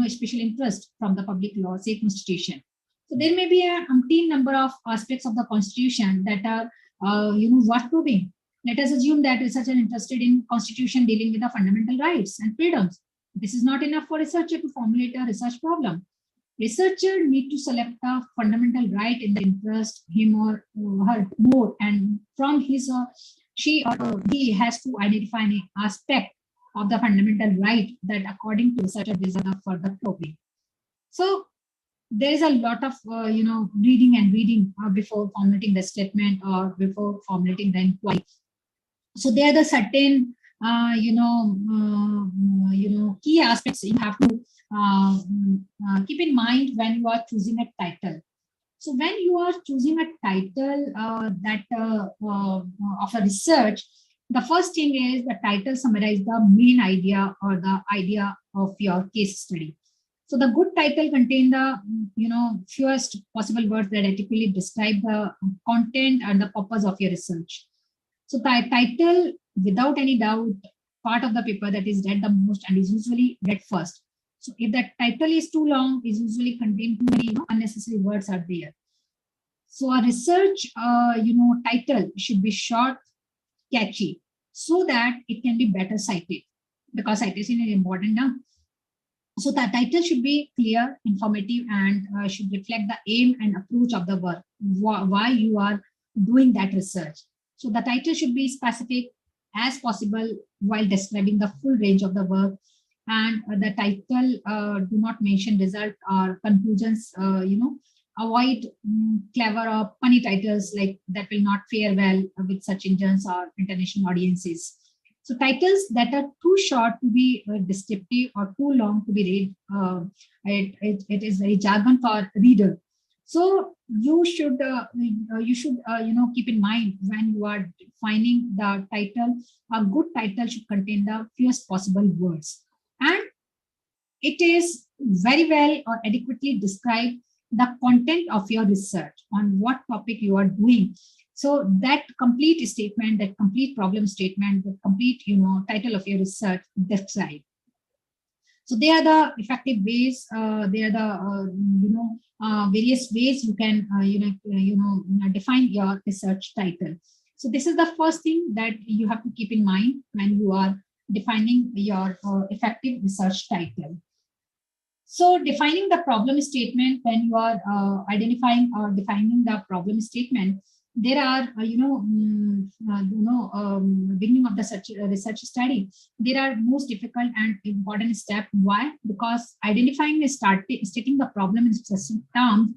special interest from the public law, say constitution. So there may be an umpteen number of aspects of the constitution that are, worth proving. Let us assume that researcher interested in constitution dealing with the fundamental rights and freedoms. This is not enough for researcher to formulate a research problem. Researcher need to select a fundamental right in the interest him or her more, and from his or she or he has to identify an aspect of the fundamental right that according to researcher deserve further probing. So there is a lot of reading before formulating the statement or before formulating the inquiry. So there are the certain key aspects you have to keep in mind when you are choosing a title. So when you are choosing a title of a research, the first thing is the title summarizes the main idea or the idea of your case study. So the good title contain the fewest possible words that adequately describe the content and the purpose of your research. So the title, without any doubt, part of the paper that is read the most and is usually read first. So if the title is too long, is usually contain too many unnecessary words are there. So a research title should be short, catchy, so that it can be better cited, because citation is important now. So the title should be clear, informative, and should reflect the aim and approach of the work, why you are doing that research. So the title should be specific as possible while describing the full range of the work. And the title do not mention result or conclusions, avoid clever or funny titles like that will not fare well with search engines or international audiences. So titles that are too short to be descriptive or too long to be read, it is very jargon for reader. So you should keep in mind when you are defining the title, a good title should contain the fewest possible words, and it is very well or adequately describe the content of your research on what topic you are doing. So that complete statement, that complete problem statement, the complete title of your research describe. So they are the effective ways. They are the various ways you can define your research title. So this is the first thing that you have to keep in mind when you are defining your effective research title. So defining the problem statement, when you are identifying or defining the problem statement, there are, beginning of the research study, there are most difficult and important step. Why? Because identifying is stating the problem in specific terms,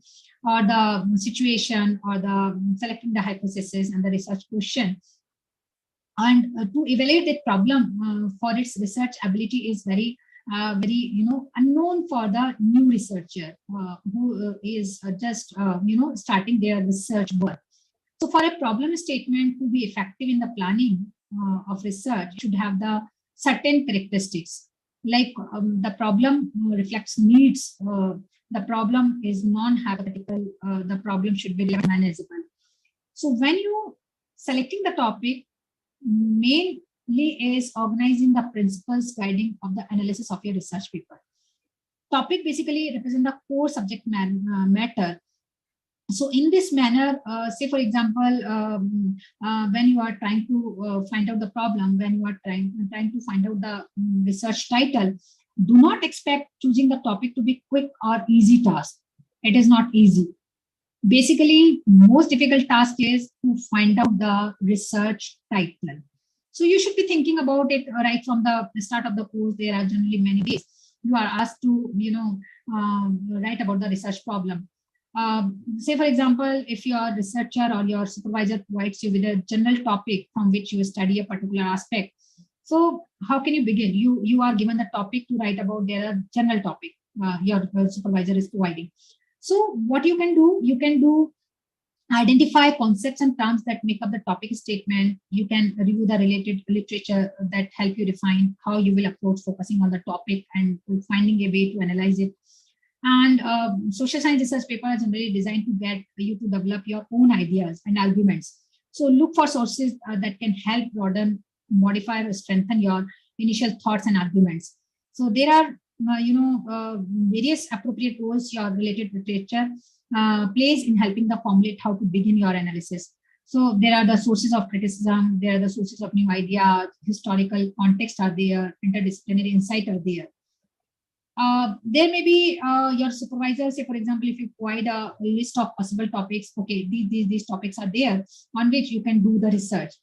or the situation, or the selecting the hypothesis and the research question. And to evaluate that problem for its research ability is very unknown for the new researcher who is just starting their research work. So for a problem statement to be effective in the planning of research, it should have the certain characteristics, like the problem reflects needs, the problem is non-hypothetical, the problem should be manageable. So when you selecting the topic, mainly is organizing the principles guiding of the analysis of your research paper. Topic basically represent the core subject matter. So in this manner, say for example, when you are trying to find out the problem, when you are trying to find out the research title, do not expect choosing the topic to be quick or easy task. It is not easy. Basically, most difficult task is to find out the research title. So you should be thinking about it right from the start of the course. There are generally many ways you are asked to, write about the research problem. Say, for example, if your researcher or your supervisor provides you with a general topic from which you study a particular aspect. So how can you begin? You are given the topic to write about their general topic your supervisor is providing. So what you can do, identify concepts and terms that make up the topic statement. You can review the related literature that help you define how you will approach focusing on the topic and finding a way to analyze it. And social science research paper is generally designed to get you to develop your own ideas and arguments. So look for sources that can help broaden, modify, or strengthen your initial thoughts and arguments. So there are various appropriate roles your related literature plays in helping the formulate how to begin your analysis. So there are the sources of criticism, there are the sources of new ideas, historical context are there, interdisciplinary insight are there. There may be your supervisor, say for example, if you provide a list of possible topics, okay, these topics are there on which you can do the research.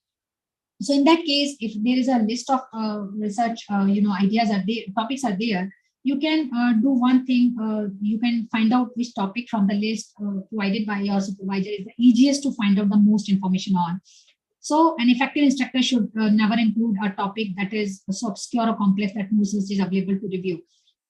So in that case, if there is a list of research, ideas are there, topics are there, you can do one thing. You can find out which topic from the list provided by your supervisor is the easiest to find out the most information on. So an effective instructor should never include a topic that is so obscure or complex that no resource is available to review.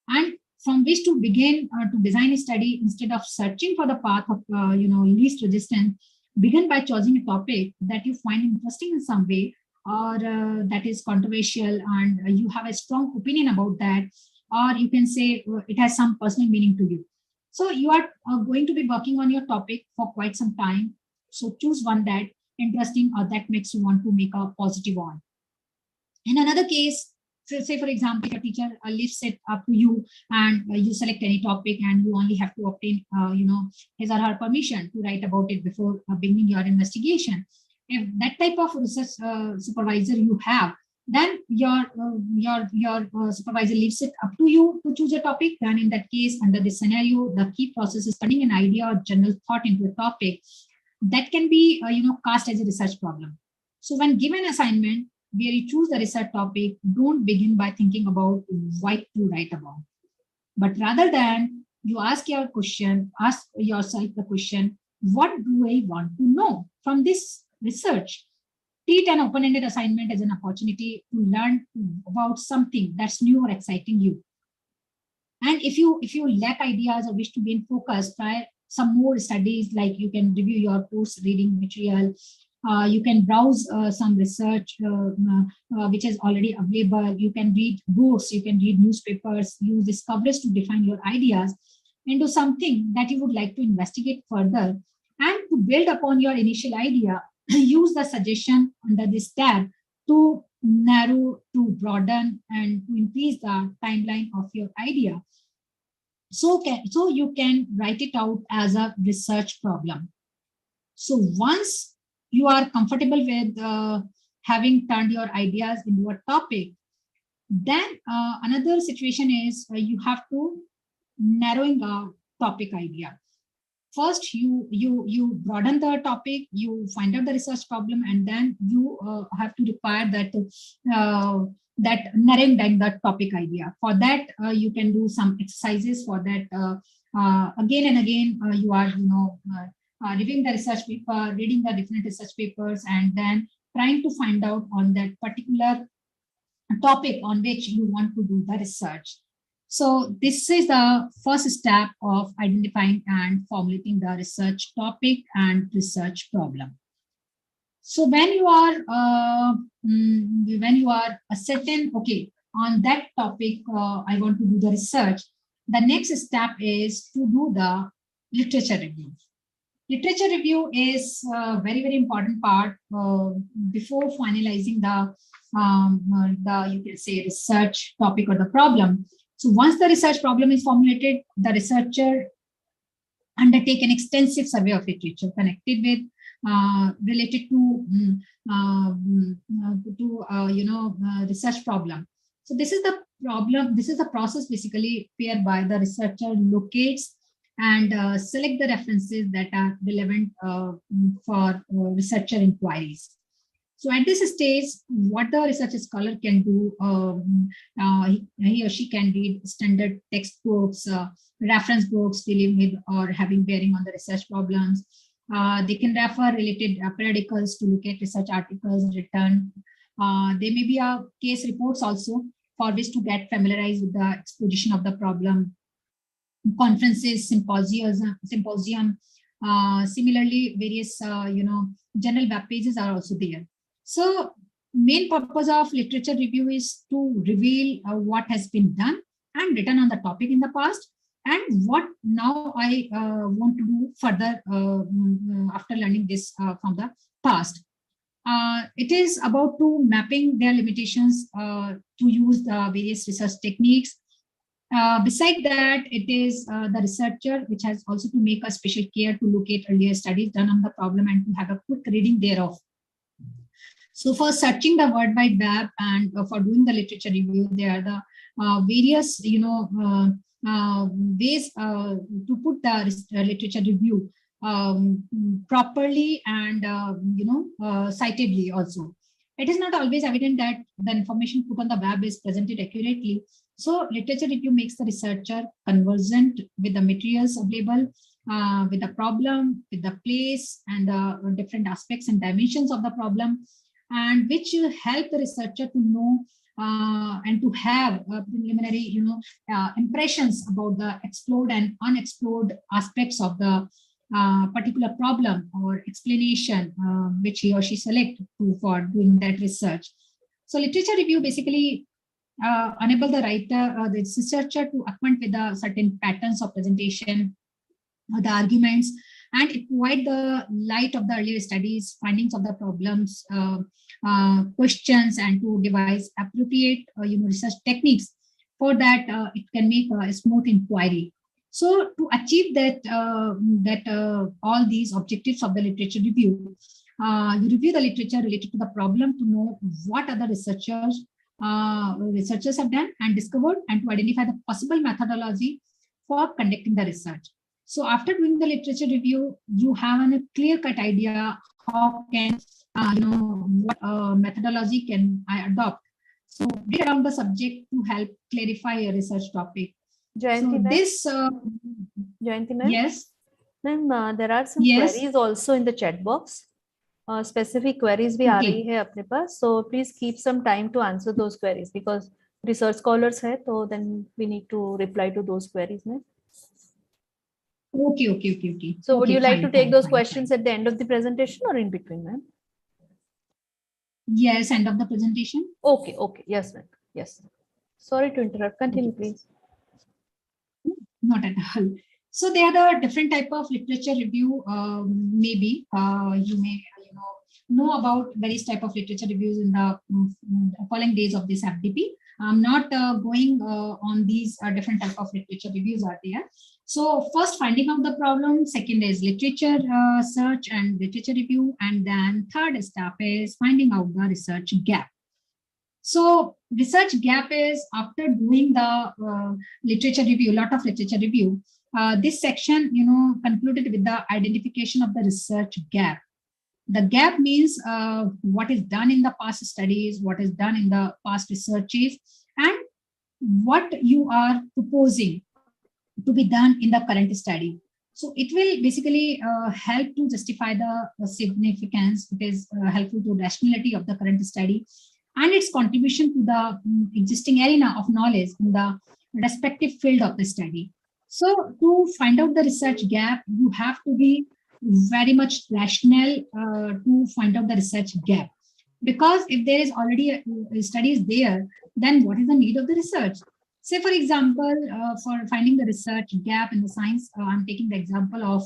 And from which to begin to design a study, instead of searching for the path of least resistance, begin by choosing a topic that you find interesting in some way, or that is controversial and you have a strong opinion about that, or you can say it has some personal meaning to you. So you are going to be working on your topic for quite some time. So choose one that interesting or that makes you want to make a positive on. In another case, say for example, your teacher lifts it up to you and you select any topic and you only have to obtain his or her permission to write about it before beginning your investigation. If that type of research supervisor you have, then your supervisor leaves it up to you to choose a topic. Then in that case, under this scenario, the key process is turning an idea or general thought into a topic that can be cast as a research problem. So when given assignment where you choose the research topic, don't begin by thinking about what to write about, but rather than you ask yourself the question, what do I want to know from this research? Treat an open-ended assignment as an opportunity to learn about something that's new or exciting you. And if you lack ideas or wish to gain focus, try some more studies, like you can review your course reading material. You can browse some research which is already available. You can read books, you can read newspapers, use discoveries to define your ideas into something that you would like to investigate further. And to build upon your initial idea, use the suggestion under this tab to narrow, to broaden, and to increase the timeline of your idea. So you can write it out as a research problem. So once you are comfortable with having turned your ideas into a topic, then another situation is you have to narrowing a topic idea. First, you broaden the topic, you find out the research problem, and then you have to require that narrowing down the topic idea. For that, you can do some exercises. For that, again and again, you are reviewing the research paper, reading the different research papers, and then trying to find out on that particular topic on which you want to do the research. So this is the first step of identifying and formulating the research topic and research problem. So when you are certain, okay, on that topic, I want to do the research, the next step is to do the literature review. Literature review is a very, very important part before finalizing the you can say research topic or the problem. So once the research problem is formulated, the researcher undertake an extensive survey of literature connected with related to research problem. So this is the problem. This is the process basically whereby the researcher locates and select the references that are relevant for researcher inquiries. So at this stage, what the research scholar can do, he or she can read standard textbooks, reference books dealing with or having bearing on the research problems. They can refer related periodicals to look at research articles written. There may be case reports also for which to get familiarized with the exposition of the problem. Conferences, symposium. Similarly, various general web pages are also there. So main purpose of literature review is to reveal what has been done and written on the topic in the past, and what now I want to do further after learning this from the past. It is about to mapping their limitations to use the various research techniques. Beside that, it is the researcher which has also to make a special care to locate earlier studies done on the problem and to have a quick reading thereof. So for searching the World Wide Web and for doing the literature review, there are the various ways to put the literature review properly and citedly also. It is not always evident that the information put on the web is presented accurately. So literature review makes the researcher conversant with the materials available with the problem, with the place, and the different aspects and dimensions of the problem, and which will help the researcher to know and to have preliminary, impressions about the explored and unexplored aspects of the particular problem or explanation which he or she select for doing that research. So literature review basically enable the writer, the researcher to acquaint with the certain patterns of presentation, the arguments, and it provide the light of the earlier studies, findings of the problems, questions, and to devise appropriate research techniques for that it can make a smooth inquiry. So to achieve that all these objectives of the literature review, you review the literature related to the problem to know what other researchers have done and discovered, and to identify the possible methodology for conducting the research. So after doing the literature review, you have a clear-cut idea how can what methodology can I adopt. So read around the subject to help clarify a research topic.
Jayanti,
So
Jayanti ma'am?
Yes.
Ma'am, there are some
Yes.
queries also in the chat box. Specific queries भी आ रही है अपने पास. So please keep some time to answer those queries because research scholars है, so then we need to reply to those queries. Ma'am.
Okay.
So would
Okay,
you like
fine,
to take
fine,
those
fine,
questions at the end of the presentation or in between, ma'am?
Yes, end of the presentation.
Okay. Yes, ma'am. Yes. Sorry to interrupt. Continue, please.
Not at all. So there are the different type of literature review. Maybe you may know about various type of literature reviews in the following days of this FDP. I'm not going on these different type of literature reviews are there. So first, finding out the problem. Second is literature search and literature review, and then third step is finding out the research gap. So research gap is after doing the literature review, lot of literature review. This section, concluded with the identification of the research gap. The gap means what is done in the past studies, what is done in the past researches, and what you are proposing to be done in the current study. So it will basically help to justify the significance. It is helpful to rationality of the current study and its contribution to the existing arena of knowledge in the respective field of the study. So to find out the research gap, you have to be very much rational to find out the research gap. Because if there is already a study is there, then what is the need of the research? Say, for example, for finding the research gap in the science, I'm taking the example of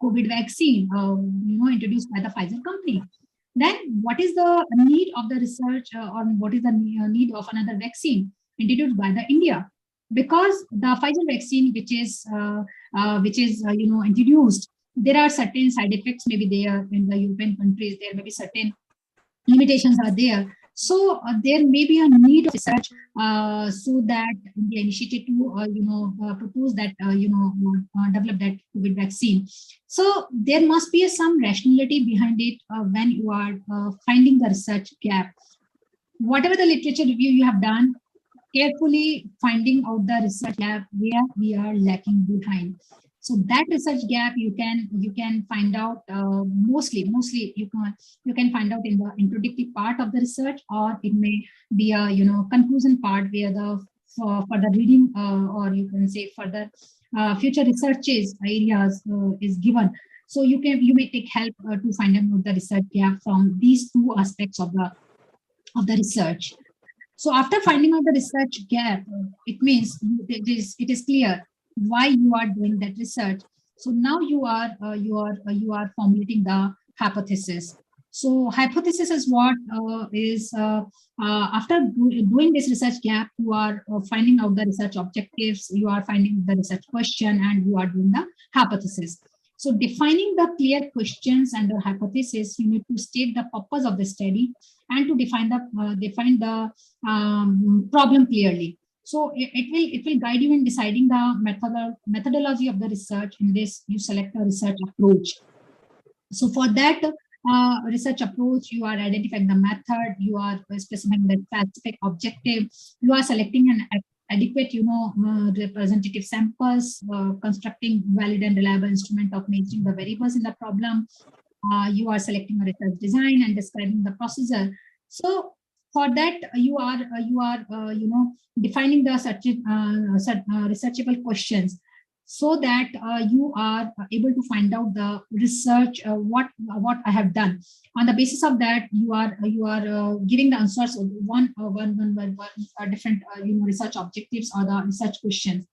COVID vaccine, introduced by the Pfizer company. Then what is the need of the research or what is the need of another vaccine introduced by the India? Because the Pfizer vaccine, which is introduced, there are certain side effects maybe there in the European countries. There may be certain limitations are there. So there may be a need of research so that India initiated to propose that develop that COVID vaccine. So there must be some rationality behind it when you are finding the research gap. Whatever the literature review you have done, carefully finding out the research gap where we are lacking behind. So that research gap you can find out mostly you can find out in the introductory part of the research, or it may be a conclusion part where the further reading or you can say further future researches areas is given. So you may take help to find out the research gap from these two aspects of the research. So after finding out the research gap, it means it is clear why you are doing that research. So now you are formulating the hypothesis. So hypothesis is what is after doing this research gap, you are finding out the research objectives, you are finding the research question, and you are doing the hypothesis. So defining the clear questions and the hypothesis, you need to state the purpose of the study and to define the problem clearly. So it will guide you in deciding the methodology of the research. In this, you select a research approach. So for that research approach, you are identifying the method, you are specifying the specific objective, you are selecting an adequate, representative samples, constructing valid and reliable instrument of measuring the variables in the problem. You are selecting a research design and describing the procedure. So for that, you are defining the researchable questions, so that you are able to find out the research, what I have done. On the basis of that, you are giving the answers of one different research objectives or the research questions.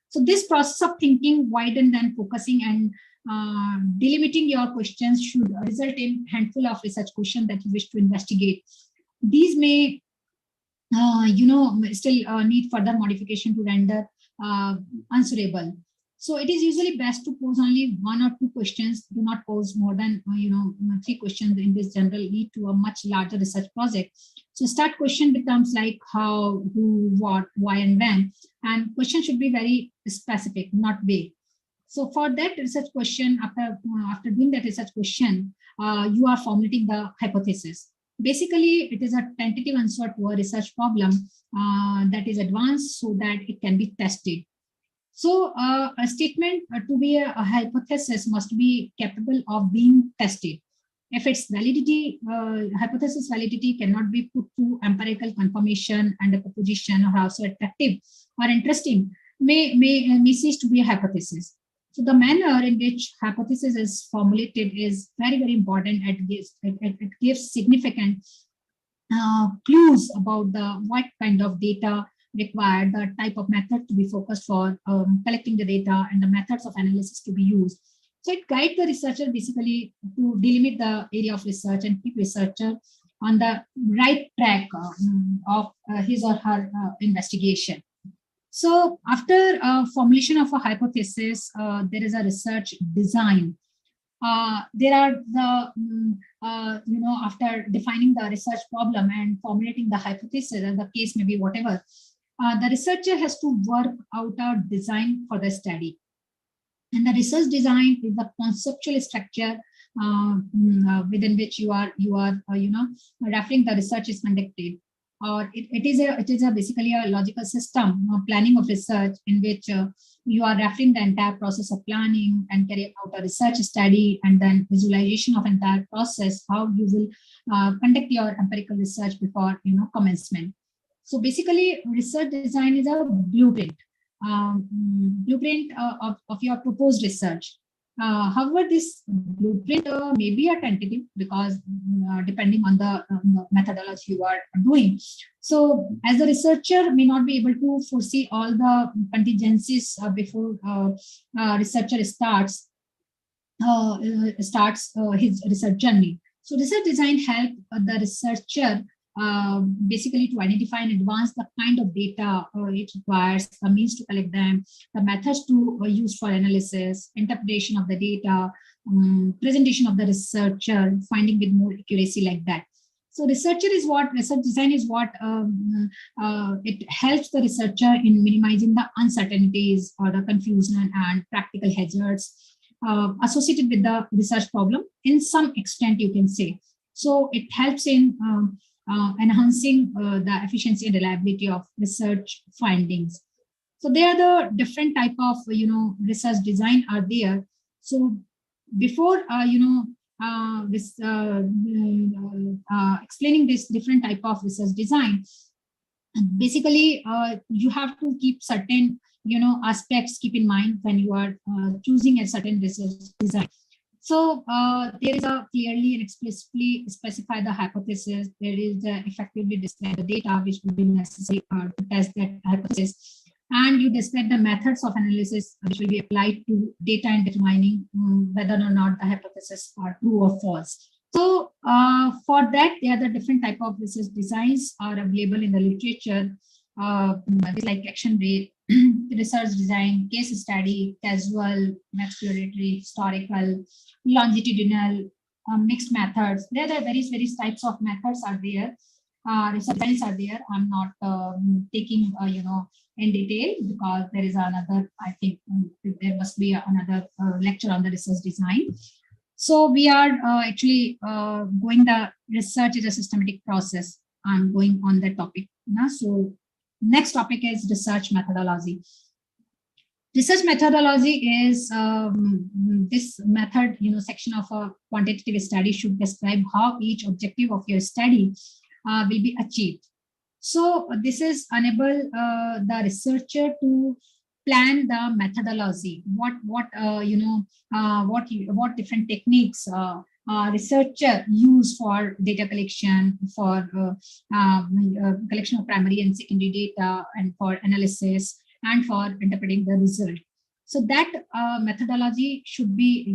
So this process of thinking, widen and focusing and delimiting your questions should result in handful of research questions that you wish to investigate. These may still need further modification to render answerable. So it is usually best to pose only 1 or 2 questions. Do not pose more than 3 questions. In this general lead to a much larger research project. So start question becomes like how, who, what, why, and when. And question should be very specific, not vague. So for that research question, after doing that research question, you are formulating the hypothesis. Basically, it is a tentative answer to a research problem that is advanced so that it can be tested. So a statement to be a hypothesis must be capable of being tested. If its validity, hypothesis validity cannot be put to empirical confirmation, and a proposition or also attractive or interesting may cease to be a hypothesis. So the manner in which hypothesis is formulated is very, very important. It gives significant clues about what kind of data required, the type of method to be focused for collecting the data, and the methods of analysis to be used. So it guides the researcher basically to delimit the area of research and keep researcher on the right track of his or her investigation. So after formulation of a hypothesis, there is a research design. There are after defining the research problem and formulating the hypothesis, and the case may be whatever, the researcher has to work out a design for the study. And the research design is the conceptual structure within which you are referring the research is conducted. Or it is basically a logical system, planning of research, in which you are referring the entire process of planning and carrying out a research study, and then visualization of entire process, how you will conduct your empirical research before commencement. So basically, research design is a blueprint, of your proposed research. However, this blueprint may be a tentative, because depending on the methodology you are doing. So as a researcher may not be able to foresee all the contingencies before researcher starts his research journey. So research design helps the researcher basically to identify in advance the kind of data it requires, the means to collect them, the methods to use for analysis, interpretation of the data, presentation of the researcher, finding with more accuracy, like that. So research design is what it helps the researcher in minimizing the uncertainties or the confusion and practical hazards associated with the research problem in some extent, you can say. So it helps in enhancing the efficiency and reliability of research findings. So there are the different type of research design are there. So before explaining this different type of research design, basically you have to keep certain aspects keep in mind when you are choosing a certain research design. So there is a clearly and explicitly specify the hypothesis. There is effectively describe the data which will be necessary to test that hypothesis, and you describe the methods of analysis which will be applied to data and determining whether or not the hypothesis are true or false. So for that, there are the different type of research designs are available in the literature, like action rate, research design, case study, casual, exploratory, historical, longitudinal, mixed methods. There are various types of methods are there. Research designs are there. I'm not taking in detail, because there is another, I think there must be another lecture on the research design. So we are actually going the research is a systematic process. I'm going on that topic now. So Next topic is research methodology. Research methodology is this method, section of a quantitative study should describe how each objective of your study will be achieved. So this is enable the researcher to plan the methodology. What different techniques researcher use for data collection, for collection of primary and secondary data, and for analysis, and for interpreting the result. So that methodology should be,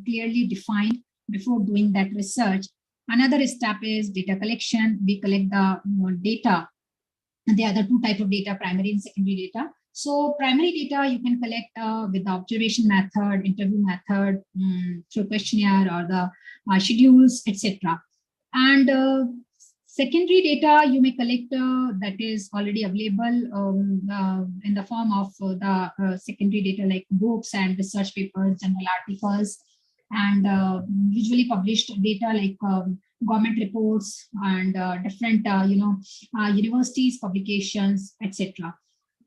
clearly defined before doing that research. Another step is data collection. We collect the data. And there are the two types of data, primary and secondary data. So primary data you can collect with the observation method, interview method, through questionnaire or the schedules, etc. And secondary data you may collect that is already available in the form of the secondary data like books and research papers, journal articles, and usually published data like government reports and different universities publications, etc.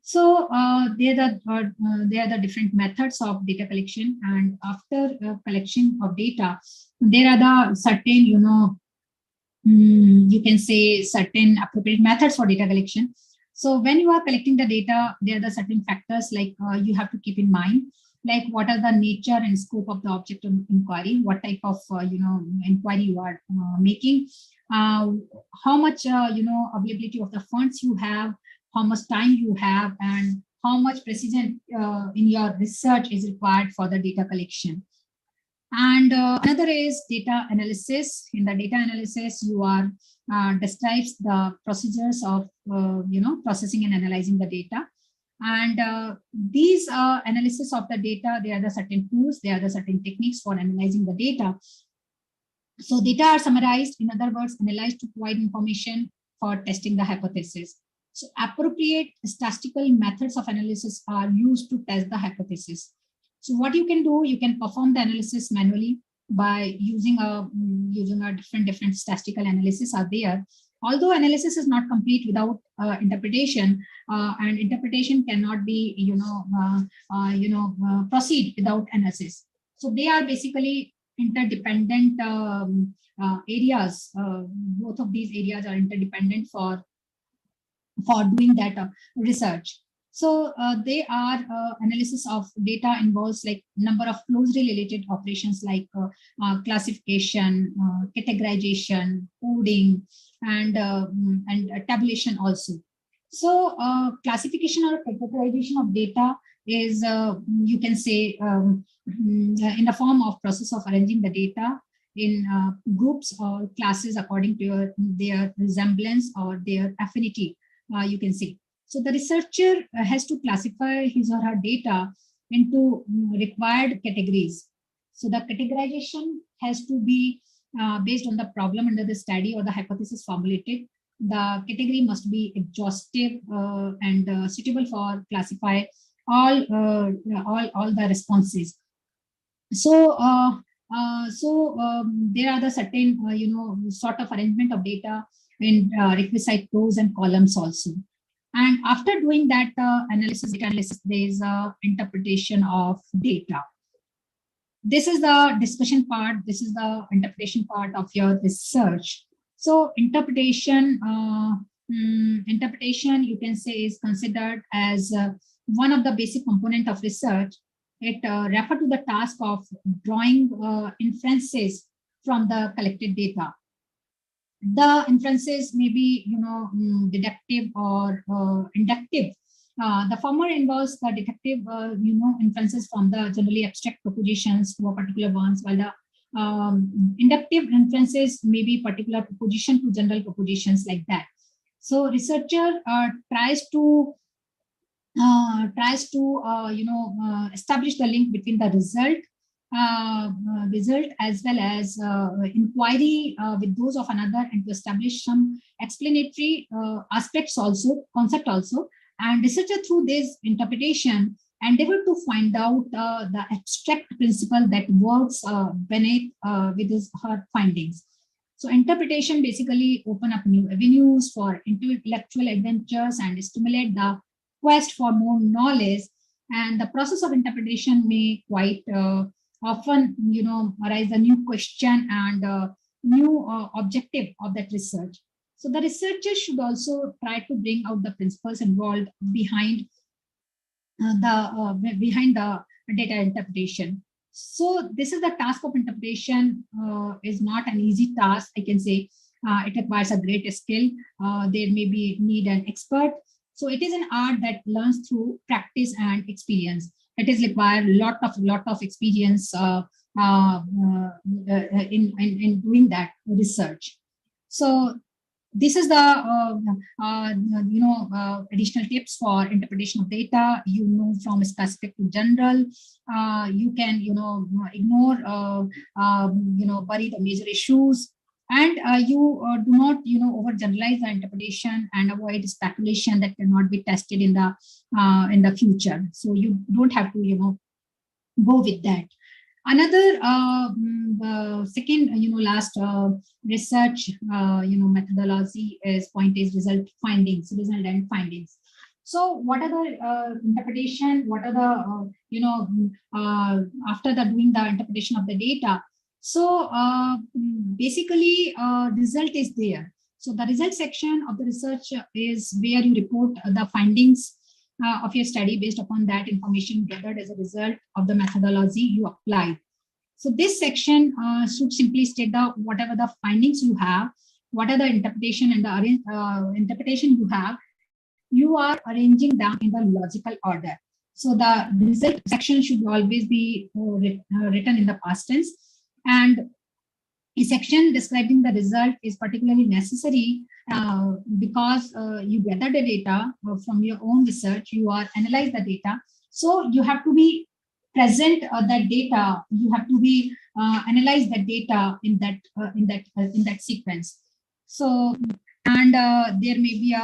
So they are the different methods of data collection. And after collection of data, there are the certain you can say certain appropriate methods for data collection. So when you are collecting the data, there are the certain factors like you have to keep in mind, like what are the nature and scope of the object of inquiry, what type of inquiry you are making, how much availability of the funds you have, how much time you have, and how much precision in your research is required for the data collection. And another is data analysis. In the data analysis, you are describes the procedures of processing and analyzing the data. And these analysis of the data, there are the certain tools, there are the certain techniques for analyzing the data. So data are summarized, in other words, analyzed to provide information for testing the hypothesis. So appropriate statistical methods of analysis are used to test the hypothesis. So what you can do, you can perform the analysis manually by using a different statistical analysis are there. Although analysis is not complete without interpretation, and interpretation cannot be proceed without analysis. So they are basically interdependent areas. Both of these areas are interdependent for doing that research. So they are analysis of data involves like number of closely related operations like classification, categorization, coding, and tabulation also. So classification or categorization of data is you can say in the form of process of arranging the data in groups or classes according to their resemblance or their affinity, you can say. So the researcher has to classify his or her data into required categories. So the categorization has to be based on the problem under the study or the hypothesis formulated. The category must be exhaustive and suitable for classify all the responses. So there are the certain sort of arrangement of data in requisite rows and columns also. And after doing that data analysis, there is interpretation of data. This is the discussion part. This is the interpretation part of your research. So interpretation, you can say, is considered as one of the basic component of research. It refers to the task of drawing inferences from the collected data. The inferences may be, deductive or inductive. The former involves the deductive, inferences from the generally abstract propositions to a particular ones, while the inductive inferences may be particular proposition to general propositions like that. So researcher tries to establish the link between the result as well as inquiry with those of another, and to establish some explanatory aspects also, concept also. And researcher through this interpretation endeavor to find out the abstract principle that works beneath with her findings. So interpretation basically open up new avenues for intellectual adventures and stimulate the quest for more knowledge. And the process of interpretation may quite often, arise a new question and new objective of that research. So the researchers should also try to bring out the principles involved behind the data interpretation. So this is the task of interpretation. Is not an easy task, I can say. It requires a great skill. There may be need an expert. So it is an art that learns through practice and experience. It is require lot of experience in doing that research. So this is the additional tips for interpretation of data. You move from specific to general. You can ignore bury the major issues, and you do not overgeneralize the interpretation and avoid speculation that cannot be tested in the future. So you don't have to go with that. Another second, last research, methodology is result and findings. So what are the interpretation? What are the, after the doing the interpretation of the data? So basically, result is there. So the result section of the research is where you report the findings of your study based upon that information gathered as a result of the methodology you applied. So this section should simply state whatever the findings you have, what are the interpretation and the interpretation you have, you are arranging them in the logical order. So the result section should always be written in the past tense, and a section describing the result is particularly necessary because you gather the data from your own research, you are analyze the data. So you have to be present that data, you have to be analyze that data in that sequence. So, and there may be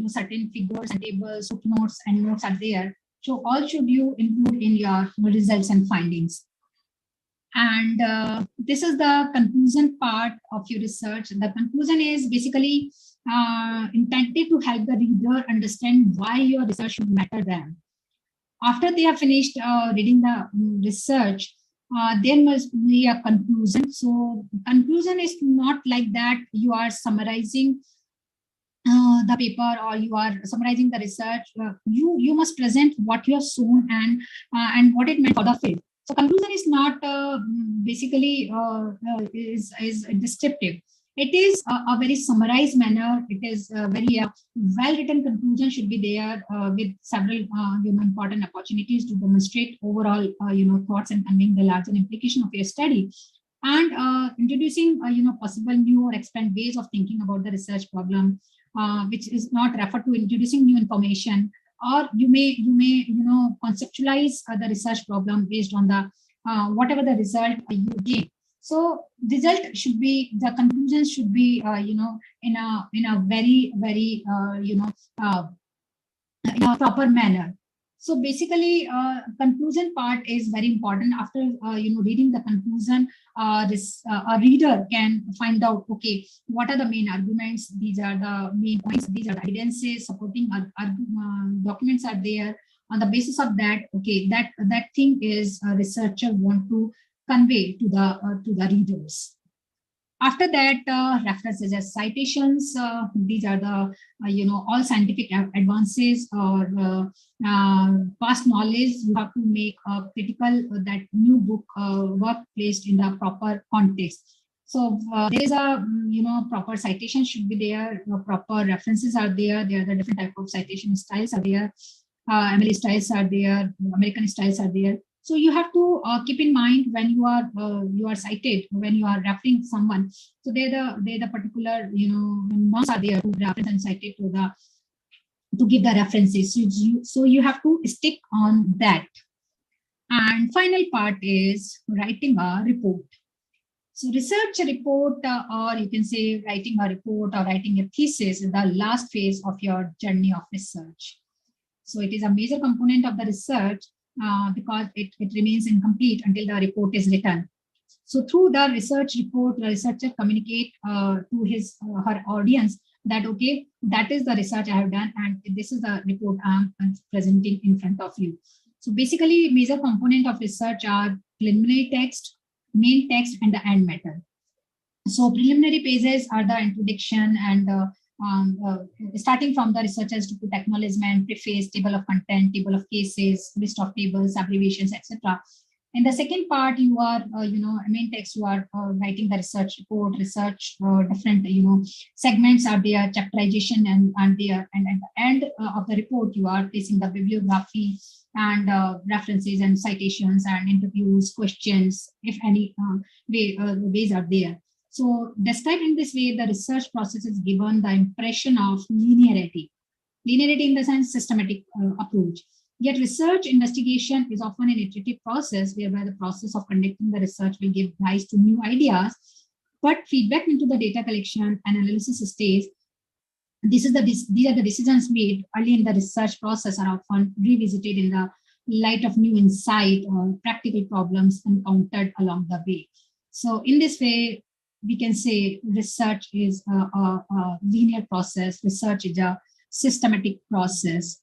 certain figures and tables, footnotes and notes are there. So all should you include in your results and findings. And this is the conclusion part of your research. The conclusion is basically intended to help the reader understand why your research should matter them. After they have finished reading the research, there must be a conclusion. So conclusion is not like that you are summarizing the paper or you are summarizing the research. You must present what you have shown and what it meant for the field. So conclusion is not basically is descriptive. It is a very summarized manner. It is a very well-written conclusion should be there with several important opportunities to demonstrate overall thoughts and conveying the larger implication of your study, and introducing possible new or expand ways of thinking about the research problem, which is not referred to introducing new information. Or you may conceptualize the research problem based on the whatever the result you gain. So result should be, the conclusion should be in a very in a proper manner. So basically, conclusion part is very important. After reading the conclusion, a reader can find out, okay, what are the main arguments? These are the main points. These are the evidences supporting documents are there. On the basis of that, okay, that thing is a researcher want to convey to the readers. After that, references as citations. These are the all scientific advances or past knowledge. You have to make critical that new book work placed in the proper context. So there is a proper citation should be there. Proper references are there. There are the different type of citation styles are there. MLA styles are there. American styles are there. So you have to keep in mind when you are cited, when you are referring someone. So they're the particular norms are there to reference and cite it to give the references. So you have to stick on that. And final part is writing a report. So research report, or you can say writing a report or writing a thesis, is the last phase of your journey of research. So it is a major component of the research because it remains incomplete until the report is written. So through the research report, the researcher communicate to his her audience that, okay, that is the research I have done and this is the report I'm presenting in front of you. So basically, major component of research are preliminary text, main text, and the end matter. So preliminary pages are the introduction and starting from the researchers to put acknowledgement, preface, table of content, table of cases, list of tables, abbreviations, etc. In the second part, you are, main text, you are writing the research report, research, different, segments are there, chapterization and there. And at the end of the report, you are placing the bibliography and references and citations and interviews, questions, if any ways are there. So described in this way, the research process is given the impression of linearity. Linearity in the sense systematic approach. Yet research investigation is often an iterative process whereby the process of conducting the research will give rise to new ideas, but feedback into the data collection and analysis stage. These are the decisions made early in the research process are often revisited in the light of new insight or practical problems encountered along the way. So in this way, we can say research is a linear process. Research is a systematic process.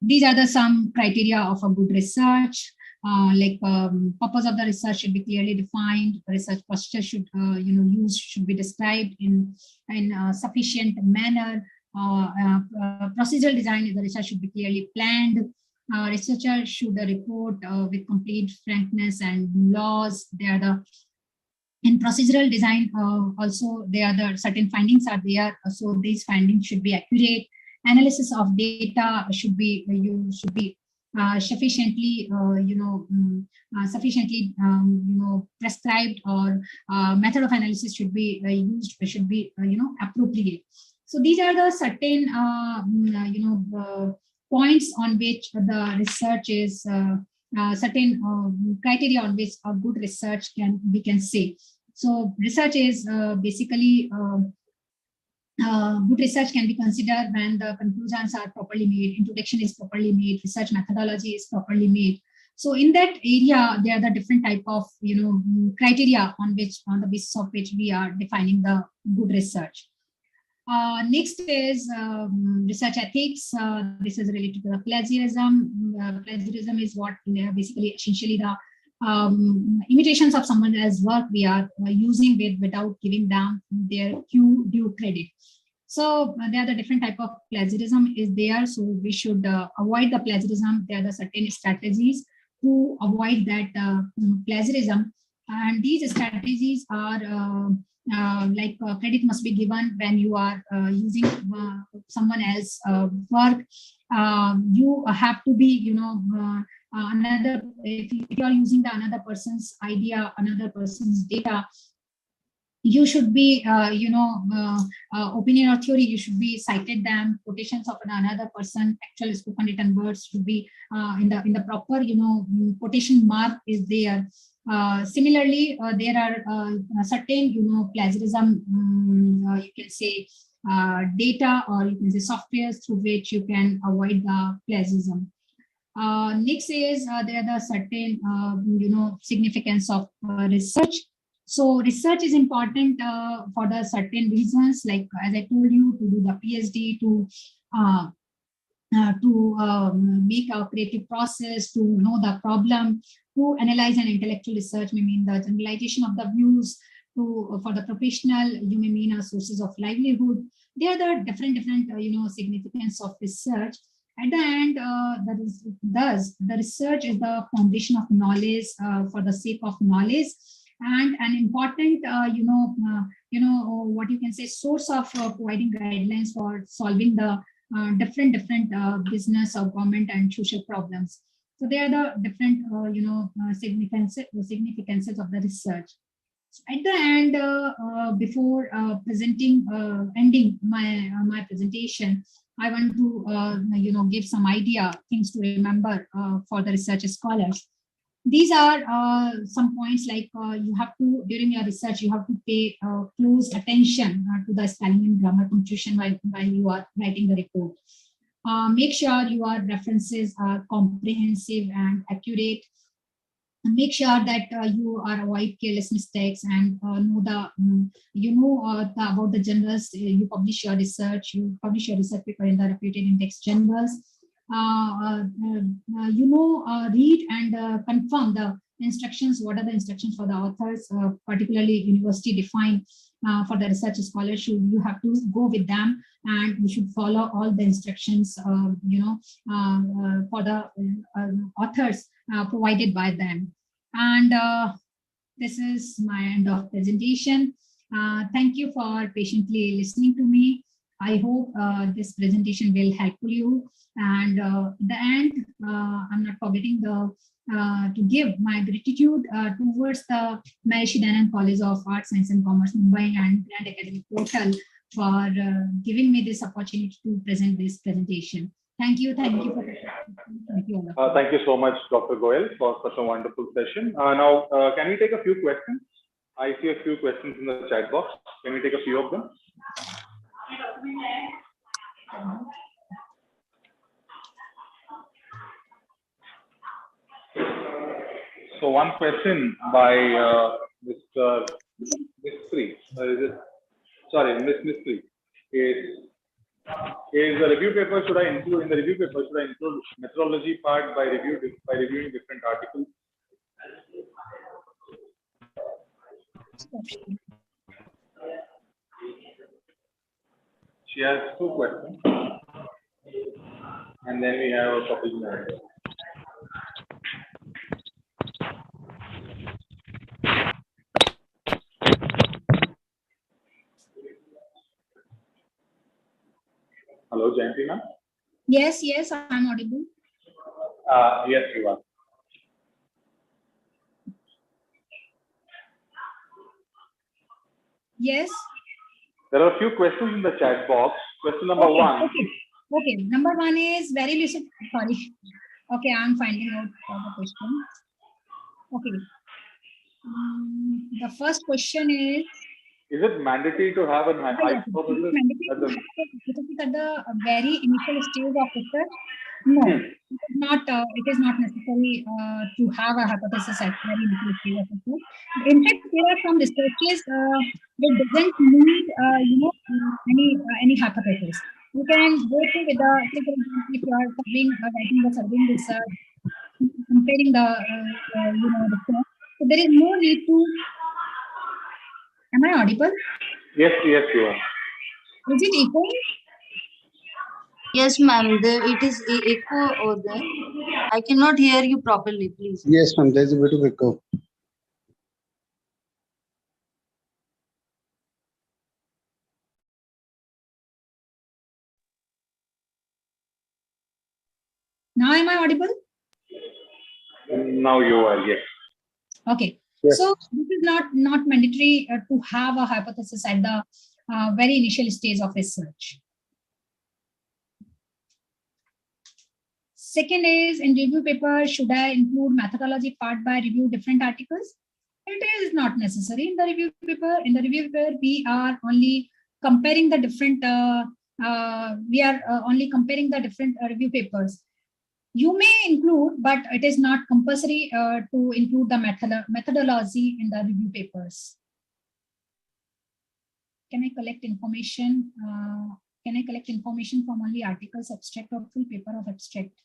These are the some criteria of a good research. Purpose of the research should be clearly defined. Research posture should, use should be described in sufficient manner. Procedural design of the research should be clearly planned. Researcher should report with complete frankness and laws. In procedural design, also there are the certain findings are there. So these findings should be accurate. Analysis of data should be sufficiently prescribed, or method of analysis should be used, should be appropriate. So these are the certain points on which the research is certain criteria on which a good research we can say. So research is basically good research can be considered when the conclusions are properly made, introduction is properly made, research methodology is properly made. So in that area, there are the different type of criteria on the basis of which we are defining the good research. Next is research ethics. This is related to the plagiarism. Plagiarism is what basically essentially the imitations of someone else's work we are using without giving them their due credit. So there are the different type of plagiarism is there. So we should avoid the plagiarism. There are the certain strategies to avoid that plagiarism. And these strategies are credit must be given when you are using someone else's work. You have to be, if you are using another person's idea, another person's data, you should be, opinion or theory, you should be cited them, quotations of another person, actual spoken written words should be in the proper, quotation mark is there. Similarly, there are certain, plagiarism, you can say data, or you can say softwares through which you can avoid the plagiarism. Next is there are the certain, significance of research. So research is important for the certain reasons, like as I told you, to do the PhD, to make a creative process, to know the problem, to analyze an intellectual research may mean the generalization of the views, for the professional, you may mean sources of livelihood. There are the different significance of research. At the end, the research is the foundation of knowledge for the sake of knowledge, and an important, what you can say, source of providing guidelines for solving the different business or government and social problems. So they are the different, significances of the research. So at the end, before ending my presentation, I want to, give some things to remember for the research scholars. These are some points like you have to, during your research, you have to pay close attention to the spelling and grammar punctuation while you are writing the report. Make sure your references are comprehensive and accurate. make sure that you are avoid careless mistakes and know about the journals. You publish your research. You publish your research paper in the reputed index journals. Read and confirm the instructions. What are the instructions for the authors, particularly university defined for the research scholars? You have to go with them, and you should follow all the instructions for the authors provided by them. And this is my end of presentation. Thank you for patiently listening to me. I hope this presentation will help you. And at the end, I'm not forgetting to give my gratitude towards the Maharishi College of Arts, Science and Commerce, Mumbai, and Grand Academic Portal for giving me this opportunity to present this presentation. Thank you. Thank you. Thank you.
Thank you so much, Dr. Goyal, for such a wonderful session. Now, can we take a few questions? I see a few questions in the chat box. Can we take a few of them? So one question by Mr. Mistry, Miss Mistry is the review paper, should I include methodology part by reviewing different articles? She has two questions, and then we have a couple more. Hello, Jayanti ma'am.
Yes, I'm audible.
Yes, you are.
Yes.
There are a few questions in the chat box. Question number one.
Okay. Number one is very lucid. Sorry. Okay, I'm finding out the question. Okay. The first question is
it mandatory to have an hypothesis
at the very initial stage of research? No, it is not necessary to have a hypothesis at very initial stage of research. In fact, there are some researches that doesn't need any hypothesis. You can go through with the, if you are writing the surveying research, comparing the research. So there is no need to. Am I audible?
Yes, you are.
Is it echoing?
Yes, ma'am. It is echo over there. I cannot hear you properly, please.
Yes, ma'am. There's a bit of echo.
Now am I audible?
Now you are, yes.
Okay. Yes. So this is not mandatory to have a hypothesis at the very initial stage of research. Second is, in review paper, should I include methodology part by review different articles? It is not necessary in the review paper. In the review paper, we are only comparing the different. Only comparing the different review papers. You may include, but it is not compulsory to include the methodology in the review papers. Can I collect information? Can I collect information from only articles, abstract, or full paper of abstract?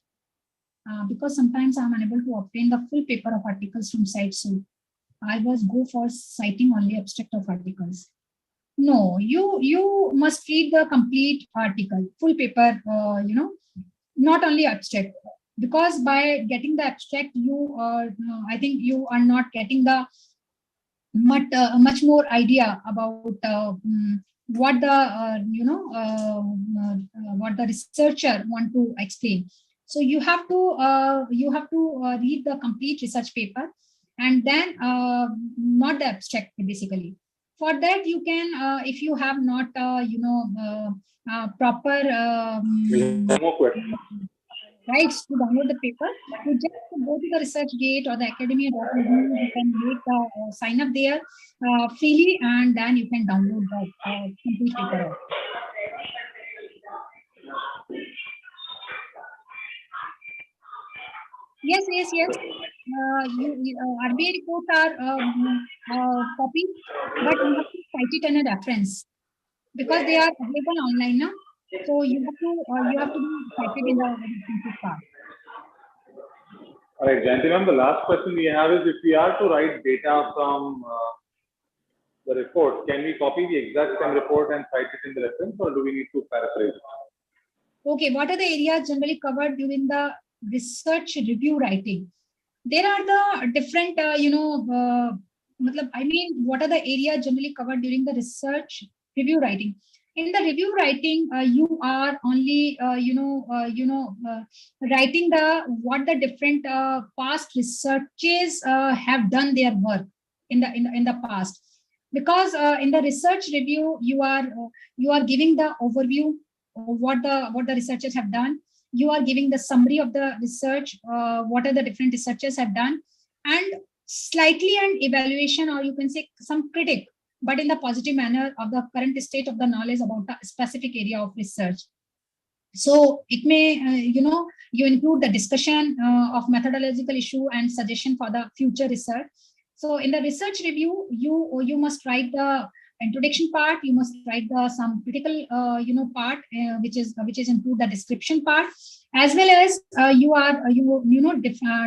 Because sometimes I'm unable to obtain the full paper of articles from site, so I was go for citing only abstract of articles. No, you must read the complete article, full paper. Not only abstract. Because by getting the abstract, I think you are not getting the much more idea about what the what the researcher want to explain. So you have to read the complete research paper, and then not the abstract basically. For that, you can if you have not proper rights to download the paper, you just go to the ResearchGate or the academia.edu. You can make the sign up there freely, and then you can download the complete paper. Yes. RBI reports are copied, but you have to cite it in a reference because they are available online now. So you have to be cited in the references part.
All right, Jayanti ma'am, the last question we have is if we are to write data from the report, can we copy the exact same report and cite it in the reference, or do we need to paraphrase it?
Okay, what are the areas generally covered during the research review writing? There are the different, what are the areas generally covered during the research review writing? In the review writing, you are only, writing what the different past researches have done their work in the past. Because in the research review, you are giving the overview of what the researchers have done. You are giving the summary of the research, what are the different researchers have done, and slightly an evaluation, or you can say some critic, but in the positive manner, of the current state of the knowledge about a specific area of research. So it may, you include the discussion of methodological issue and suggestion for the future research. So in the research review, you must write the introduction part. You must write some critical, part, which is include the description part, as well as you are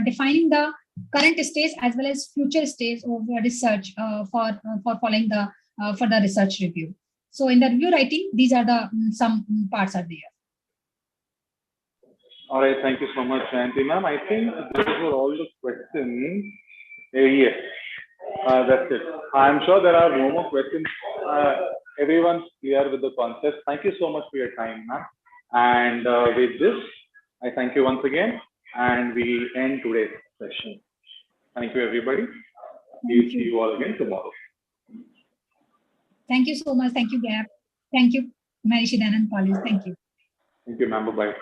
defining the current stage as well as future stage of research for following the for the research review. So in the review writing, these are the some parts are there.
All right, thank you so much, Jayanti ma'am. I think those were all the questions. Yes, that's it. I'm sure there are no more questions. Everyone's clear with the concept. Thank you so much for your time, ma'am. And with this, I thank you once again, and we end today's session. Thank you, everybody. We'll see you all again tomorrow.
Thank you so much. Thank you, Gap. Thank you, Maharishi Dayanand College. Thank you.
Thank you, ma'am. Bye-bye.